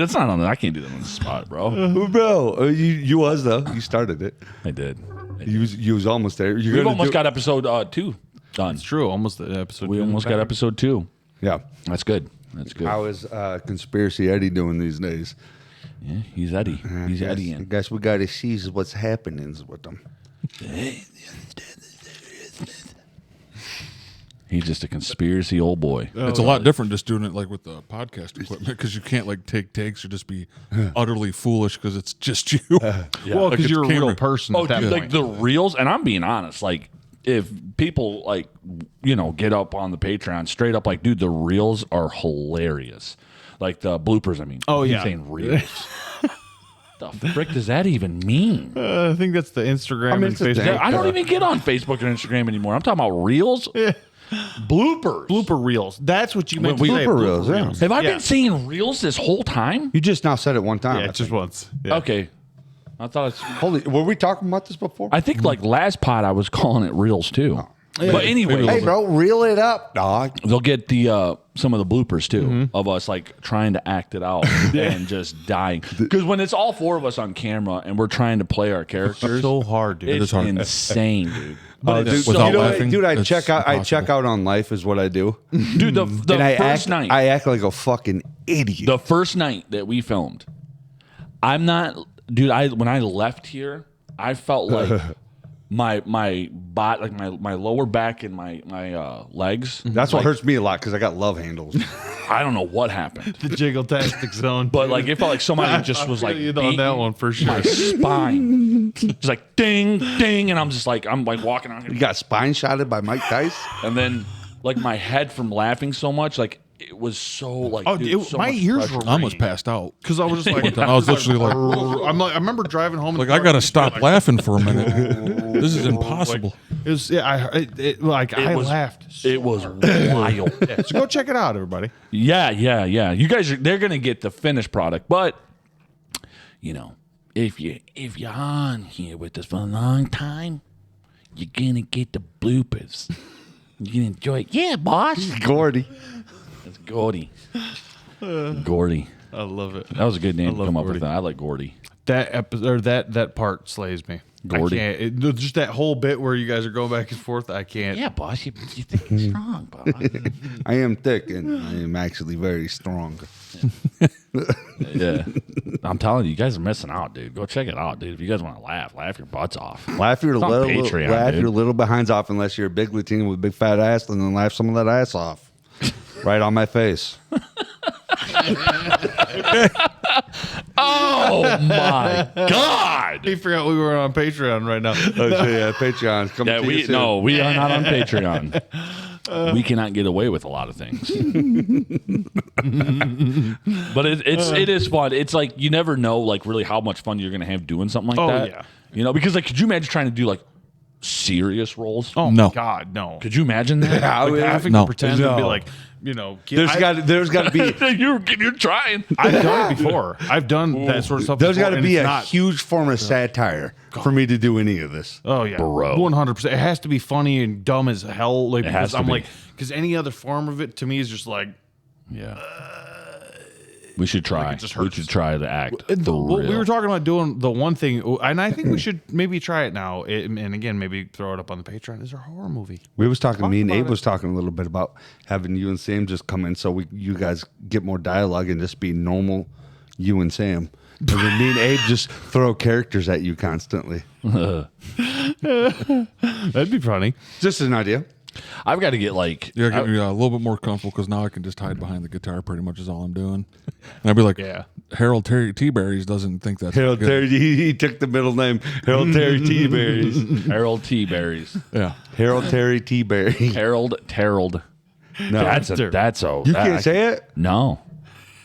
Speaker 2: it's not on. I can't do that on the spot, bro.
Speaker 3: Bro, you was though. You started it.
Speaker 2: I did.
Speaker 3: You was almost there. You're
Speaker 2: We've
Speaker 3: gonna
Speaker 2: almost
Speaker 3: do-
Speaker 2: got episode 2 done.
Speaker 4: It's true. Almost the episode.
Speaker 2: We
Speaker 4: 2
Speaker 2: almost got episode 2.
Speaker 3: Yeah.
Speaker 2: That's good. That's good.
Speaker 3: How is Conspiracy Eddie doing these days?
Speaker 2: Yeah, he's Eddie. He's Eddie.
Speaker 3: I guess we got to see what's happening with them.
Speaker 2: He's just a conspiracy old boy.
Speaker 1: It's a lot different just doing it like with the podcast equipment because you can't like take takes or just be utterly foolish because it's just you.
Speaker 4: Well,
Speaker 1: Like
Speaker 4: because
Speaker 1: it's
Speaker 4: you're a real
Speaker 1: camera.
Speaker 4: person
Speaker 2: Oh,
Speaker 4: at that
Speaker 2: dude,
Speaker 4: point.
Speaker 2: like the reels, and I'm being honest, like if people like, you know, get up on the Patreon straight up, like, dude, the reels are hilarious. Like the bloopers, I mean.
Speaker 4: Oh,
Speaker 2: I'm
Speaker 4: yeah.
Speaker 2: saying reels. The frick does that even mean?
Speaker 4: I think that's the Instagram
Speaker 3: mean,
Speaker 4: and
Speaker 3: it's a
Speaker 4: Facebook.
Speaker 3: thing.
Speaker 2: I don't even get on Facebook and Instagram anymore. I'm talking about reels. Bloopers.
Speaker 4: Blooper reels. That's what you meant to say.
Speaker 3: Blooper reels, yeah.
Speaker 2: Have I
Speaker 4: Yeah.
Speaker 2: been saying reels this whole time?
Speaker 3: You just now said it one time.
Speaker 4: Yeah,
Speaker 3: I
Speaker 4: just
Speaker 3: think.
Speaker 4: once. Yeah.
Speaker 2: Okay. I thought it's.
Speaker 3: Holy, were we talking about this before?
Speaker 2: I think like last pod I was calling it reels too. But anyway,
Speaker 3: Hey, bro, reel it up, dog.
Speaker 2: they'll get the some of the bloopers too of us like trying to act it out and just dying. Because when it's all four of us on camera and we're trying to play our characters,
Speaker 4: So hard, dude.
Speaker 2: it's
Speaker 1: hard.
Speaker 2: insane, dude. But it's
Speaker 3: Dude,
Speaker 2: so,
Speaker 1: Without
Speaker 3: you know what,
Speaker 1: laughing,
Speaker 3: dude, I
Speaker 1: it's
Speaker 3: check out
Speaker 1: impossible.
Speaker 3: on Life is what I do.
Speaker 2: dude, the
Speaker 3: And I
Speaker 2: first
Speaker 3: act
Speaker 2: night,
Speaker 3: I act like a fucking idiot.
Speaker 2: the first night that we filmed, I'm not, dude. When I left here, I felt like my bot, like my lower back and my legs.
Speaker 3: That's what hurts me a lot because I got love handles.
Speaker 2: I don't know what happened,
Speaker 4: The jiggle-tastic zone.
Speaker 2: but like it felt like somebody just was like
Speaker 4: you on that
Speaker 2: beating
Speaker 4: one for
Speaker 2: my
Speaker 4: sure.
Speaker 2: spine. It's like ding, ding, and I'm just like I'm like walking around
Speaker 3: You
Speaker 2: here,
Speaker 3: got spine shotted by Mike Tice.
Speaker 2: and then like my head from laughing so much, like it was so like
Speaker 4: Oh,
Speaker 2: dude,
Speaker 4: it,
Speaker 2: so
Speaker 4: my
Speaker 2: much
Speaker 4: ears
Speaker 2: pressure.
Speaker 4: were
Speaker 1: I almost passed out.
Speaker 4: because I was just like,
Speaker 1: I was literally like,
Speaker 4: I'm like, I remember driving home. in
Speaker 1: like
Speaker 4: the
Speaker 1: I
Speaker 4: car,
Speaker 1: gotta stop laughing for a minute. This is impossible.
Speaker 4: It was, yeah, I
Speaker 2: was-
Speaker 4: laughed.
Speaker 2: It was wild.
Speaker 4: Yeah, so go check it out, everybody.
Speaker 2: Yeah. You guys they're gonna get the finished product, but you know, if you're on here with us for a long time, you're gonna get the bloopers. You can enjoy it. Yeah, boss.
Speaker 3: Gordy.
Speaker 2: That's Gordy. Gordy.
Speaker 4: I love it.
Speaker 2: That was a good name to
Speaker 4: love
Speaker 2: come up
Speaker 4: Gordy.
Speaker 2: with. I like Gordy.
Speaker 4: That episode or that part slays me.
Speaker 2: Gordy.
Speaker 4: I can't. Just that whole bit where you guys are going back and forth. I can't.
Speaker 2: Yeah, boss. You think he's strong, boss.
Speaker 3: I am thick and I am actually very strong.
Speaker 2: Yeah. I'm telling you, you guys are missing out, dude. Go check it out, dude. If you guys want to laugh your butts off.
Speaker 3: Laugh your
Speaker 2: It's on
Speaker 3: little
Speaker 2: Patreon,
Speaker 3: laugh
Speaker 2: dude.
Speaker 3: your little behinds off unless you're a big Latino with a big fat ass, and then laugh some of that ass off. Right on my face.
Speaker 2: Oh my God!
Speaker 4: He forgot we were on Patreon right now.
Speaker 3: Oh, so yeah, Patreon. Coming
Speaker 2: Yeah,
Speaker 3: to you soon.
Speaker 2: we are not on Patreon. We cannot get away with a lot of things. But it is fun. It's like you never know like really how much fun you're gonna have doing something like that.
Speaker 4: Yeah.
Speaker 2: You know, because like could you imagine trying to do like serious roles?
Speaker 4: Oh
Speaker 1: No.
Speaker 4: my God, no.
Speaker 2: Could you imagine that?
Speaker 4: Like, having
Speaker 1: No.
Speaker 4: to pretend and be
Speaker 3: No.
Speaker 4: like, you know,
Speaker 3: There's got to be
Speaker 2: you're trying.
Speaker 4: I've done it before. I've done that sort of stuff.
Speaker 3: there's
Speaker 4: before,
Speaker 3: got to
Speaker 4: and
Speaker 3: be
Speaker 4: it's
Speaker 3: a
Speaker 4: not-
Speaker 3: huge form of satire for me to do any of this.
Speaker 4: Oh yeah,
Speaker 2: Bro.
Speaker 4: 100%. It has to be funny and dumb as hell. Like
Speaker 2: It has
Speaker 4: because
Speaker 2: to
Speaker 4: I'm
Speaker 2: be.
Speaker 4: like, because any other form of it to me is just like.
Speaker 2: Yeah. We should try.
Speaker 4: it just
Speaker 2: We
Speaker 4: hurts.
Speaker 2: should try to act.
Speaker 4: And
Speaker 2: For
Speaker 4: well, we
Speaker 2: real.
Speaker 4: were talking about doing the one thing, and I think we should maybe try it now. And again, maybe throw it up on the Patreon. Is our horror movie?
Speaker 3: We was talking. Me and
Speaker 4: about
Speaker 3: Abe
Speaker 4: it.
Speaker 3: was talking a little bit about having you and Sam just come in, so you guys get more dialogue and just be normal, you and Sam. And then me and Abe just throw characters at you constantly.
Speaker 4: That'd be funny.
Speaker 3: Just an idea.
Speaker 2: I've got to get like
Speaker 1: Yeah, get me a little bit more comfortable because now I can just hide behind the guitar. Pretty much is all I'm doing. And I'd be like,
Speaker 4: Yeah.
Speaker 1: Harold Terry T-Berries doesn't think that's
Speaker 3: Harold
Speaker 1: good.
Speaker 3: Terry. He took the middle name. Harold Terry T. Berries.
Speaker 2: Harold T. Berries.
Speaker 1: Yeah,
Speaker 3: Harold Terry T. Berry.
Speaker 2: Harold Terreld.
Speaker 3: No,
Speaker 2: That's a.
Speaker 3: you can't say it.
Speaker 2: No,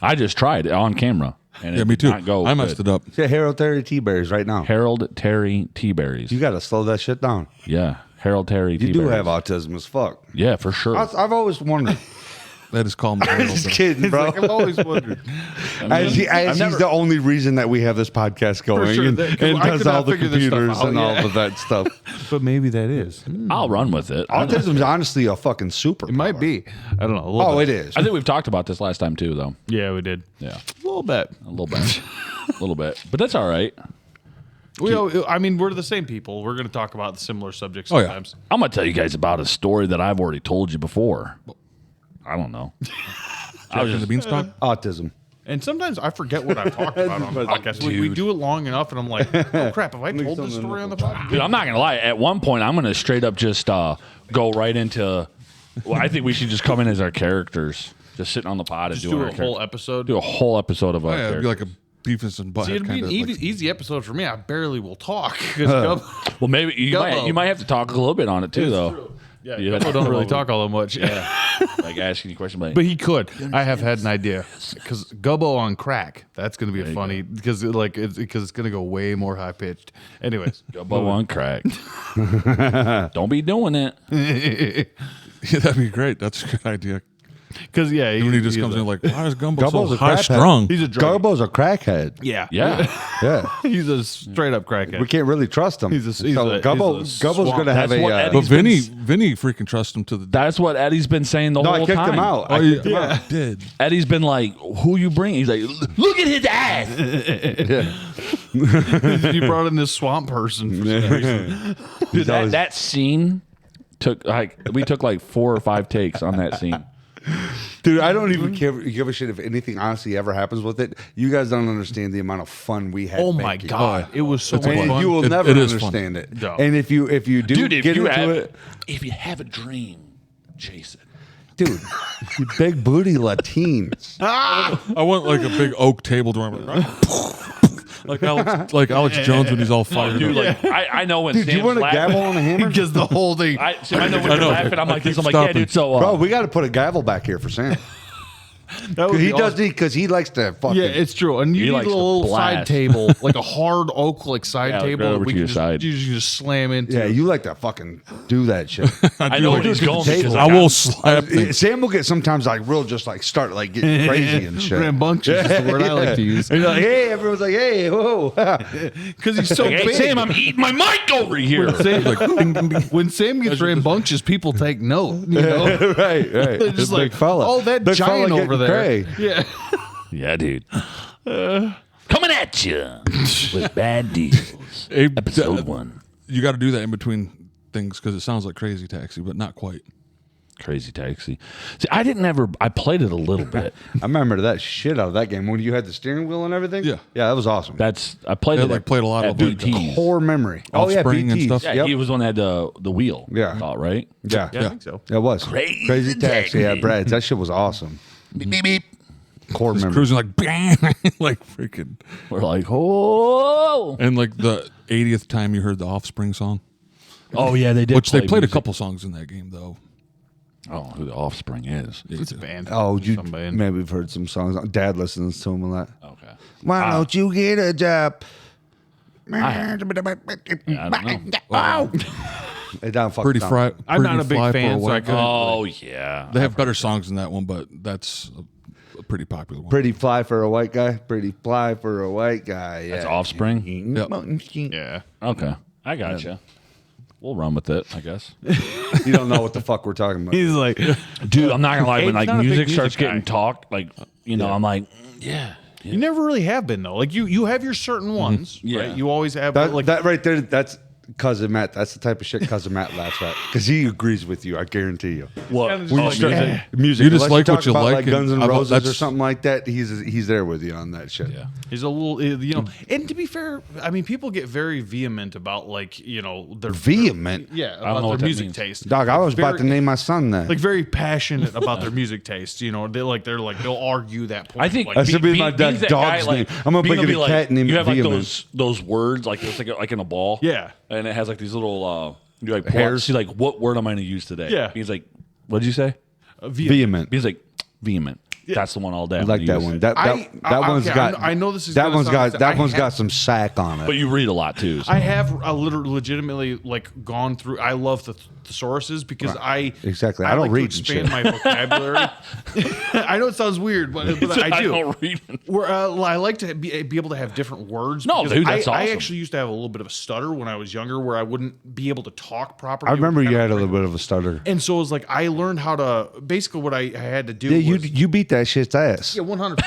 Speaker 2: I just tried it on camera, and
Speaker 1: yeah,
Speaker 2: it
Speaker 1: me
Speaker 2: did
Speaker 1: too.
Speaker 2: not go
Speaker 1: I messed
Speaker 2: good.
Speaker 1: it up.
Speaker 3: Say Harold Terry T. Berries right now.
Speaker 2: Harold Terry T. Berries.
Speaker 3: You got to slow that shit down.
Speaker 2: Yeah, Harold Terry T.
Speaker 3: You do
Speaker 2: Berries.
Speaker 3: have autism as fuck.
Speaker 2: Yeah, for sure.
Speaker 3: I've always wondered.
Speaker 1: That is called Harold.
Speaker 3: Just kidding, bro.
Speaker 4: I've always wondered.
Speaker 3: As he's the only reason that we have this podcast going
Speaker 4: sure,
Speaker 3: and,
Speaker 4: that- 'cause
Speaker 3: and
Speaker 4: I
Speaker 3: does
Speaker 4: could not
Speaker 3: all the
Speaker 4: figure this stuff
Speaker 3: computers
Speaker 4: out,
Speaker 3: and
Speaker 4: yeah.
Speaker 3: all of that stuff.
Speaker 4: But maybe that is.
Speaker 2: I'll run with it.
Speaker 3: Autism's honestly a fucking super.
Speaker 4: It might be. I don't know.
Speaker 3: Oh, it is.
Speaker 2: I think we've talked about this last time too, though.
Speaker 4: Yeah, we did.
Speaker 2: Yeah,
Speaker 4: A little bit.
Speaker 2: a little bit, a little bit, but that's all right.
Speaker 4: I mean, we're the same people. We're going to talk about similar subjects
Speaker 1: Oh, yeah.
Speaker 4: sometimes.
Speaker 2: I'm gonna tell you guys about a story that I've already told you before. I don't know.
Speaker 1: I was in the beanstalk.
Speaker 3: Autism.
Speaker 4: And sometimes I forget what I've talked about on the podcast. We do it long enough, and I'm like, oh, crap, have I told this story on the podcast?
Speaker 2: Dude, I'm not gonna lie. At one point, I'm gonna straight up just go right into. Well, I think we should just come in as our characters, just sitting on the pod and
Speaker 4: Just
Speaker 2: doing
Speaker 4: do
Speaker 2: our
Speaker 4: a whole
Speaker 2: character-
Speaker 4: episode.
Speaker 2: do a whole episode of our
Speaker 1: Yeah, it'd
Speaker 2: characters.
Speaker 1: be like a Beavis and Butthead
Speaker 4: See, it'd be
Speaker 1: kind
Speaker 4: an
Speaker 1: of.
Speaker 4: easy episode for me. I barely will talk. 'Cause
Speaker 2: Well, maybe you
Speaker 4: Gumbo.
Speaker 2: might have to talk a little bit on it too, though.
Speaker 4: true. Yeah,
Speaker 2: You
Speaker 4: Gumbo don't really talk all that much.
Speaker 2: Like asking you questions,
Speaker 4: But he could. I have had an idea because Gubbo on crack. That's going to be a funny because it's going to go way more high pitched. Anyways,
Speaker 2: Gumbo on crack. Don't be doing it.
Speaker 1: Yeah, that'd be great. That's a good idea.
Speaker 4: because yeah,
Speaker 1: When he just
Speaker 4: he's
Speaker 1: comes
Speaker 4: a-
Speaker 1: in like, why is Gumbo
Speaker 3: Gumbo's
Speaker 1: so
Speaker 3: a
Speaker 1: high
Speaker 3: crackhead.
Speaker 1: strung?
Speaker 4: he's a drug.
Speaker 3: Garbo's a crackhead.
Speaker 4: Yeah,
Speaker 2: Yeah.
Speaker 3: Yeah.
Speaker 4: he's a straight up crackhead.
Speaker 3: We can't really trust him.
Speaker 4: He's a- he's
Speaker 3: so
Speaker 4: a-
Speaker 3: Gumbo's
Speaker 4: he's a
Speaker 3: going
Speaker 4: swamp.
Speaker 3: to have
Speaker 2: That's
Speaker 3: a.
Speaker 2: what
Speaker 1: But
Speaker 2: Eddie's
Speaker 1: Vinny freaking trusts him to the.
Speaker 2: That's what Eddie's been saying the
Speaker 3: no,
Speaker 2: whole
Speaker 3: I kicked
Speaker 2: time.
Speaker 3: him out.
Speaker 1: Oh,
Speaker 3: I
Speaker 1: you
Speaker 3: kicked him out.
Speaker 1: did.
Speaker 2: Eddie's been like, "Who you bring?" He's like, "Look at his ass."
Speaker 4: You brought in this swamp person. For some reason.
Speaker 2: Dude, that scene took we took like 4 or 5 takes on that scene.
Speaker 3: Dude, I don't even give a shit if anything honestly ever happens with it. You guys don't understand the amount of fun we had.
Speaker 4: Oh my
Speaker 3: making.
Speaker 4: god, it was so much
Speaker 3: And
Speaker 4: fun.
Speaker 3: you will
Speaker 1: It-
Speaker 3: never
Speaker 1: it is fun.
Speaker 3: understand it.
Speaker 4: No.
Speaker 3: And if you do
Speaker 2: Dude, if
Speaker 3: get
Speaker 2: you
Speaker 3: into
Speaker 2: have
Speaker 3: it,
Speaker 2: if you have a dream, chase it.
Speaker 3: dude, you big booty Latines.
Speaker 1: I want like a big oak table to like Alex Jones when he's all fired
Speaker 2: Dude,
Speaker 1: up.
Speaker 2: like I know when
Speaker 3: Dude,
Speaker 2: Sam's
Speaker 3: you want a
Speaker 2: laughing.
Speaker 3: gavel on a hammer?
Speaker 4: Because the whole thing.
Speaker 2: I know when
Speaker 1: I
Speaker 2: you're
Speaker 1: know.
Speaker 2: laughing. I'm like this. I'm like,
Speaker 1: Stop
Speaker 2: yeah, dude.
Speaker 1: it.
Speaker 2: So,
Speaker 3: Bro, we got to put a gavel back here for Sam.
Speaker 4: that would
Speaker 3: He
Speaker 4: be
Speaker 3: does
Speaker 4: awesome.
Speaker 3: need because he likes to fucking.
Speaker 4: Yeah, it's true. And you
Speaker 2: He
Speaker 4: need a
Speaker 2: likes to
Speaker 4: little side
Speaker 2: blast.
Speaker 4: table, like a hard oak like side
Speaker 2: Yeah,
Speaker 4: table.
Speaker 2: right
Speaker 4: that
Speaker 2: over
Speaker 4: we
Speaker 2: to
Speaker 4: can
Speaker 2: your
Speaker 4: just,
Speaker 2: side.
Speaker 4: you just slam into.
Speaker 3: Yeah, you like to fucking do that shit.
Speaker 2: I know where he's going because
Speaker 1: I will slap things.
Speaker 3: Sam will get sometimes like real, just like start like getting crazy and shit.
Speaker 4: Rambunctious is the word I like to use.
Speaker 3: And you're like, hey, everyone's like, hey, whoa.
Speaker 4: Because he's so
Speaker 2: Hey,
Speaker 4: big.
Speaker 2: Sam, I'm eating my mic over here.
Speaker 4: When Sam gets rambunctious, people take note. You know?
Speaker 3: right.
Speaker 4: They're
Speaker 3: This
Speaker 4: just like,
Speaker 3: big fella.
Speaker 4: oh, that
Speaker 3: Big fella
Speaker 4: giant over
Speaker 3: getting
Speaker 4: there.
Speaker 3: cray.
Speaker 4: Yeah.
Speaker 2: Yeah, dude. Coming at you with bad deals.
Speaker 1: Abe,
Speaker 2: Episode 1.
Speaker 1: You got to do that in between things because it sounds like Crazy Taxi, but not quite.
Speaker 2: Crazy Taxi. See, I played it a little bit.
Speaker 3: I remember that shit out of that game when you had the steering wheel and everything.
Speaker 1: Yeah.
Speaker 3: Yeah, that was awesome.
Speaker 2: I played
Speaker 1: Yeah,
Speaker 2: it.
Speaker 1: like, played a lot
Speaker 2: at
Speaker 1: of, like,
Speaker 2: BT's.
Speaker 3: Core memory. Oh yeah,
Speaker 1: Offspring and
Speaker 3: BTs.
Speaker 1: stuff.
Speaker 2: Yeah,
Speaker 3: Yep.
Speaker 2: he was the one that had the wheel.
Speaker 3: Yeah.
Speaker 2: I thought, right?
Speaker 3: Yeah.
Speaker 4: Yeah, I think so.
Speaker 3: It was
Speaker 6: Crazy
Speaker 3: Taxi. Yeah,
Speaker 6: Taxi.
Speaker 3: Brad, that shit was awesome.
Speaker 6: Beep, beep, beep.
Speaker 3: Core memory.
Speaker 1: Cruising like bang, like freaking,
Speaker 2: We're like, oh,
Speaker 1: and like the 80th time you heard the Offspring song,
Speaker 2: oh yeah, they did.
Speaker 1: which they
Speaker 2: play
Speaker 1: played
Speaker 2: music.
Speaker 1: a couple songs in that game though.
Speaker 2: Oh, who the Offspring is?
Speaker 4: It's a band.
Speaker 3: Oh, you
Speaker 4: Some band.
Speaker 3: maybe have heard some songs. Dad listens to them a lot.
Speaker 2: Okay.
Speaker 3: Why don't you get a job?
Speaker 2: I don't know.
Speaker 3: Wow. They down fucking
Speaker 1: Pretty
Speaker 3: down.
Speaker 1: fry.
Speaker 4: I'm not a big
Speaker 1: Fly for
Speaker 4: fan, so I
Speaker 1: White
Speaker 4: couldn't-
Speaker 1: Guy.
Speaker 2: Oh yeah.
Speaker 1: They have better songs than that one, but that's a pretty popular one.
Speaker 3: Pretty fly for a white guy. Pretty fly for a white guy. Yeah.
Speaker 2: That's Offspring.
Speaker 1: Yep.
Speaker 4: Yeah.
Speaker 2: Okay, I gotcha. We'll run with it, I guess.
Speaker 3: You don't know what the fuck we're talking about.
Speaker 4: He's like,
Speaker 2: Dude, I'm not gonna lie. When
Speaker 4: Abe's
Speaker 2: like
Speaker 4: not a big
Speaker 2: music
Speaker 4: music
Speaker 2: starts
Speaker 4: guy.
Speaker 2: getting talked, like I'm like, yeah.
Speaker 4: you never really have been though. Like you have your certain ones,
Speaker 2: Yeah.
Speaker 4: right? You always have
Speaker 3: That,
Speaker 4: like
Speaker 3: that right there, that's Cousin Matt. That's the type of shit Cousin Matt laughs at because he agrees with you. I guarantee you.
Speaker 2: What?
Speaker 4: kinda just
Speaker 2: Oh,
Speaker 4: like,
Speaker 2: music?
Speaker 4: yeah.
Speaker 3: Music.
Speaker 1: You just
Speaker 3: Unless
Speaker 1: like
Speaker 3: talk
Speaker 1: what you
Speaker 3: about,
Speaker 1: like
Speaker 3: like Guns
Speaker 1: and
Speaker 3: N'
Speaker 1: about-
Speaker 3: Roses or
Speaker 1: that's-
Speaker 3: something like that. He's there with you on that shit.
Speaker 2: Yeah.
Speaker 4: He's a little, and to be fair, I mean, people get very vehement about like, their
Speaker 3: Vehement?
Speaker 4: yeah,
Speaker 2: don't know
Speaker 4: about
Speaker 2: what
Speaker 4: their
Speaker 2: that
Speaker 4: music
Speaker 2: means.
Speaker 4: taste.
Speaker 3: Dog, I was about
Speaker 4: Very-
Speaker 3: to name my son that.
Speaker 4: like very passionate about their music taste. They'll argue that point.
Speaker 2: I think
Speaker 4: like,
Speaker 3: That should be my
Speaker 2: Bean's that
Speaker 3: dog's name. I'm gonna
Speaker 2: Bean
Speaker 3: pick
Speaker 2: will
Speaker 3: a
Speaker 2: be like,
Speaker 3: cat named
Speaker 2: you have like
Speaker 3: Vehement.
Speaker 2: those words like it's like in a ball.
Speaker 4: Yeah.
Speaker 2: And it has like these little you like pull
Speaker 3: Hairs?
Speaker 2: out, see like what word am I gonna use today?
Speaker 4: Yeah.
Speaker 2: He's like, what did you say?
Speaker 3: Vehement.
Speaker 2: He's like vehement. That's the one all day.
Speaker 3: I like that one. That one's
Speaker 4: okay,
Speaker 3: got.
Speaker 4: I know this is
Speaker 3: that
Speaker 4: gonna
Speaker 3: one's
Speaker 4: sound-
Speaker 3: got. That
Speaker 4: I
Speaker 3: one's
Speaker 4: have-
Speaker 3: got some sack on it.
Speaker 2: But you read a lot too. So.
Speaker 4: I have literally legitimately like gone through. I love the thesauruses because
Speaker 3: Exactly. I
Speaker 4: I
Speaker 3: don't
Speaker 4: like
Speaker 3: read
Speaker 4: to
Speaker 3: and
Speaker 4: expand my vocabulary. I know it sounds weird, but I do.
Speaker 2: don't read.
Speaker 4: Where I like to be able to have different words.
Speaker 2: No,
Speaker 4: because
Speaker 2: dude, that's
Speaker 4: I
Speaker 2: awesome.
Speaker 4: actually used to have a little bit of a stutter when I was younger, where I wouldn't be able to talk properly.
Speaker 3: I remember
Speaker 4: It would
Speaker 3: you
Speaker 4: kind
Speaker 3: had a
Speaker 4: of
Speaker 3: little bit of a stutter.
Speaker 4: And so it was like I learned how to. Basically, what I had to do.
Speaker 3: Yeah,
Speaker 4: was,
Speaker 3: you beat that shit's ass.
Speaker 4: Yeah, 100%.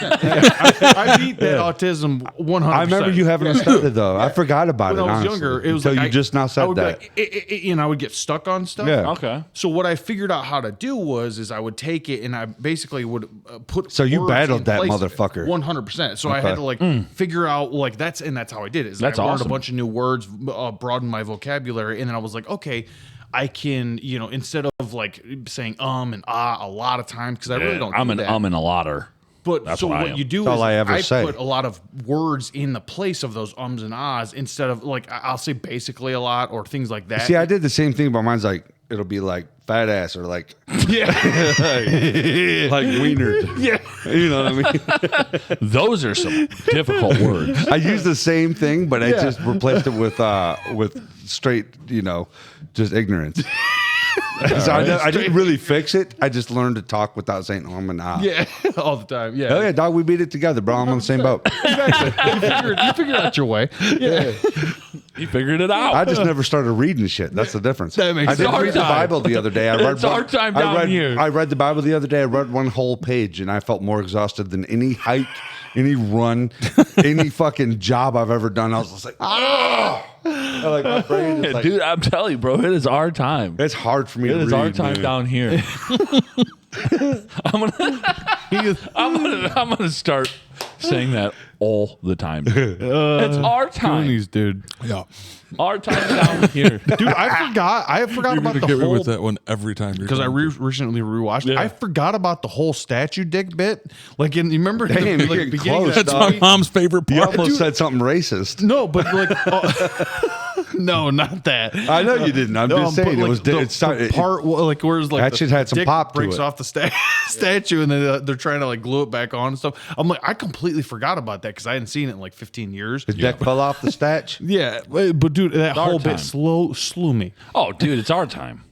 Speaker 4: I beat that autism 100%.
Speaker 3: I remember you having a stutter though. I forgot about
Speaker 4: when
Speaker 3: it.
Speaker 4: I was
Speaker 3: honestly,
Speaker 4: younger, it was
Speaker 3: until
Speaker 4: like
Speaker 3: you just now
Speaker 4: I
Speaker 3: said
Speaker 4: would be
Speaker 3: that.
Speaker 4: like, I would get stuck on stuff.
Speaker 3: Yeah.
Speaker 2: Okay.
Speaker 4: So what I figured out how to do is I would take it and I basically would put.
Speaker 3: So you
Speaker 4: words
Speaker 3: battled
Speaker 4: in
Speaker 3: that
Speaker 4: place of it.
Speaker 3: motherfucker.
Speaker 4: 100%. So I had to like figure out like that's how I did it. is
Speaker 2: That's
Speaker 4: I learned
Speaker 2: awesome.
Speaker 4: a bunch of new words, broadened my vocabulary, and then I was like, okay. I can, instead of like saying and a lot of times because I really don't.
Speaker 2: I'm
Speaker 4: do
Speaker 2: an
Speaker 4: that.
Speaker 2: and a lotter.
Speaker 4: But
Speaker 2: That's
Speaker 4: so
Speaker 2: what I
Speaker 4: what
Speaker 2: am.
Speaker 4: you do
Speaker 3: That's
Speaker 4: is
Speaker 3: all I ever say.
Speaker 4: put a lot of words in the place of those ums and ahs instead of like I'll say basically a lot or things like that.
Speaker 3: See, I did the same thing, but mine's like it'll be like fat ass or like
Speaker 4: yeah,
Speaker 3: like wiener.
Speaker 4: yeah.
Speaker 3: You know what I mean?
Speaker 2: Those are some difficult words.
Speaker 3: I used the same thing, but I just replaced it with straight, just ignorance. So I didn't really fix it. I just learned to talk without saying and ah.
Speaker 4: Yeah, all the time. Yeah.
Speaker 3: Oh yeah, dog, we beat it together, bro. I'm on the same boat.
Speaker 4: Exactly. You figured out your way. Yeah.
Speaker 2: You figured it out.
Speaker 3: I just never started reading shit. That's the difference.
Speaker 4: That makes
Speaker 3: I did
Speaker 2: sense.
Speaker 3: read the
Speaker 2: Hard time.
Speaker 3: Bible the other day. I read
Speaker 2: It's hard time
Speaker 3: I
Speaker 2: down
Speaker 3: read,
Speaker 2: here.
Speaker 3: I read the Bible the other day. I read one whole page, and I felt more exhausted than any hike, any run, any fucking job I've ever done. I was just like, like my brain is like,
Speaker 2: Dude, I'm telling you, bro, it is our time.
Speaker 3: it's hard for me
Speaker 2: It
Speaker 3: to
Speaker 2: is
Speaker 3: read.
Speaker 2: our time
Speaker 3: man.
Speaker 2: down here. I'm gonna start saying that all the time. It's our time.
Speaker 4: dude.
Speaker 1: Yeah,
Speaker 2: Our time down here.
Speaker 4: Dude, I forgot
Speaker 1: you're
Speaker 4: about
Speaker 1: gonna
Speaker 4: the
Speaker 1: get me
Speaker 4: whole
Speaker 1: with that one every time
Speaker 4: because I recently rewatched it.
Speaker 2: Yeah.
Speaker 4: I forgot about the whole statue dick bit. Like, you remember in
Speaker 3: Damn,
Speaker 4: the
Speaker 3: you're
Speaker 4: like,
Speaker 3: getting
Speaker 4: beginning
Speaker 3: close,
Speaker 4: of that
Speaker 1: That's
Speaker 3: dog.
Speaker 1: my mom's favorite
Speaker 3: You
Speaker 1: part.
Speaker 3: almost said something racist.
Speaker 4: No, but like, no, not that.
Speaker 3: I know you didn't. I'm just
Speaker 4: but,
Speaker 3: saying it
Speaker 4: like,
Speaker 3: was. It started.
Speaker 4: part like where's like
Speaker 3: That
Speaker 4: the
Speaker 3: shit had some
Speaker 4: dick
Speaker 3: pop to
Speaker 4: breaks
Speaker 3: it.
Speaker 4: off the statue and then they're trying to like glue it back on and stuff. I'm like, I completely forgot about that because I hadn't seen it in like 15 years.
Speaker 3: The deck fell off the statue.
Speaker 4: Yeah, but dude, that
Speaker 2: our
Speaker 4: whole
Speaker 2: time.
Speaker 4: bit slew me.
Speaker 2: Oh, dude, it's our time.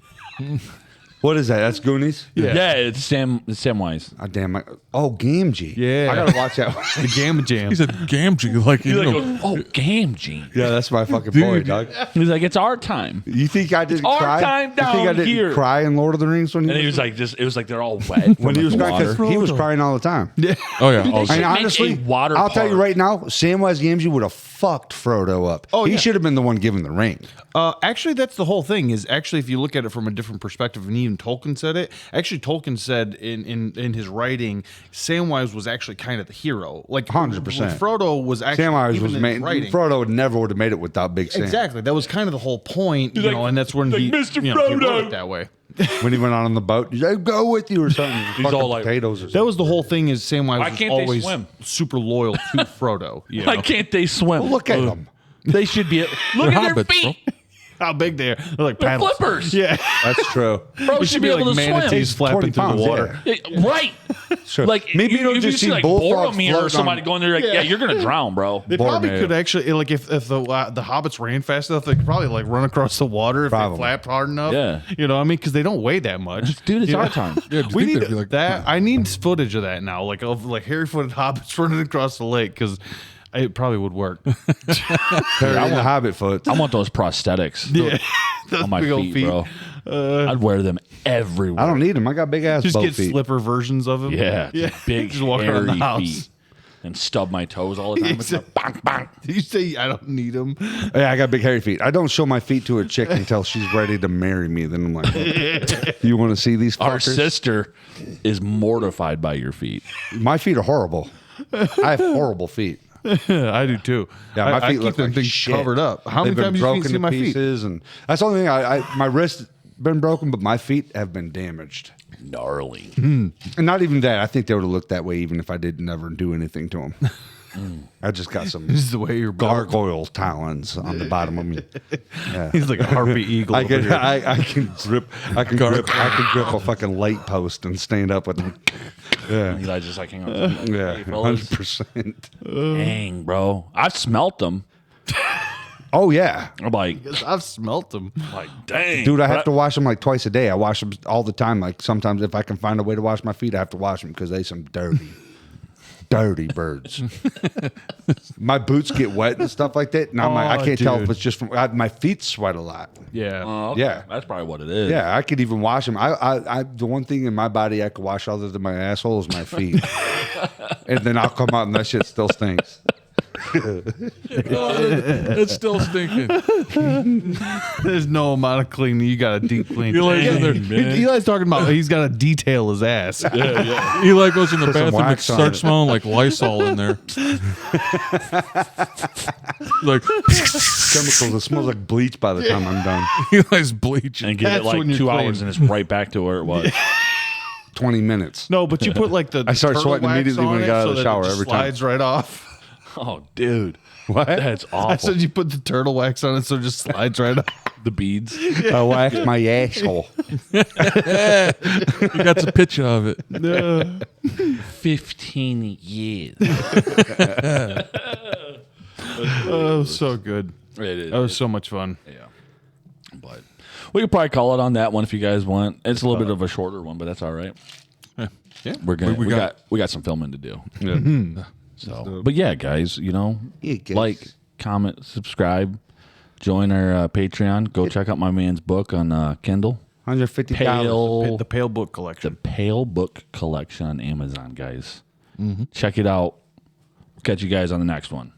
Speaker 3: What is that? That's Goonies.
Speaker 2: Yeah, it's Samwise.
Speaker 3: Oh, damn. Oh, Gamgee.
Speaker 4: Yeah.
Speaker 3: I gotta watch that.
Speaker 4: The Gamma Jam.
Speaker 1: He said Gamgee, like
Speaker 2: He's like, oh, Gamgee.
Speaker 3: Yeah, that's my fucking boy,
Speaker 1: Dude.
Speaker 3: dog.
Speaker 2: He's like, it's our time.
Speaker 3: You think I didn't
Speaker 2: our
Speaker 3: cry?
Speaker 2: time
Speaker 3: you think I
Speaker 2: down
Speaker 3: didn't
Speaker 2: here.
Speaker 3: cry in Lord of the Rings when
Speaker 2: And he
Speaker 3: he
Speaker 2: was like, it was like they're all wet.
Speaker 3: when he was crying?
Speaker 2: water.
Speaker 3: Because he was crying all the time.
Speaker 1: Oh yeah,
Speaker 2: They should
Speaker 3: And
Speaker 2: make
Speaker 3: honestly,
Speaker 2: a water
Speaker 3: I'll tell you
Speaker 2: park.
Speaker 3: right now, Samwise Gamgee would have fucked Frodo up.
Speaker 4: Oh,
Speaker 3: he
Speaker 4: yeah.
Speaker 3: should have been the one giving the ring.
Speaker 4: Actually, that's the whole thing. Is actually, if you look at it from a different perspective, and even even Tolkien said it. Actually, Tolkien said in his writing, Samwise was actually kind of the hero. Like
Speaker 3: 100%.
Speaker 4: Frodo was actually
Speaker 3: Samwise
Speaker 4: even
Speaker 3: was
Speaker 4: in
Speaker 3: made.
Speaker 4: writing.
Speaker 3: Frodo never would have made it without Big Sam.
Speaker 4: Exactly. That was kind of the whole point, you know, and that's when he,
Speaker 2: Mr.
Speaker 4: you know, he wrote
Speaker 2: Frodo.
Speaker 4: it that way.
Speaker 3: When he went out on the boat, he's like, "Go with you" or something. He's
Speaker 2: all like-
Speaker 3: potatoes or something.
Speaker 4: That was the whole thing. Is Samwise
Speaker 2: Why
Speaker 4: was
Speaker 2: can't they
Speaker 4: always
Speaker 2: swim?
Speaker 4: super loyal to Frodo. You know?
Speaker 2: Why can't they swim?
Speaker 3: Well, look at them.
Speaker 2: They should be. Look at their
Speaker 1: hobbits,
Speaker 2: feet.
Speaker 4: How big they are. They're like
Speaker 2: They're
Speaker 4: paddles.
Speaker 2: flippers.
Speaker 4: Yeah.
Speaker 3: That's true.
Speaker 2: Bro
Speaker 4: It
Speaker 2: should be able to swim.
Speaker 4: manatees flapping
Speaker 3: 20
Speaker 4: through
Speaker 3: pounds,
Speaker 4: the water.
Speaker 3: yeah.
Speaker 2: Right.
Speaker 3: Sure.
Speaker 2: Like
Speaker 3: Maybe you don't
Speaker 2: if
Speaker 3: just see
Speaker 2: like
Speaker 3: bullfrogs
Speaker 2: Boromir or
Speaker 3: floating
Speaker 2: somebody
Speaker 3: on-
Speaker 2: going there, like, yeah, you're gonna drown, bro.
Speaker 4: They probably
Speaker 3: Boromir.
Speaker 4: could actually, like, if the hobbits ran fast enough, they could probably like run across the water if
Speaker 3: Probably.
Speaker 4: they flapped hard enough.
Speaker 2: Yeah.
Speaker 4: you know what I mean? Because they don't weigh that much,
Speaker 2: Dude, it's
Speaker 4: You
Speaker 2: our
Speaker 4: know?
Speaker 2: time.
Speaker 1: Yeah, do you
Speaker 4: We
Speaker 1: think
Speaker 4: need
Speaker 1: they'd be like
Speaker 4: that. I need footage of that now, like of like hairy-footed hobbits running across the lake, because it probably would work.
Speaker 3: Harry and the Hobbit foot.
Speaker 2: I want those prosthetics
Speaker 4: Those
Speaker 2: on my
Speaker 4: big old
Speaker 2: feet, bro. I'd wear them everywhere.
Speaker 3: I don't need them. I got big ass
Speaker 4: Just
Speaker 3: boat
Speaker 4: get
Speaker 3: feet.
Speaker 4: slipper versions of them.
Speaker 2: Yeah, just big
Speaker 4: Just walk around the
Speaker 2: hairy
Speaker 4: house.
Speaker 2: feet and stub my toes all the time. It's like, bang, bang.
Speaker 4: Did you say I don't need them?
Speaker 3: Yeah, I got big hairy feet. I don't show my feet to a chick until she's ready to marry me. Then I'm like, "You want to see these
Speaker 2: Our
Speaker 3: fuckers?"
Speaker 2: sister is mortified by your feet.
Speaker 3: My feet are horrible. I have horrible feet.
Speaker 4: I do too.
Speaker 3: Yeah, my
Speaker 4: I
Speaker 3: feet
Speaker 4: keep
Speaker 3: look
Speaker 4: them
Speaker 3: like
Speaker 4: things
Speaker 3: shit.
Speaker 4: covered up. How
Speaker 3: They've
Speaker 4: many
Speaker 3: been
Speaker 4: times have you
Speaker 3: broken
Speaker 4: seen
Speaker 3: to
Speaker 4: my feet?
Speaker 3: pieces, and that's the only thing. My wrist been broken, but my feet have been damaged.
Speaker 2: Gnarly.
Speaker 3: And not even that. I think they would have looked that way even if I did never do anything to them. I just got some
Speaker 4: This is the way you're built.
Speaker 3: gargoyle talons on the bottom of me. Yeah.
Speaker 4: He's like a harpy eagle.
Speaker 3: I
Speaker 4: over
Speaker 3: can,
Speaker 4: here.
Speaker 3: I can grip a fucking light post and stand up with them. Yeah,
Speaker 2: Eli just like, hang on.
Speaker 3: yeah,
Speaker 2: Hey, fellas.
Speaker 3: 100%.
Speaker 2: Dang, bro. I've smelt them.
Speaker 3: Oh yeah,
Speaker 2: I'm like,
Speaker 4: I've smelt them.
Speaker 2: dang.
Speaker 3: dude, I have to wash them like twice a day. I wash them all the time. Like sometimes if I can find a way to wash my feet, I have to wash them because they some dirty birds. My boots get wet and stuff like that. And I'm like, I
Speaker 4: Oh,
Speaker 3: can't tell if
Speaker 4: dude.
Speaker 3: it's just from my feet sweat a lot.
Speaker 4: Yeah.
Speaker 2: Oh, okay.
Speaker 3: Yeah.
Speaker 2: That's probably what it is.
Speaker 3: Yeah, I could even wash them. I the one thing in my body I could wash other than my asshole is my feet. And then I'll come out and that shit still stinks.
Speaker 1: It's still stinking.
Speaker 4: There's no amount of cleaning. You got a deep clean.
Speaker 1: Eli's in there,
Speaker 4: Eli's talking about he's got to detail his ass.
Speaker 1: Eli goes in the
Speaker 3: some
Speaker 1: bathroom and
Speaker 3: wax on
Speaker 1: starts
Speaker 3: it.
Speaker 1: smelling like Lysol in there. Like
Speaker 3: Chemicals. It smells like bleach by the time I'm done.
Speaker 1: Eli's bleaching.
Speaker 2: And give it
Speaker 4: That's
Speaker 2: like
Speaker 4: when you're
Speaker 2: 2
Speaker 4: clean.
Speaker 2: hours and it's right back to where it was.
Speaker 3: 20 minutes.
Speaker 4: No, but you put like the
Speaker 3: I started
Speaker 4: turtle
Speaker 3: sweating
Speaker 4: wax
Speaker 3: immediately when
Speaker 4: on
Speaker 3: I got out
Speaker 4: it
Speaker 3: of the
Speaker 4: so that
Speaker 3: shower
Speaker 4: it just
Speaker 3: every time.
Speaker 4: slides right off.
Speaker 2: Oh, dude.
Speaker 3: What?
Speaker 2: That's awful.
Speaker 4: I said you put the turtle wax on it so it just slides right off.
Speaker 2: the beads.
Speaker 3: I waxed my asshole.
Speaker 1: You got the picture of it.
Speaker 2: 15 years.
Speaker 4: Oh, so good.
Speaker 2: It is.
Speaker 4: That was so much fun.
Speaker 2: Yeah. But we could probably call it on that one if you guys want. It's a little bit of a shorter one, but that's all right.
Speaker 4: Yeah.
Speaker 2: We're gonna
Speaker 1: We
Speaker 2: we
Speaker 1: got-
Speaker 2: got some filming to do.
Speaker 3: Yeah.
Speaker 2: So, but yeah, guys, you know,
Speaker 3: Yeah, guys.
Speaker 2: like, comment, subscribe, join our Patreon. Go check out my man's book on Kindle.
Speaker 3: $150.
Speaker 2: Pale,
Speaker 4: The Pale Book
Speaker 2: the
Speaker 4: Collection.
Speaker 2: Pale Book Collection on Amazon, guys. Check it out. Catch you guys on the next one.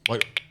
Speaker 1: Like